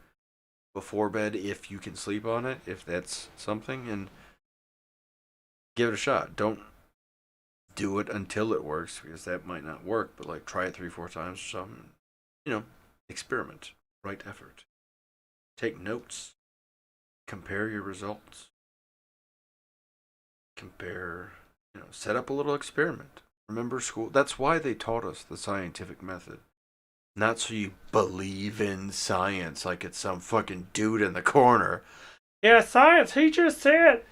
before bed if you can sleep on it, if that's something, and give it a shot. Don't do it until it works because that might not work, but like try it 3, 4 times or something. Experiment, right effort. Take notes, compare your results, set up a little experiment. Remember school? That's why they taught us the scientific method. Not so you believe in science like it's some fucking dude in the corner. Yeah, science, he just said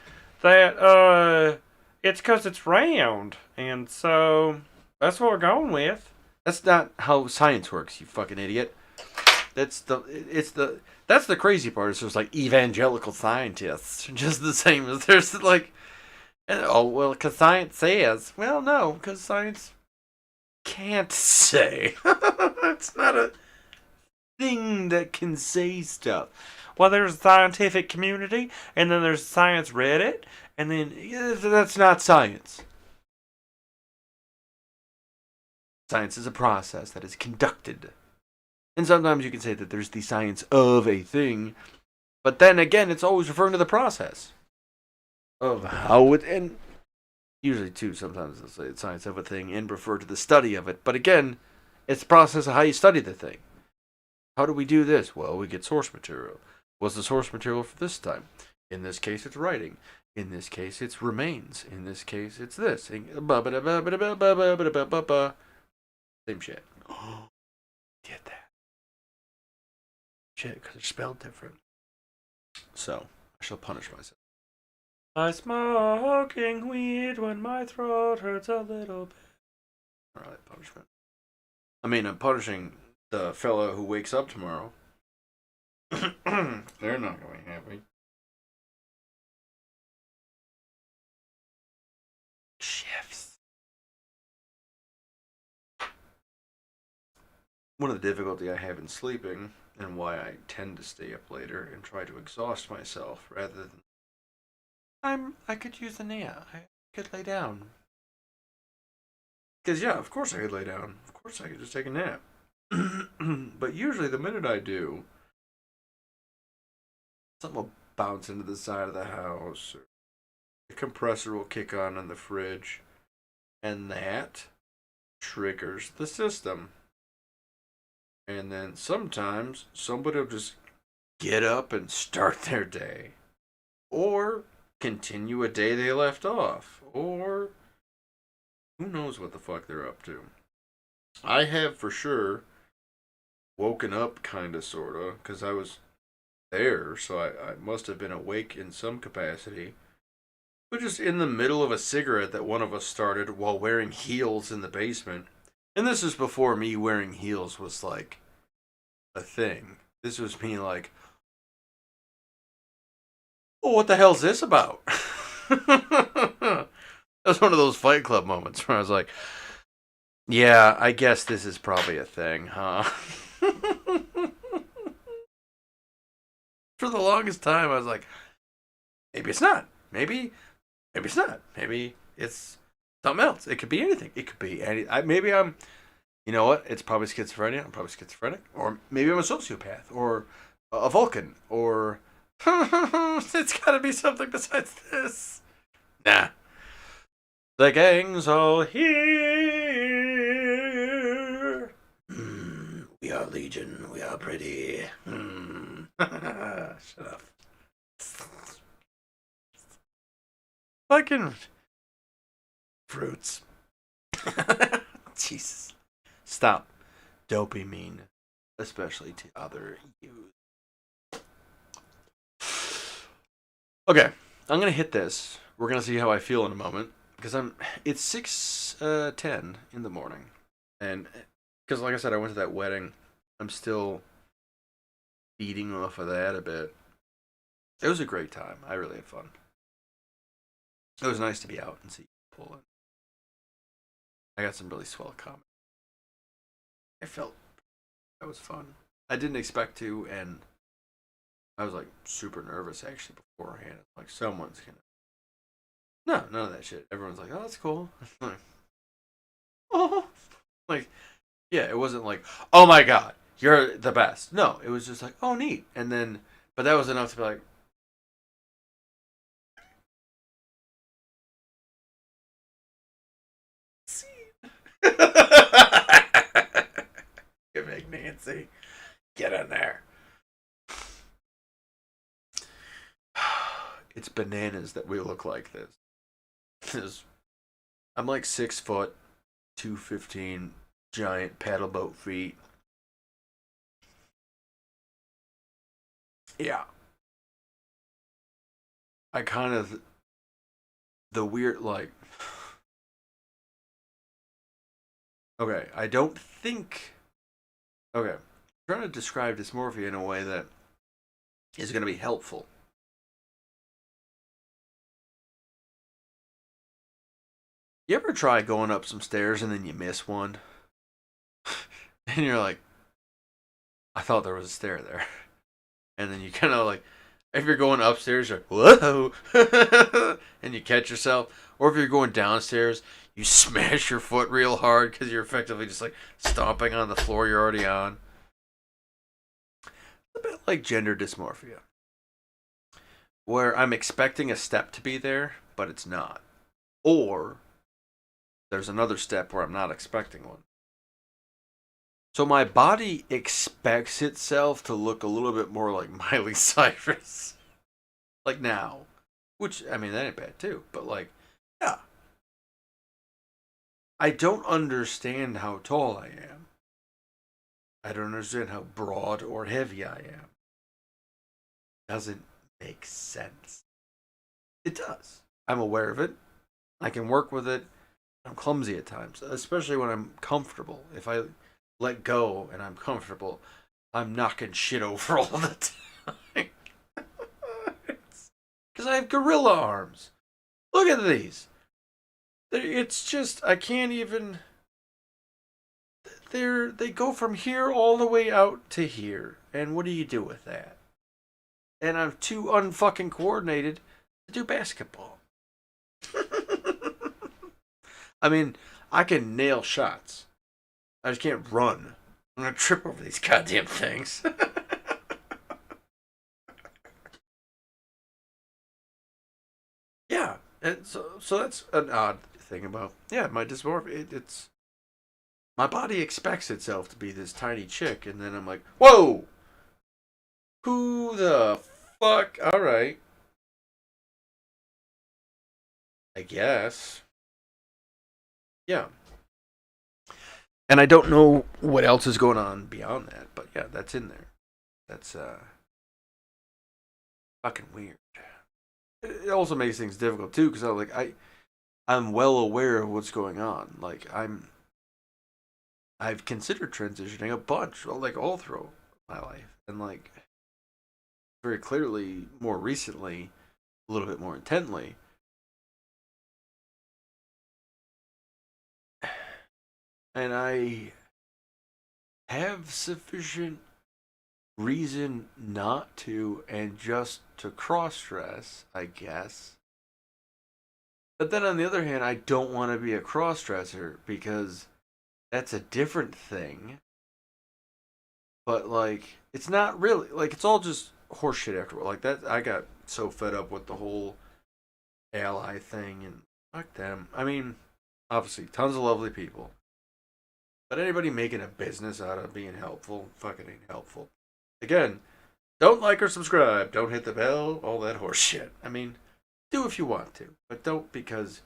that it's because it's round, and so that's what we're going with. That's not how science works, you fucking idiot. That's the crazy part. Is there's like evangelical scientists, just the same as there's like, oh well, because science says. Well, no, because science can't say. It's not a thing that can say stuff. Well, there's a scientific community, and then there's science Reddit, and then that's not science. Science is a process that is conducted. And sometimes you can say that there's the science of a thing, but then again, it's always referring to the process of how it, and usually too, sometimes they'll say it's science of a thing and refer to the study of it. But again, it's the process of how you study the thing. How do we do this? Well, we get source material. What's the source material for this time? In this case, it's writing. In this case, it's remains. In this case, it's this. Same shit. Get that. Shit, because it's spelled different. So, I shall punish myself. I'm smoking weed when my throat hurts a little bit. Alright, punishment. I mean, I'm punishing the fella who wakes up tomorrow. They're not going to be happy. Shifts. One of the difficulty I have in sleeping, and why I tend to stay up later and try to exhaust myself rather than I could use a nap. I could lay down. Because yeah, of course I could lay down. Of course I could just take a nap. But usually the minute I do, something will bounce into the side of the house, or the compressor will kick on in the fridge, and that triggers the system. And then sometimes somebody will just get up and start their day. Or continue a day they left off. Or Who knows what the fuck they're up to? I have for sure woken up, kind of, sort of, because I was there, so I must have been awake in some capacity. But just in the middle of a cigarette that one of us started while wearing heels in the basement. And this is before me wearing heels was like a thing. This was me like, oh, what the hell's this about? That was one of those Fight Club moments where I was like, yeah, I guess this is probably a thing, huh? For the longest time, I was like, maybe it's not. Maybe it's not. Maybe it's something else. It could be anything. It could be any. Maybe I'm. You know what? It's probably schizophrenia. I'm probably schizophrenic, or maybe I'm a sociopath, or a Vulcan, or it's got to be something besides this. Nah. The gang's all here. We are legion. We are pretty. Shut up. Fucking fruits. Jesus. Stop. Don't be mean. Especially to other youth. Okay. I'm gonna hit this. We're gonna see how I feel in a moment. Because it's 6:10 in the morning. And because like I said, I went to that wedding. I'm still feeding off of that a bit. It was a great time. I really had fun. It was nice to be out and see people. I got some really swell comments. I felt that was fun. I didn't expect to, and I was like super nervous actually beforehand. Like someone's gonna. No, none of that shit. Everyone's like, "Oh, that's cool." Like, oh, like, yeah. It wasn't like, "Oh my god, you're the best." No, it was just like, "Oh, neat," and then, but that was enough to be like, "You make Nancy get in there." It's bananas that we look like this. I'm like 6 foot, 215, giant paddle boat feet. Yeah, I kind of the weird like. Okay, I don't think. Okay, I'm trying to describe dysmorphia in a way that is going to be helpful. You ever try going up some stairs and then you miss one, and you're like, I thought there was a stair there, and then you kind of like, if you're going upstairs, you're like, whoa, and you catch yourself, or if you're going downstairs, you smash your foot real hard because you're effectively just like stomping on the floor you're already on. A bit like gender dysmorphia, where I'm expecting a step to be there, but it's not. Or there's another step where I'm not expecting one. So my body expects itself to look a little bit more like Miley Cyrus. Like now. Which, I mean, that ain't bad too. But like, yeah. I don't understand how tall I am. I don't understand how broad or heavy I am. Doesn't make sense. It does. I'm aware of it. I can work with it. I'm clumsy at times, especially when I'm comfortable. If I let go and I'm comfortable, I'm knocking shit over all the time. Because I have gorilla arms. Look at these. It's just I can't even. They go from here all the way out to here, and what do you do with that? And I'm too unfucking coordinated to do basketball. I mean, I can nail shots. I just can't run. I'm gonna trip over these goddamn things. Yeah, and so that's an odd thing about my dysmorphia. It's my body expects itself to be this tiny chick, and then I'm like, whoa, who the fuck? All right, I guess. Yeah. And I don't know what else is going on beyond that, but yeah, that's in there. That's fucking weird. It also makes things difficult too, because I'm well aware of what's going on. I've considered transitioning a bunch, like all through my life, and like very clearly, more recently, a little bit more intently. And I have sufficient reason not to, and just to cross dress, I guess. But then on the other hand, I don't want to be a cross dresser because that's a different thing. But like, it's not really like it's all just horseshit afterward. Like that, I got so fed up with the whole ally thing and fuck them. I mean, obviously, tons of lovely people, but anybody making a business out of being helpful, fucking ain't helpful. Again, don't like or subscribe. Don't hit the bell. All that horse shit. I mean, do if you want to, but don't because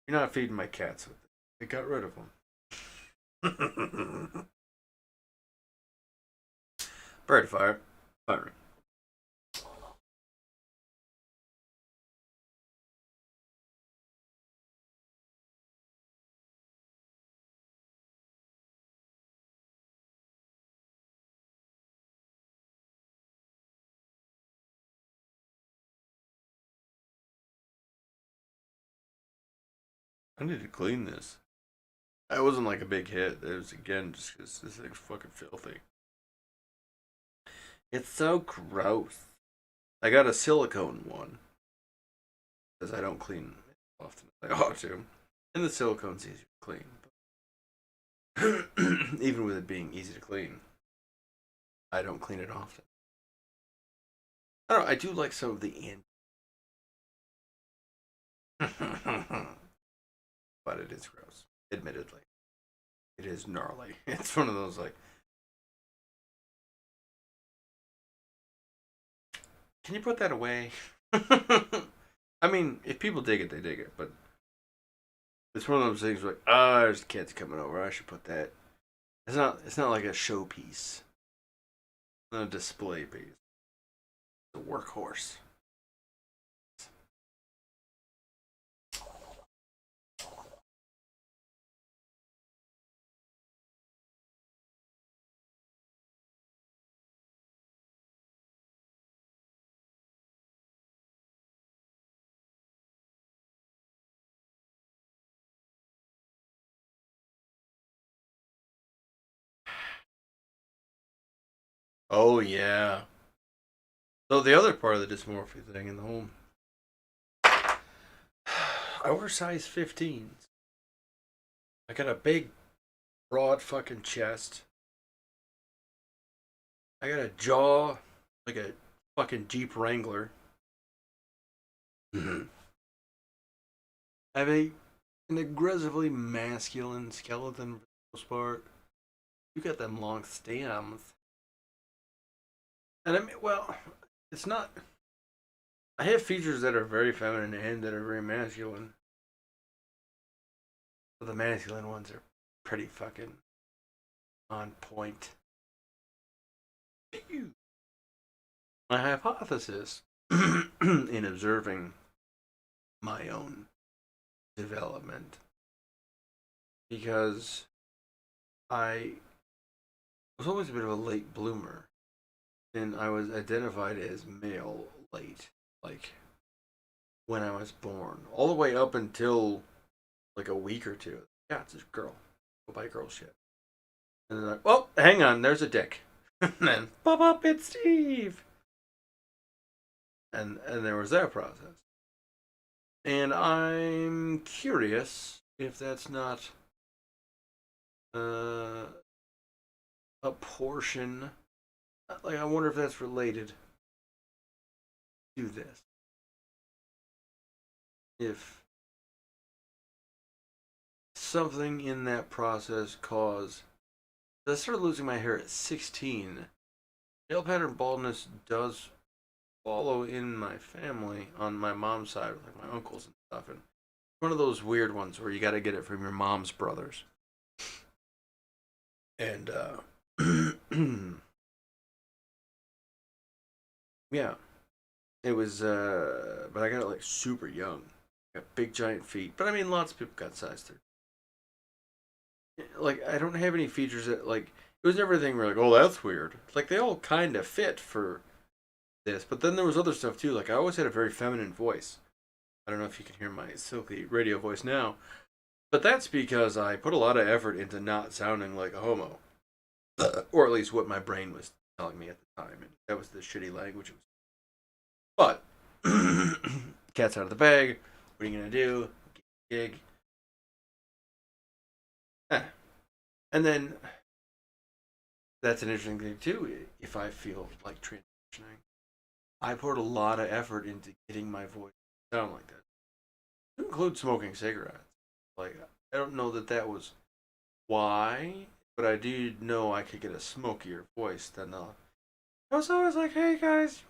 you're not feeding my cats with it. I got rid of them. Bird fire. Firing. I need to clean this. That wasn't like a big hit. It was again just because this thing's fucking filthy. It's so gross. I got a silicone one because I don't clean it often. I ought to, and the silicone's easy to clean. Even with it being easy to clean, I don't clean it often. I don't know. I do like some of the in, but it is gross. Admittedly, it is gnarly. It's one of those like, can you put that away? I mean, if people dig it, they dig it. But it's one of those things like, ah, oh, there's kids coming over. I should put that. It's not. It's not like a showpiece. It's not a display piece. It's a workhorse. Oh yeah. So the other part of the dysmorphia thing in the home, oversized 15s. I got a big, broad fucking chest. I got a jaw like a fucking Jeep Wrangler. I have an aggressively masculine skeleton for the most part. You got them long stems. And I mean, well, it's not. I have features that are very feminine and that are very masculine. But the masculine ones are pretty fucking on point. My hypothesis in observing my own development, because I was always a bit of a late bloomer, and I was identified as male late, like when I was born, all the way up until like a week or two. Yeah, it's this girl. Go buy girl shit. And then like, oh, hang on, there's a dick. And then pop up, it's Steve. And there was that process. And I'm curious if that's not uh, a portion. Like, I wonder if that's related to this. If something in that process caused. I started losing my hair at 16. Male pattern baldness does follow in my family on my mom's side, like my uncles and stuff. And one of those weird ones where you got to get it from your mom's brothers. And yeah, it was. But I got it like super young. Got big giant feet. But I mean, lots of people got size 30. Like I don't have any features that like it was never a thing where like, oh, that's weird. Like they all kind of fit for this, but then there was other stuff too. Like I always had a very feminine voice. I don't know if you can hear my silky radio voice now, but that's because I put a lot of effort into not sounding like a homo, or at least what my brain was telling me at the time, and that was the shitty language. But cat's out of the bag. What are you gonna do? Gig. Eh. And then that's an interesting thing too. If I feel like transitioning, I put a lot of effort into getting my voice to sound like that. To include smoking cigarettes. Like I don't know that that was why, but I do know I could get a smokier voice than the. I was always like, "Hey guys,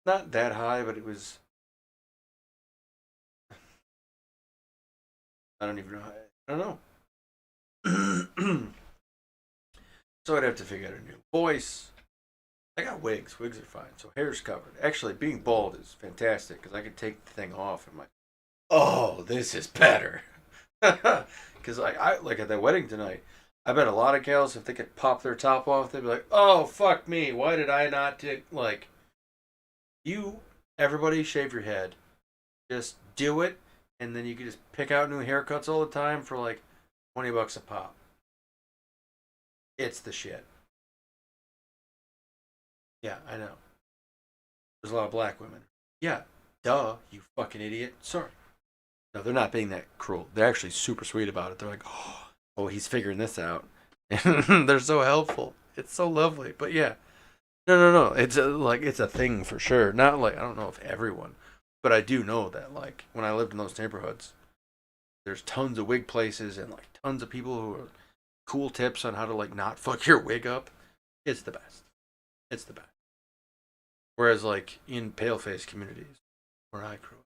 not that high, but it was." I don't even know. I don't know. So I'd have to figure out a new voice. I got wigs. Wigs are fine. So hair's covered. Actually, being bald is fantastic because I can take the thing off and like, oh, this is better. Because I like at that wedding tonight, I bet a lot of gals if they could pop their top off, they'd be like, oh fuck me, why did I not take like you? Everybody shave your head, just do it, and then you can just pick out new haircuts all the time for like $20 a pop. It's the shit. Yeah, I know. There's a lot of black women. Yeah, duh, you fucking idiot. Sorry. No, they're not being that cruel. They're actually super sweet about it. They're like, oh, he's figuring this out. And they're so helpful. It's so lovely. But yeah, no. It's a thing for sure. Not like I don't know if everyone, but I do know that like when I lived in those neighborhoods, there's tons of wig places and like tons of people who are cool tips on how to like not fuck your wig up. It's the best. It's the best. Whereas like in paleface communities where I grew up,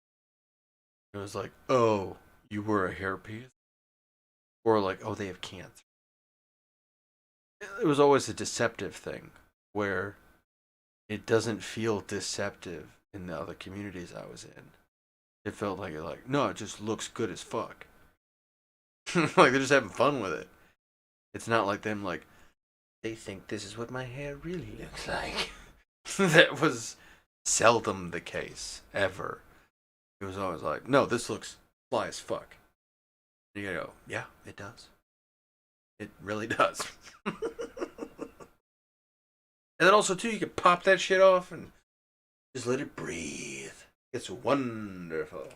it was like, oh, you were a hairpiece, or like, oh, they have cancer. It was always a deceptive thing where it doesn't feel deceptive in the other communities I was in. It felt like no, it just looks good as fuck. Like they're just having fun with it. It's not like them like they think this is what my hair really looks like. That was seldom the case ever. It was always like, no, this looks fly as fuck. And you gotta go, yeah, it does. It really does. And then also too, you can pop that shit off and just let it breathe. It's wonderful.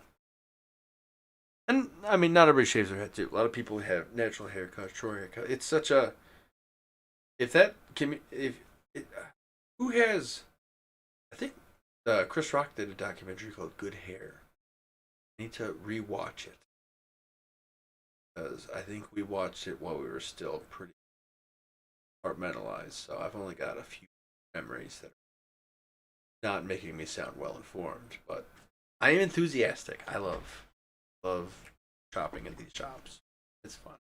And I mean, not everybody shaves their head too. A lot of people have natural haircuts, short haircut. It's such a if that can if it, who has I think Chris Rock did a documentary called Good Hair. I need to rewatch it because I think we watched it while we were still pretty compartmentalized. So I've only got a few memories that are not making me sound well informed, but I am enthusiastic. I love shopping at these shops. It's fun.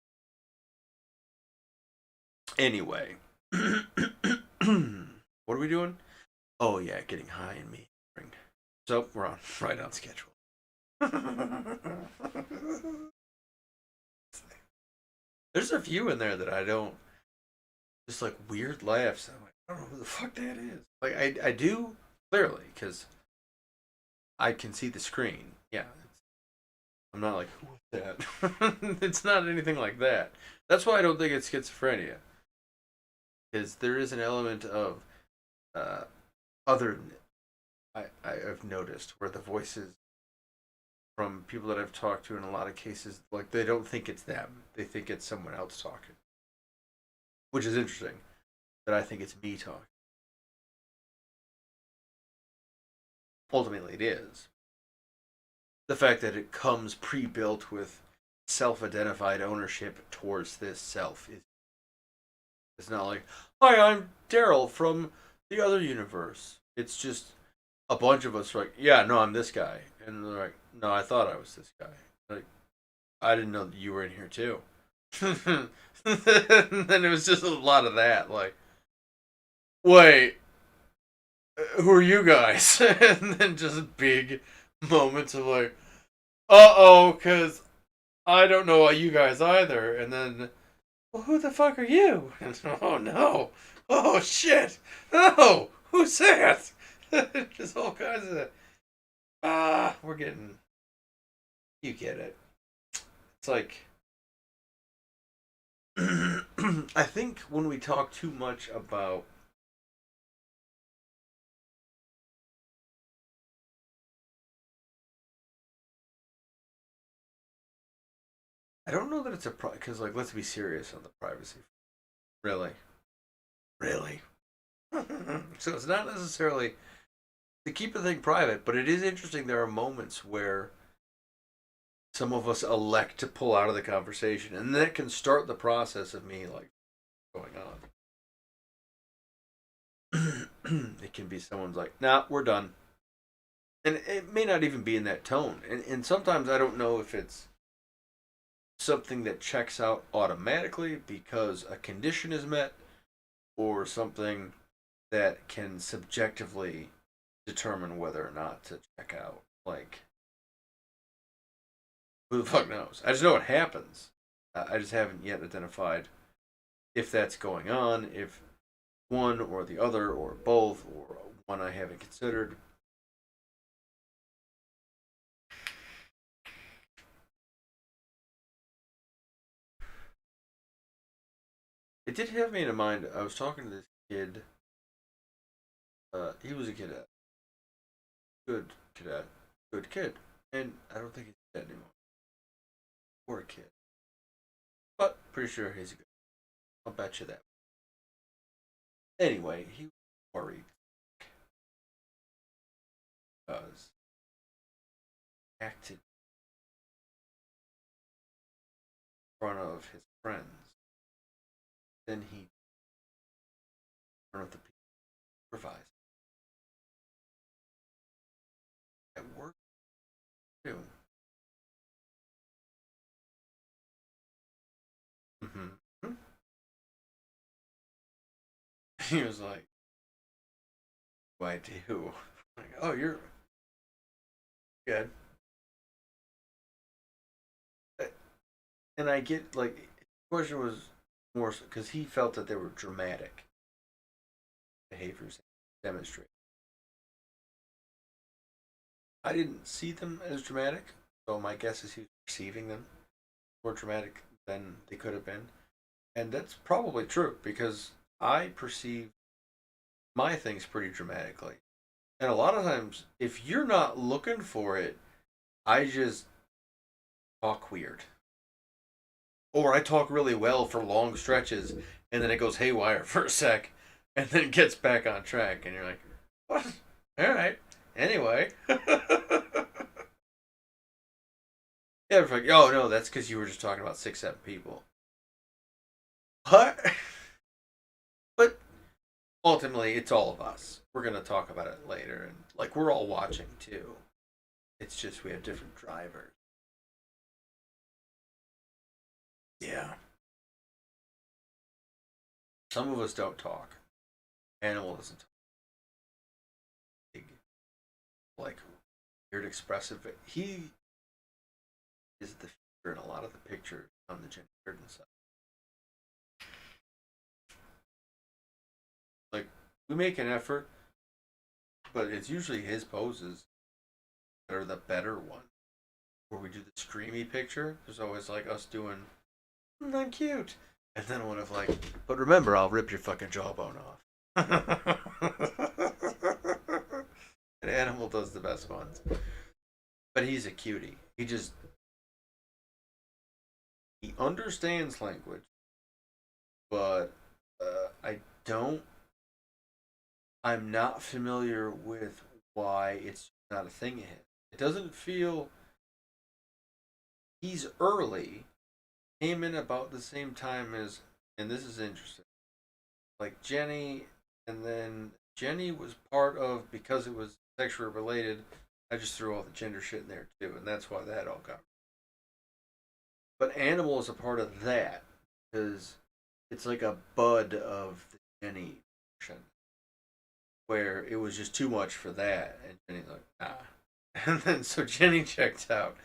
Anyway, what are we doing? Oh yeah, getting high and me. So we're on right on schedule. There's a few in there that I don't just like weird laughs. I'm like, I don't know who the fuck that is. Like I do clearly because I can see the screen. Yeah, I'm not like who was that. It's not anything like that. That's why I don't think it's schizophrenia because there is an element of uh, other I've noticed where the voices from people that I've talked to in a lot of cases, like they don't think it's them. They think it's someone else talking. Which is interesting. That I think it's me talking. Ultimately it is. The fact that it comes pre-built with self-identified ownership towards this self is it's not like, hi, I'm Daryl from the other universe. It's just a bunch of us are like, yeah, no, I'm this guy. And they're like, No, I thought I was this guy. Like, I didn't know that you were in here too. And then it was just a lot of that. Like, wait, who are you guys? And then just big moments of like, because I don't know you guys either. And then, well, who the fuck are you? And, oh no. Oh shit. No. Who's that? Just all kinds of. We're getting. You get it. It's like. I think when we talk too much about. I don't know that it's a because like let's be serious on the privacy. Really, really. So it's not necessarily to keep a thing private, but it is interesting. There are moments where some of us elect to pull out of the conversation, and that can start the process of me like going on. It can be someone's like, "Nah, we're done," and it may not even be in that tone. And sometimes I don't know if it's something that checks out automatically because a condition is met, or something that can subjectively determine whether or not to check out. Like, who the fuck knows? I just know it happens. I just haven't yet identified if that's going on, if one or the other, or both, or one I haven't considered. It did have me in mind. I was talking to this kid. He was a cadet. Good cadet. Good kid. And I don't think he's a cadet anymore. Or a kid. But pretty sure he's a good. I'll bet you that. Anyway, he was worried because he acted in front of his friends. Then he in front of the people supervised at work too. Mm-hmm. He was like, "What do?" Like, oh, you're good. And I get like the question was more because he felt that they were dramatic behaviors demonstrated. I didn't see them as dramatic, so my guess is he was perceiving them more dramatic than they could have been, and that's probably true because I perceive my things pretty dramatically, and a lot of times if you're not looking for it, I just talk weird, or I talk really well for long stretches, and then it goes haywire for a sec, and then it gets back on track, and you're like, what? All right. Anyway. Yeah, it's like, oh no, that's because you were just talking about 6, 7 people. What? But ultimately, it's all of us. We're gonna talk about it later, and like we're all watching too. It's just we have different drivers. Yeah. Some of us don't talk. Animal doesn't talk. Big, like weird expressive. He is the figure in a lot of the pictures on the Jenny Curtin side. Like we make an effort, but it's usually his poses that are the better one. Where we do the screamy picture, there's always like us doing, I'm cute. And then one of like, but remember, I'll rip your fucking jawbone off. An animal does the best ones. But he's a cutie. He understands language, but I don't, I'm not familiar with why it's not a thing yet. It doesn't feel, he's early, came in about the same time as, and this is interesting, like Jenny, and then Jenny was part of because it was sexually related. I just threw all the gender shit in there too, and that's why that all got. But animal is a part of that because it's like a bud of the Jenny version where it was just too much for that, and Jenny's like, nah. And then so Jenny checked out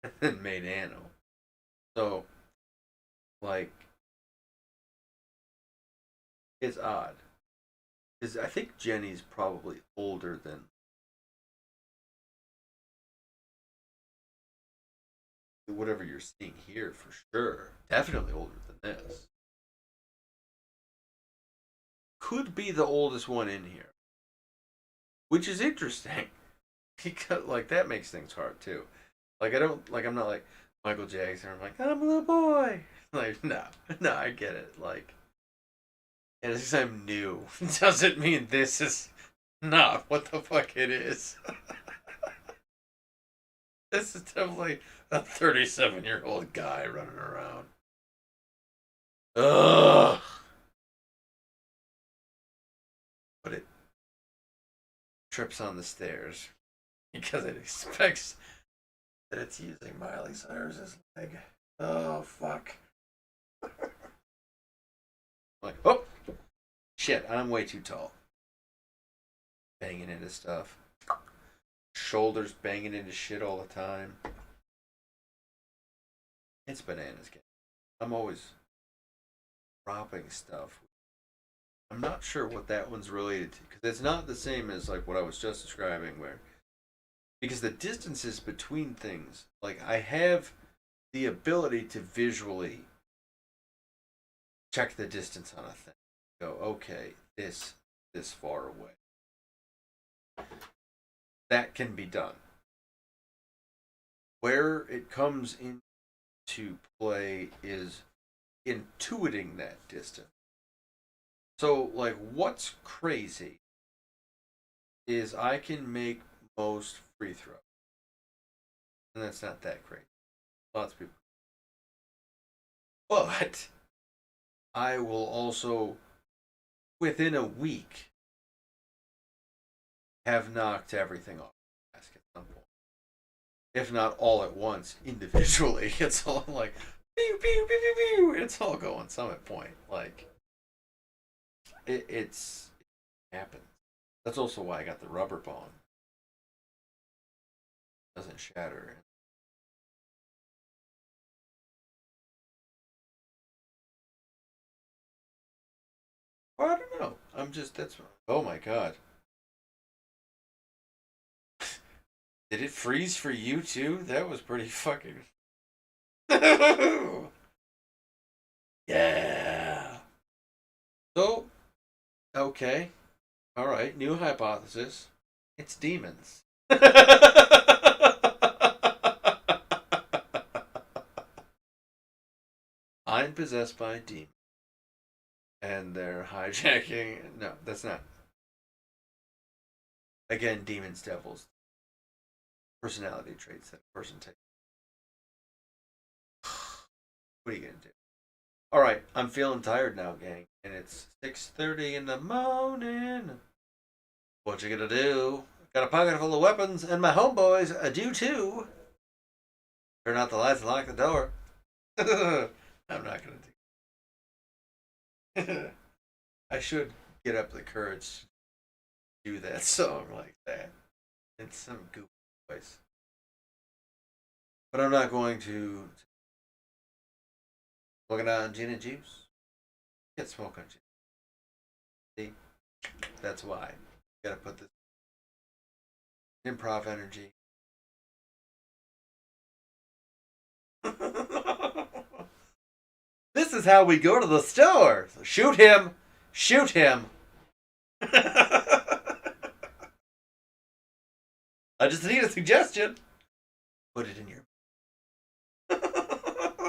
and then made animal. So like it's odd because I think Jenny's probably older than whatever you're seeing here for sure. Definitely older than this. Could be the oldest one in here, which is interesting because like that makes things hard too. Like I don't like I'm not like Michael Jackson. I'm like I'm a little boy. Like no, no, I get it. Like and it's because I'm new doesn't mean this is not what the fuck it is. This is definitely a 37-year-old guy running around. Ugh. But it trips on the stairs because it expects that it's using Miley Cyrus's leg. Oh fuck. Like, oh shit, I'm way too tall. Banging into stuff. Shoulders banging into shit all the time. It's bananas. I'm always dropping stuff. I'm not sure what that one's related to because it's not the same as like what I was just describing where because the distances between things like I have the ability to visually check the distance on a thing. Go, okay, this far away. That can be done. Where it comes into play is intuiting that distance. So, like, what's crazy is I can make most free throws. And that's not that crazy. Lots of people. But I will also, within a week, have knocked everything off the desk at some point. If not all at once, individually. It's all like, pew, pew, pew, pew, pew. It's all going some at point. Like, it happens. That's also why I got the rubber bone. It doesn't shatter. Well, I don't know. I'm just, that's, oh my god. Did it freeze for you too? That was pretty fucking. Yeah. So, okay. Alright, new hypothesis. It's demons. I'm possessed by a demon. And they're hijacking. No, that's not. Again, demons, devils. Personality traits that a person takes. What are you gonna do? All right, I'm feeling tired now, gang, and it's 6:30 in the morning. What you gonna do? Got a pocket full of weapons, and my homeboys do too. Turn out the lights and lock the door. I'm not gonna do. I should get up the courage to do that song like that in some goofy voice, but I'm not going to. Looking on gin and juice. Get smoking gin. See, that's why. You gotta put this improv energy. This is how we go to the store. So shoot him. Shoot him. I just need a suggestion. Put it in your.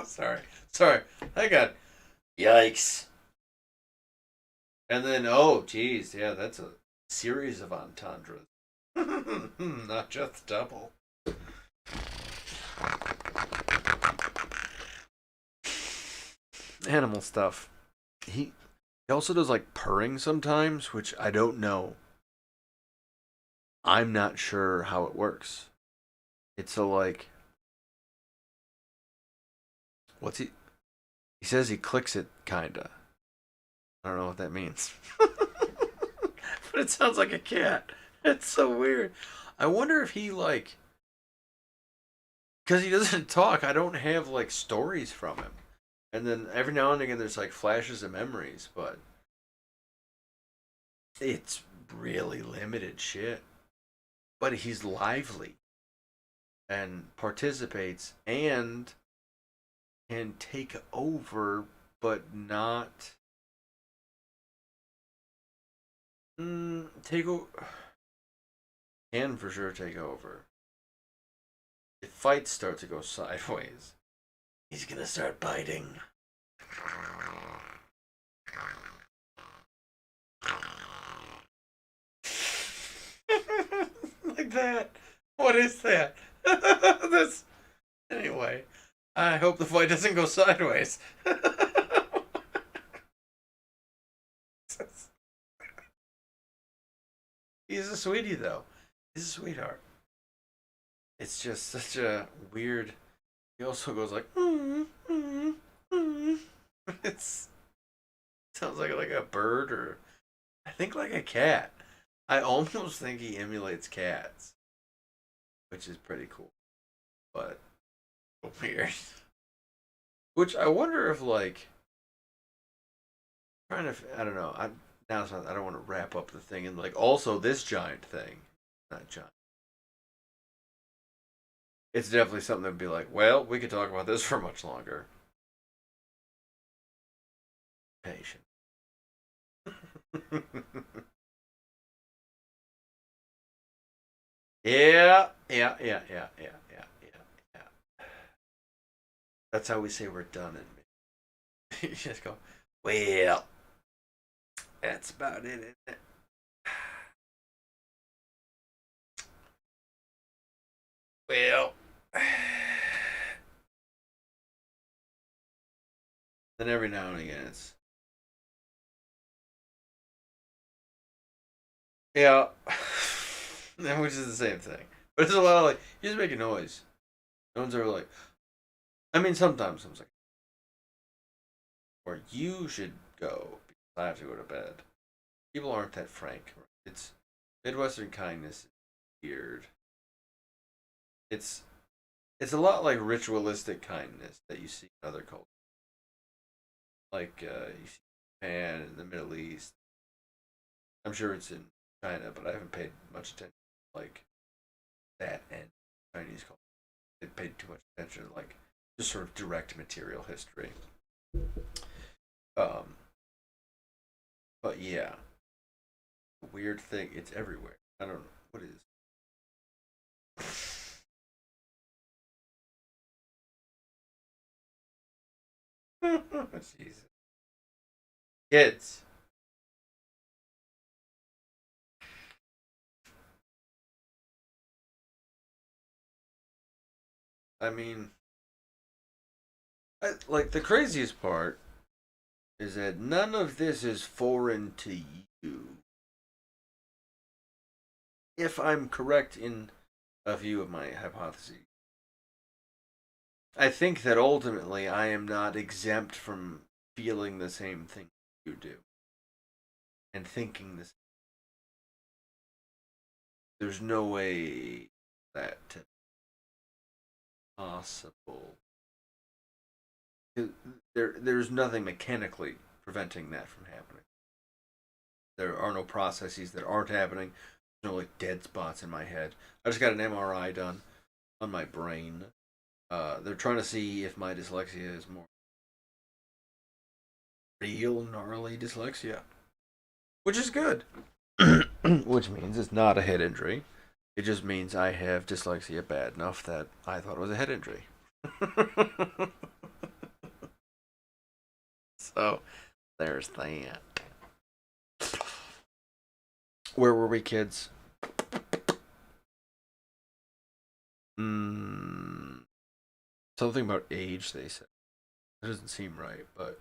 Sorry. Sorry. I got. Yikes. And then, oh, geez. Yeah, that's a series of entendres. Not just double. Animal stuff. He also does like purring sometimes, which I don't know. I'm not sure how it works. It's so like, what's he? He says he clicks it, kinda. I don't know what that means. But it sounds like a cat. It's so weird. I wonder if he like, because he doesn't talk. I don't have like stories from him, and then every now and again there's like flashes of memories, but it's really limited shit. But he's lively and participates and can take over, but not take over. Can for sure take over. If fights start to go sideways, he's gonna start biting. Like that. What is that? This. Anyway, I hope the fight doesn't go sideways. He's a sweetie, though. He's a sweetheart. It's just such a weird. He also goes like, it's sounds like a bird or I think like a cat. I almost think he emulates cats, which is pretty cool, but weird. Which I wonder if like trying to I don't know. Now it's not, I don't want to wrap up the thing and like also this giant thing, not giant. It's definitely something that'd be like, well, we could talk about this for much longer. Patient. Yeah. That's how we say we're done in me. You just go, well, that's about it, isn't it? Well, then every now and again it's, yeah, which is the same thing. But it's a lot of like, you just make a noise. No one's ever like, I mean, sometimes I'm like, or you should go because I have to go to bed. People aren't that frank. It's Midwestern kindness is weird. It's it's a lot like ritualistic kindness that you see in other cultures, like you see in Japan and the Middle East. I'm sure it's in China, but I haven't paid much attention to, like that and Chinese culture. I paid too much attention to like just sort of direct material history. Um, but yeah, weird thing. It's everywhere. I don't know what is. Jesus, kids. I mean, like the craziest part is that none of this is foreign to you. If I'm correct in a few of my hypotheses, I think that ultimately I am not exempt from feeling the same thing you do and thinking this. There's no way that to possible. There's nothing mechanically preventing that from happening. There are no processes that aren't happening. There's no like dead spots in my head. I just got an MRI done on my brain. They're trying to see if my dyslexia is more real gnarly dyslexia, which is good. Which means it's not a head injury. It just means I have dyslexia bad enough that I thought it was a head injury. So there's that. Where were we, kids? Mm, something about age, they said. It doesn't seem right, but.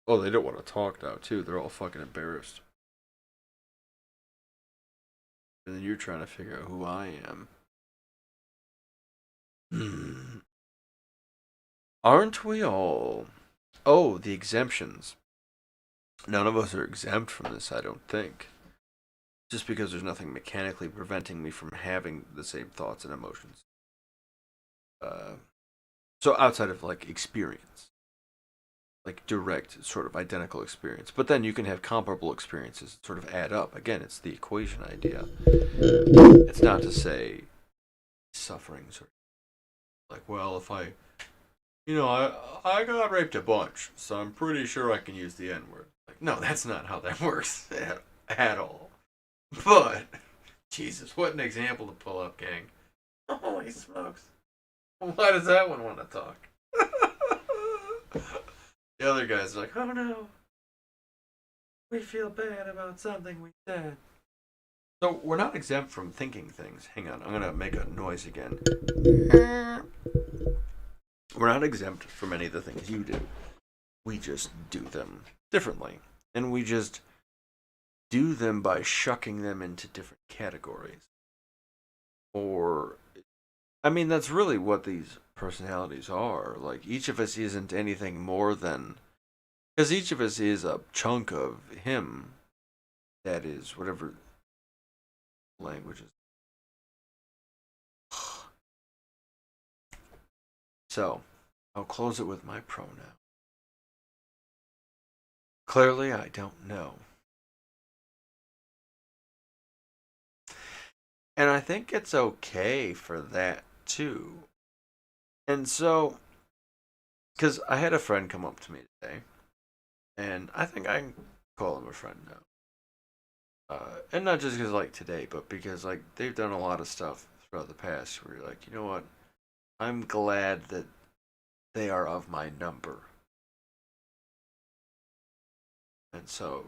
Oh, they don't want to talk now, too. They're all fucking embarrassed. And then you're trying to figure out who I am. Aren't we all? Oh, the exemptions. None of us are exempt from this, I don't think. Just because there's nothing mechanically preventing me from having the same thoughts and emotions. Uh, so outside of like experience, like direct, sort of identical experience. But then you can have comparable experiences sort of add up. Again, it's the equation idea. It's not to say suffering sort of like, well, if I, I got raped a bunch, so I'm pretty sure I can use the N word. Like, no, that's not how that works at all. But Jesus, what an example to pull up, gang. Holy smokes. Why does that one want to talk? The other guy's like, oh no, we feel bad about something we said. So we're not exempt from thinking things. Hang on, I'm gonna make a noise again. We're not exempt from any of the things you do. We just do them differently. And we just do them by shucking them into different categories. Or, I mean, that's really what these personalities are. Like, each of us isn't anything more than. Because each of us is a chunk of him that is whatever language is. So, I'll close it with my pronoun. Clearly, I don't know. And I think it's okay for that too. And so, because I had a friend come up to me today, and I think I can call him a friend now. And not just because like today, but because like they've done a lot of stuff throughout the past where you're like, you know what? I'm glad that they are of my number. And so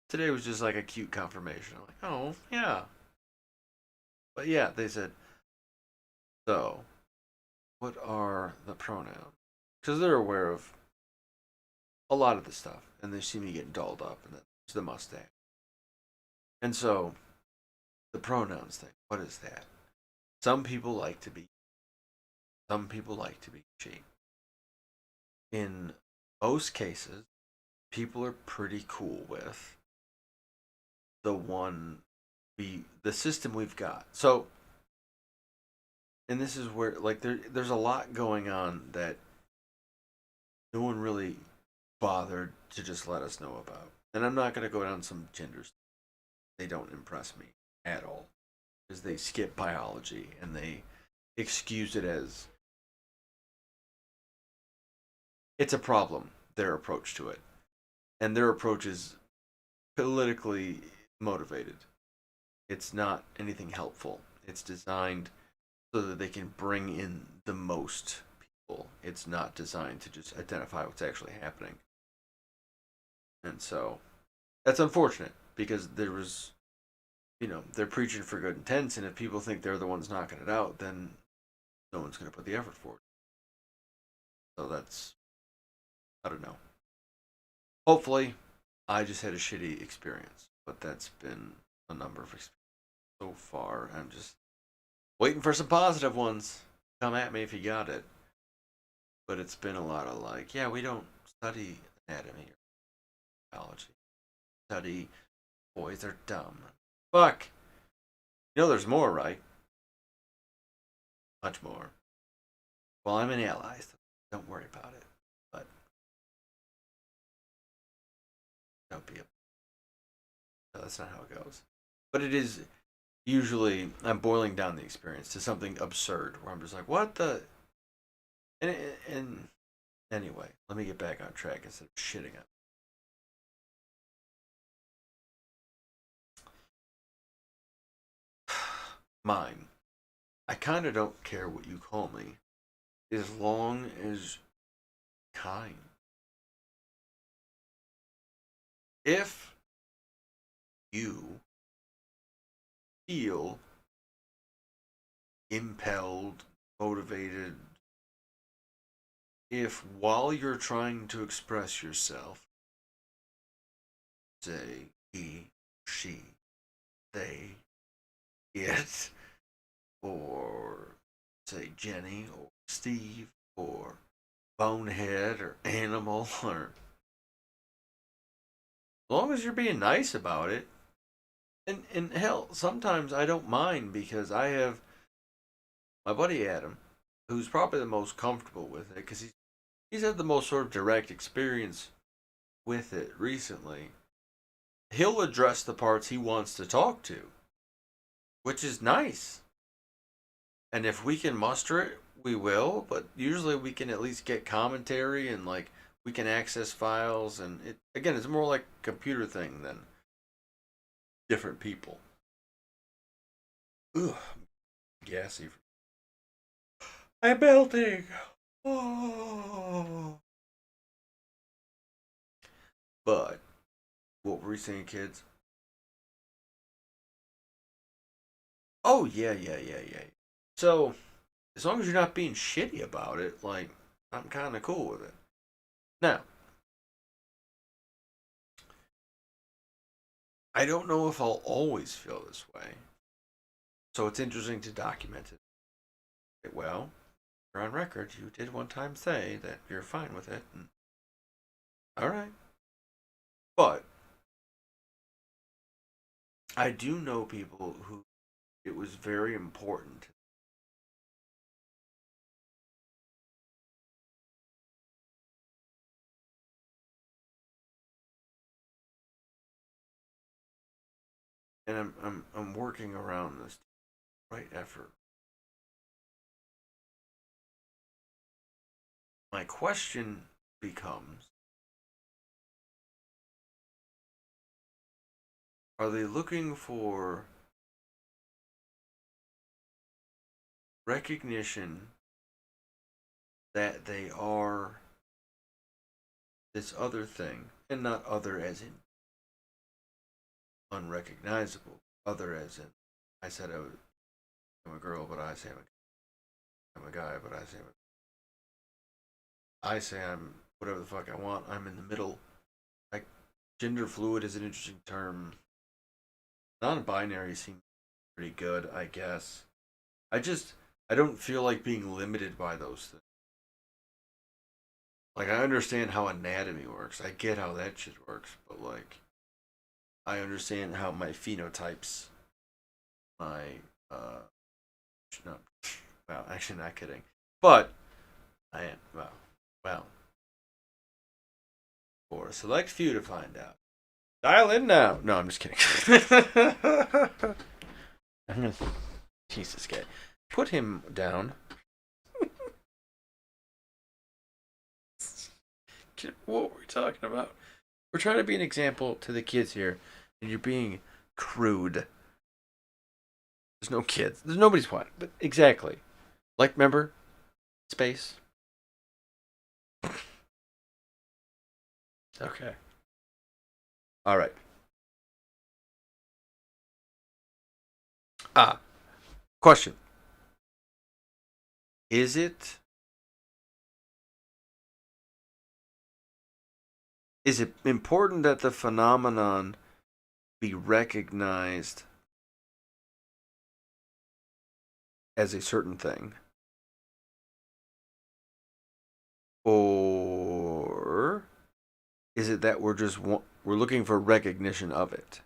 today was just like a cute confirmation. I'm like, oh yeah. But yeah, they said, so what are the pronouns? Because they're aware of a lot of the stuff, and they see me getting dolled up, and then there's the mustache. And so the pronouns thing, what is that? Some people like to be, some people like to be she. In most cases, people are pretty cool with the system we've got. So, and this is where like there's a lot going on that no one really bothered to just let us know about. And I'm not going to go down some genders. They don't impress me at all because they skip biology and they excuse it as it's a problem, their approach to it. And their approach is politically motivated. It's not anything helpful. It's designed so that they can bring in the most people. It's not designed to just identify what's actually happening. And so that's unfortunate because there was, they're preaching for good intents, and if people think they're the ones knocking it out, then no one's going to put the effort forward. So that's, I don't know. Hopefully, I just had a shitty experience, but that's been a number of experiences so far. I'm just waiting for some positive ones. Come at me if you got it. But it's been a lot of like, yeah, we don't study anatomy or biology. Study boys are dumb. Fuck. There's more, right? Much more. Well, I'm an ally, so don't worry about it. But don't be a. No, that's not how it goes. But it is usually I'm boiling down the experience to something absurd where I'm just like, what the. And anyway, let me get back on track instead of shitting on. Mine. I kind of don't care what you call me, as long as kind. If you feel impelled, motivated, if while you're trying to express yourself, say he, she, they, it, or say Jenny, or Steve, or Bonehead, or Animal, or as long as you're being nice about it. And hell, sometimes I don't mind because I have my buddy Adam, who's probably the most comfortable with it because he's had the most sort of direct experience with it recently. He'll address the parts he wants to talk to, which is nice. And if we can muster it, we will. But usually we can at least get commentary and like we can access files. And it again, it's more like a computer thing than different people. Ugh, gassy. I'm melting. Oh. But what were we saying, kids? Oh yeah. So as long as you're not being shitty about it, like I'm kind of cool with it. Now I don't know if I'll always feel this way, so it's interesting to document it. Well, you're on record. You did one time say that you're fine with it. And, all right, but I do know people who it was very important. And I'm working around this right effort. My question becomes: are they looking for recognition that they are this other thing, and not other as in unrecognizable, other as in I said I'm a girl, but I say I'm a guy, but I say I'm whatever the fuck I want. I'm in the middle. Like gender fluid is an interesting term. Non-binary seems pretty good, I guess. I just I don't feel like being limited by those things. Like I understand how anatomy works. I get how that shit works, but like I understand how my phenotypes, my no, well, actually not kidding, but I am well for a select few to find out. Dial in now. No, I'm just kidding. I'm gonna Jesus guy. Put him down. What were we talking about? We're trying to be an example to the kids here, and you're being crude. There's no kids. There's nobody's watching. But exactly. Like, remember? Space. Okay. All right. Ah, question. Is it important that the phenomenon be recognized as a certain thing? Or is it that we're looking for recognition of it?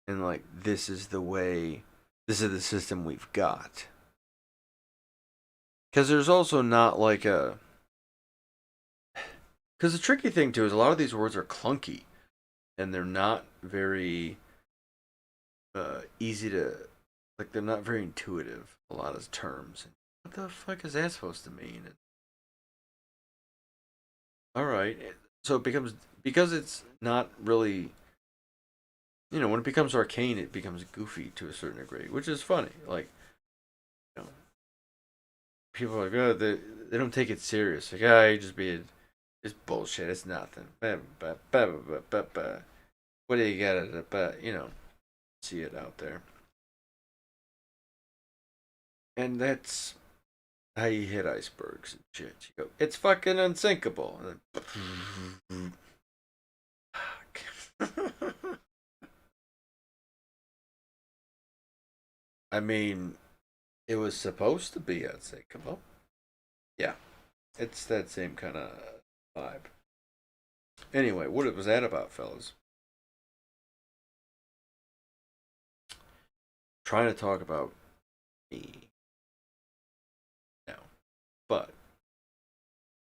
And like this is the system we've got. Cuz there's also not like a cuz the tricky thing too is a lot of these words are clunky and they're not very easy to like they're not very intuitive a lot of terms. What the fuck is that supposed to mean? All right. So it becomes because it's not really when it becomes arcane, it becomes goofy to a certain degree, which is funny. Like, you know, people are like, oh, they don't take it serious. Like, ah, you just be it's bullshit. It's nothing. What do you got? See it out there, and that's how you hit icebergs and shit. You go, it's fucking unsinkable. And then, fuck. I mean, it was supposed to be unsinkable. Yeah, it's that same kind of vibe. Anyway, what was that about, fellas? Trying to talk about me now, but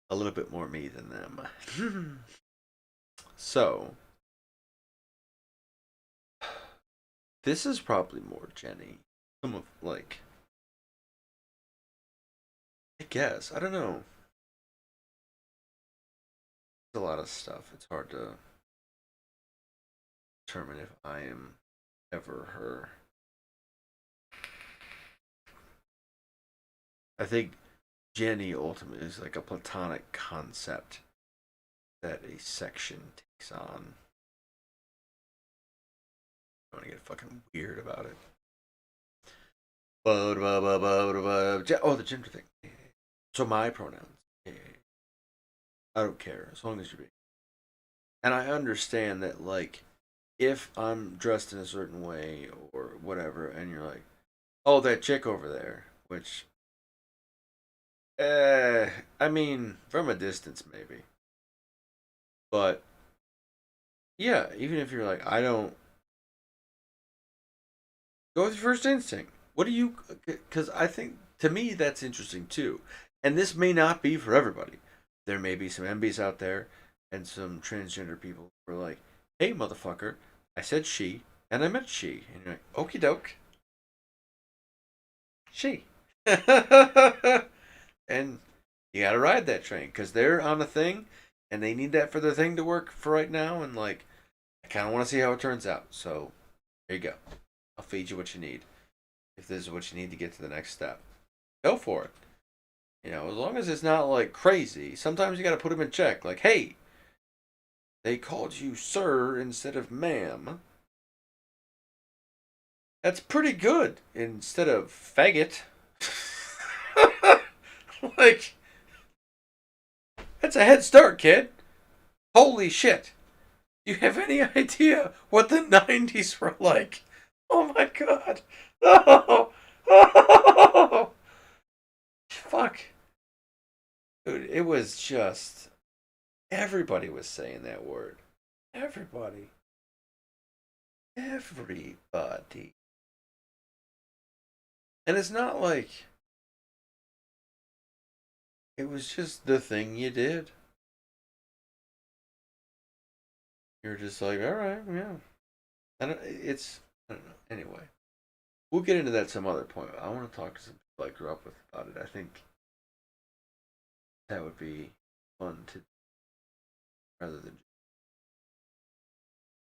a little bit more me than them. So, this is probably more Jenny. Some of, like, I guess. I don't know. There's a lot of stuff. It's hard to determine if I am ever her. I think Jenny ultimately is like a platonic concept that a section takes on. I want to get fucking weird about it. Oh, the gender thing. So my pronouns. I don't care as long as you're being. And I understand that, like, if I'm dressed in a certain way or whatever, and you're like, oh, that chick over there, which, I mean, from a distance maybe, but yeah, even if you're like, I don't go with your first instinct. What do you? Because I think to me that's interesting too, and this may not be for everybody. There may be some MBs out there and some transgender people who are like, hey, motherfucker, I said she and I meant she, and you're like, okie doke, she. And you gotta ride that train because they're on a thing and they need that for their thing to work for right now. And like, I kind of want to see how it turns out. So there you go. I'll feed you what you need if this is what you need to get to the next step. Go for it. You know, as long as it's not like crazy. Sometimes you got to put them in check. Like, hey, they called you sir instead of ma'am. That's pretty good instead of faggot. Like, that's a head start, kid. Holy shit. Do you have any idea what the 90s were like? Oh my god. Oh, oh, fuck. Dude, it was just. Everybody was saying that word. Everybody. Everybody. And it's not like it was just the thing you did. You're just like, all right, yeah. I don't. It's. I don't know. Anyway, we'll get into that some other point. I want to talk to some people I grew up with about it. I think that would be fun to rather than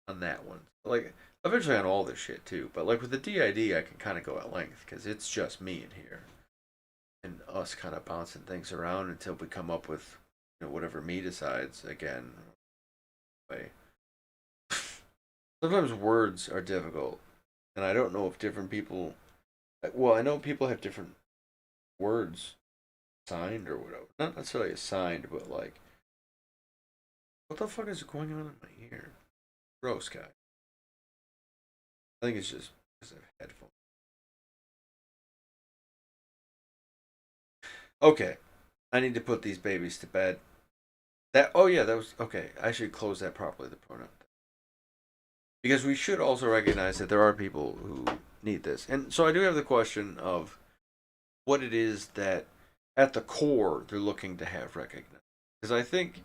on that one. Like eventually on all this shit too. But like with the DID, I can kind of go at length because it's just me in here and us kind of bouncing things around until we come up with whatever me decides again. Way. Sometimes words are difficult, and I don't know if different people. Well, I know people have different words signed or whatever. Not necessarily assigned, but like, what the fuck is going on in my ear? Gross, guy. I think it's just because I have headphones. Okay, I need to put these babies to bed. That oh yeah, that was okay. I should close that properly. The pronoun because we should also recognize that there are people who need this, and so I do have the question of what it is that at the core they're looking to have recognized. Because I think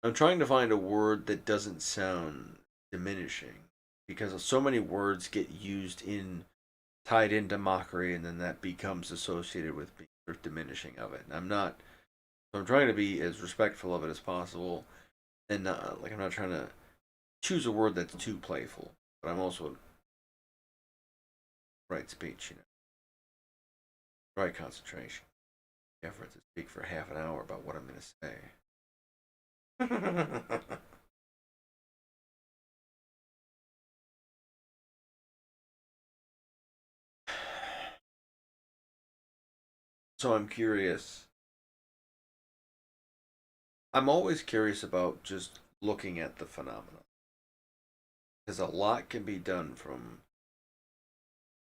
I'm trying to find a word that doesn't sound diminishing because so many words get used in tied into mockery and then that becomes associated with being diminishing of it. And I'm not so I'm trying to be as respectful of it as possible and not like I'm not trying to choose a word that's too playful, but I'm also right speech, right concentration. Effort to speak for half an hour about what I'm going to say. So I'm curious. I'm always curious about just looking at the phenomenon because a lot can be done from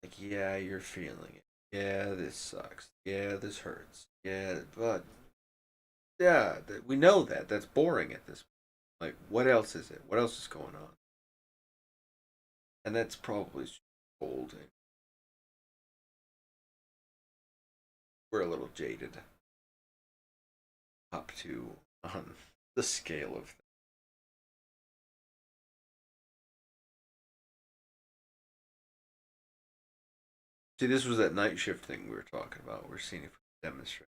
Like, yeah, you're feeling it. Yeah, this sucks. Yeah, this hurts. Yeah, but yeah, we know that. That's boring at this point. Like, what else is it? What else is going on? And that's probably old. We're a little jaded up to on the scale of things. See, this was that night shift thing we were talking about. We're seeing if we can demonstrate.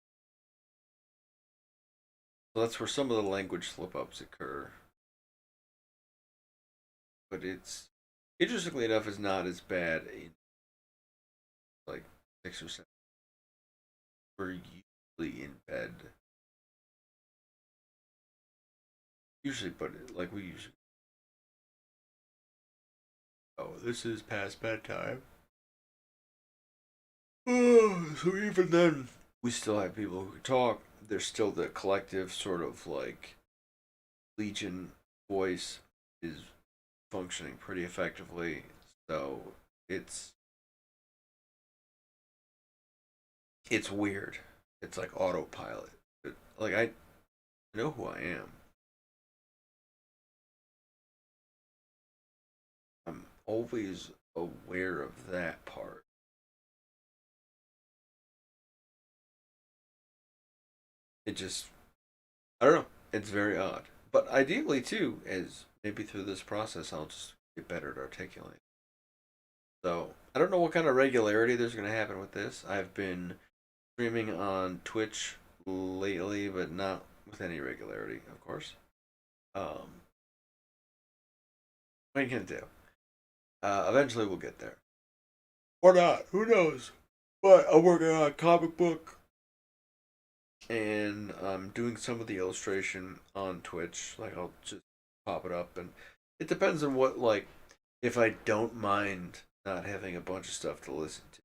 So that's where some of the language slip ups occur. But it's interestingly enough, it's not as bad in like 6 or 7. We're usually in bed. Usually, but like we usually. Oh, this is past bedtime. So even then, we still have people who talk. There's still the collective sort of like Legion voice is functioning pretty effectively. So it's it's weird. It's like autopilot. Like I know who I am. I'm always aware of that part. It just I don't know. It's very odd. But ideally too, as maybe through this process I'll just get better at articulating. So I don't know what kind of regularity there's gonna happen with this. I've been streaming on Twitch lately, but not with any regularity, of course. What are you gonna do? Eventually we'll get there. Or not, who knows? But I'm working on a comic book and I'm doing some of the illustration on Twitch. Like I'll just pop it up and it depends on what like if I don't mind not having a bunch of stuff to listen to.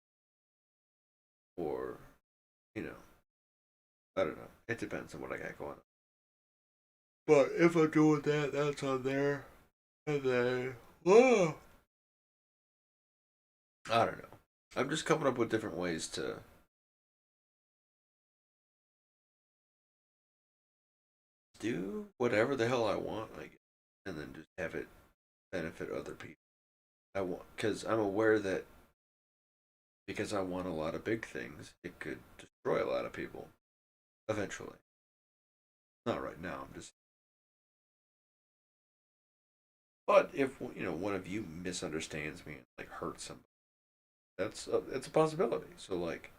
Or you know, I don't know. It depends on what I got going on. But if I'm doing that, that's on there. And then I don't know. I'm just coming up with different ways to do whatever the hell I want, I guess, and then just have it benefit other people. I want because I'm aware that because I want a lot of big things, it could destroy a lot of people eventually. Not right now. I'm just. But if one of you misunderstands me and like hurts somebody, that's a possibility. So like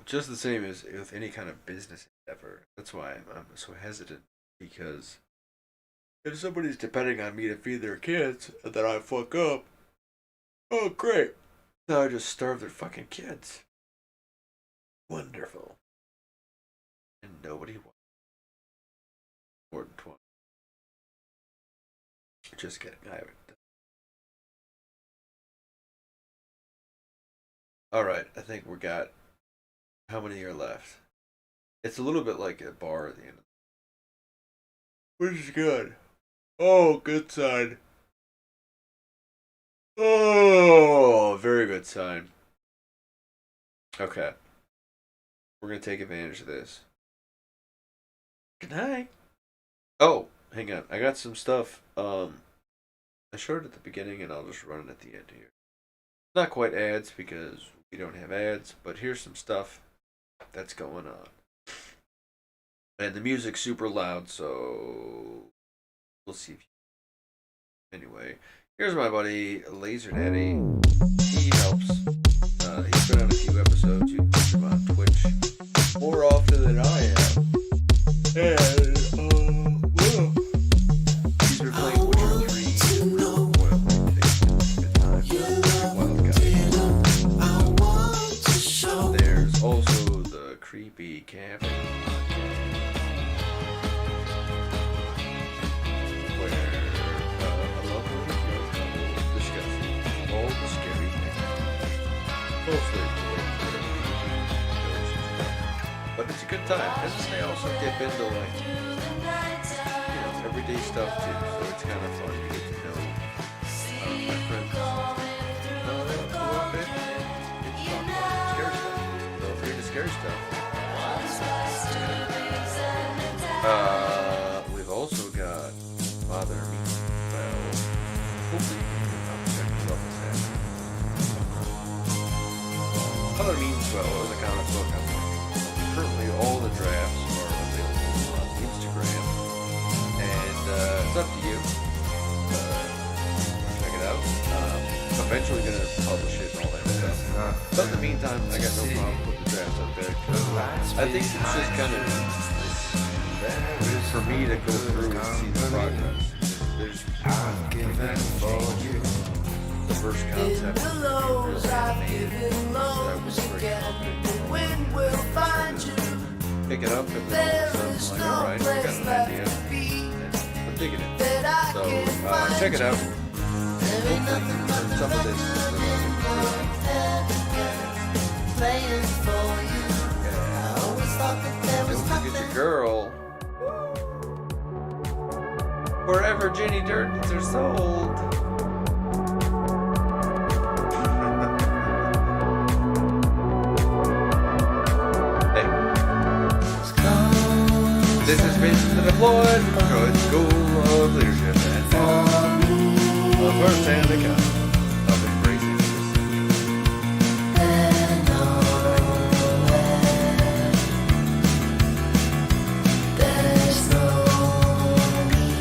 just the same as with any kind of business endeavor. That's why I'm so hesitant because if somebody's depending on me to feed their kids and then I fuck up, oh great, now I just starve their fucking kids. Wonderful, and nobody wants more than 20. Just kidding, I haven't. All right, I think we got how many are left? It's a little bit like a bar at the end. Which is good. Oh, good sign. Oh, very good sign. Okay. We're going to take advantage of this. Good night. Oh, hang on. I got some stuff. I showed it at the beginning and I'll just run it at the end here. Not quite ads because we don't have ads, but here's some stuff that's going on. And the music's super loud, so we'll see if anyway. Here's my buddy Laser Daddy. He helps. He's been on a few episodes. You can him on Twitch more often than I have. And well, he's been playing Witcher 3 Royal Wild. There's also the creepy cafe. But it's a good time. And they also dip into like everyday stuff too. So it's kind of fun. You get to know my friends. Scary stuff. Feel free to scary stuff. We've also got Father Meets Well. Hopefully you can check this out this time. Father Meets Well is a comic book I'm reading. Currently all the drafts are available on Instagram. And it's up to you. Check it out. Eventually gonna publish it and all that stuff. But in the meantime, I got no problem with the drafts up there. I think it's just kind of for me to go through and see the progress. There's the first concept is really animated. That was pretty pick it up and then all of a sudden I'm like, alright, I got an idea. I'm digging it. So check it out. Hopefully some of this is don't forget your girl. Wherever Jenny Durtons are sold. Hey. This has been the Deployed Droid School of Leadership and first hand account.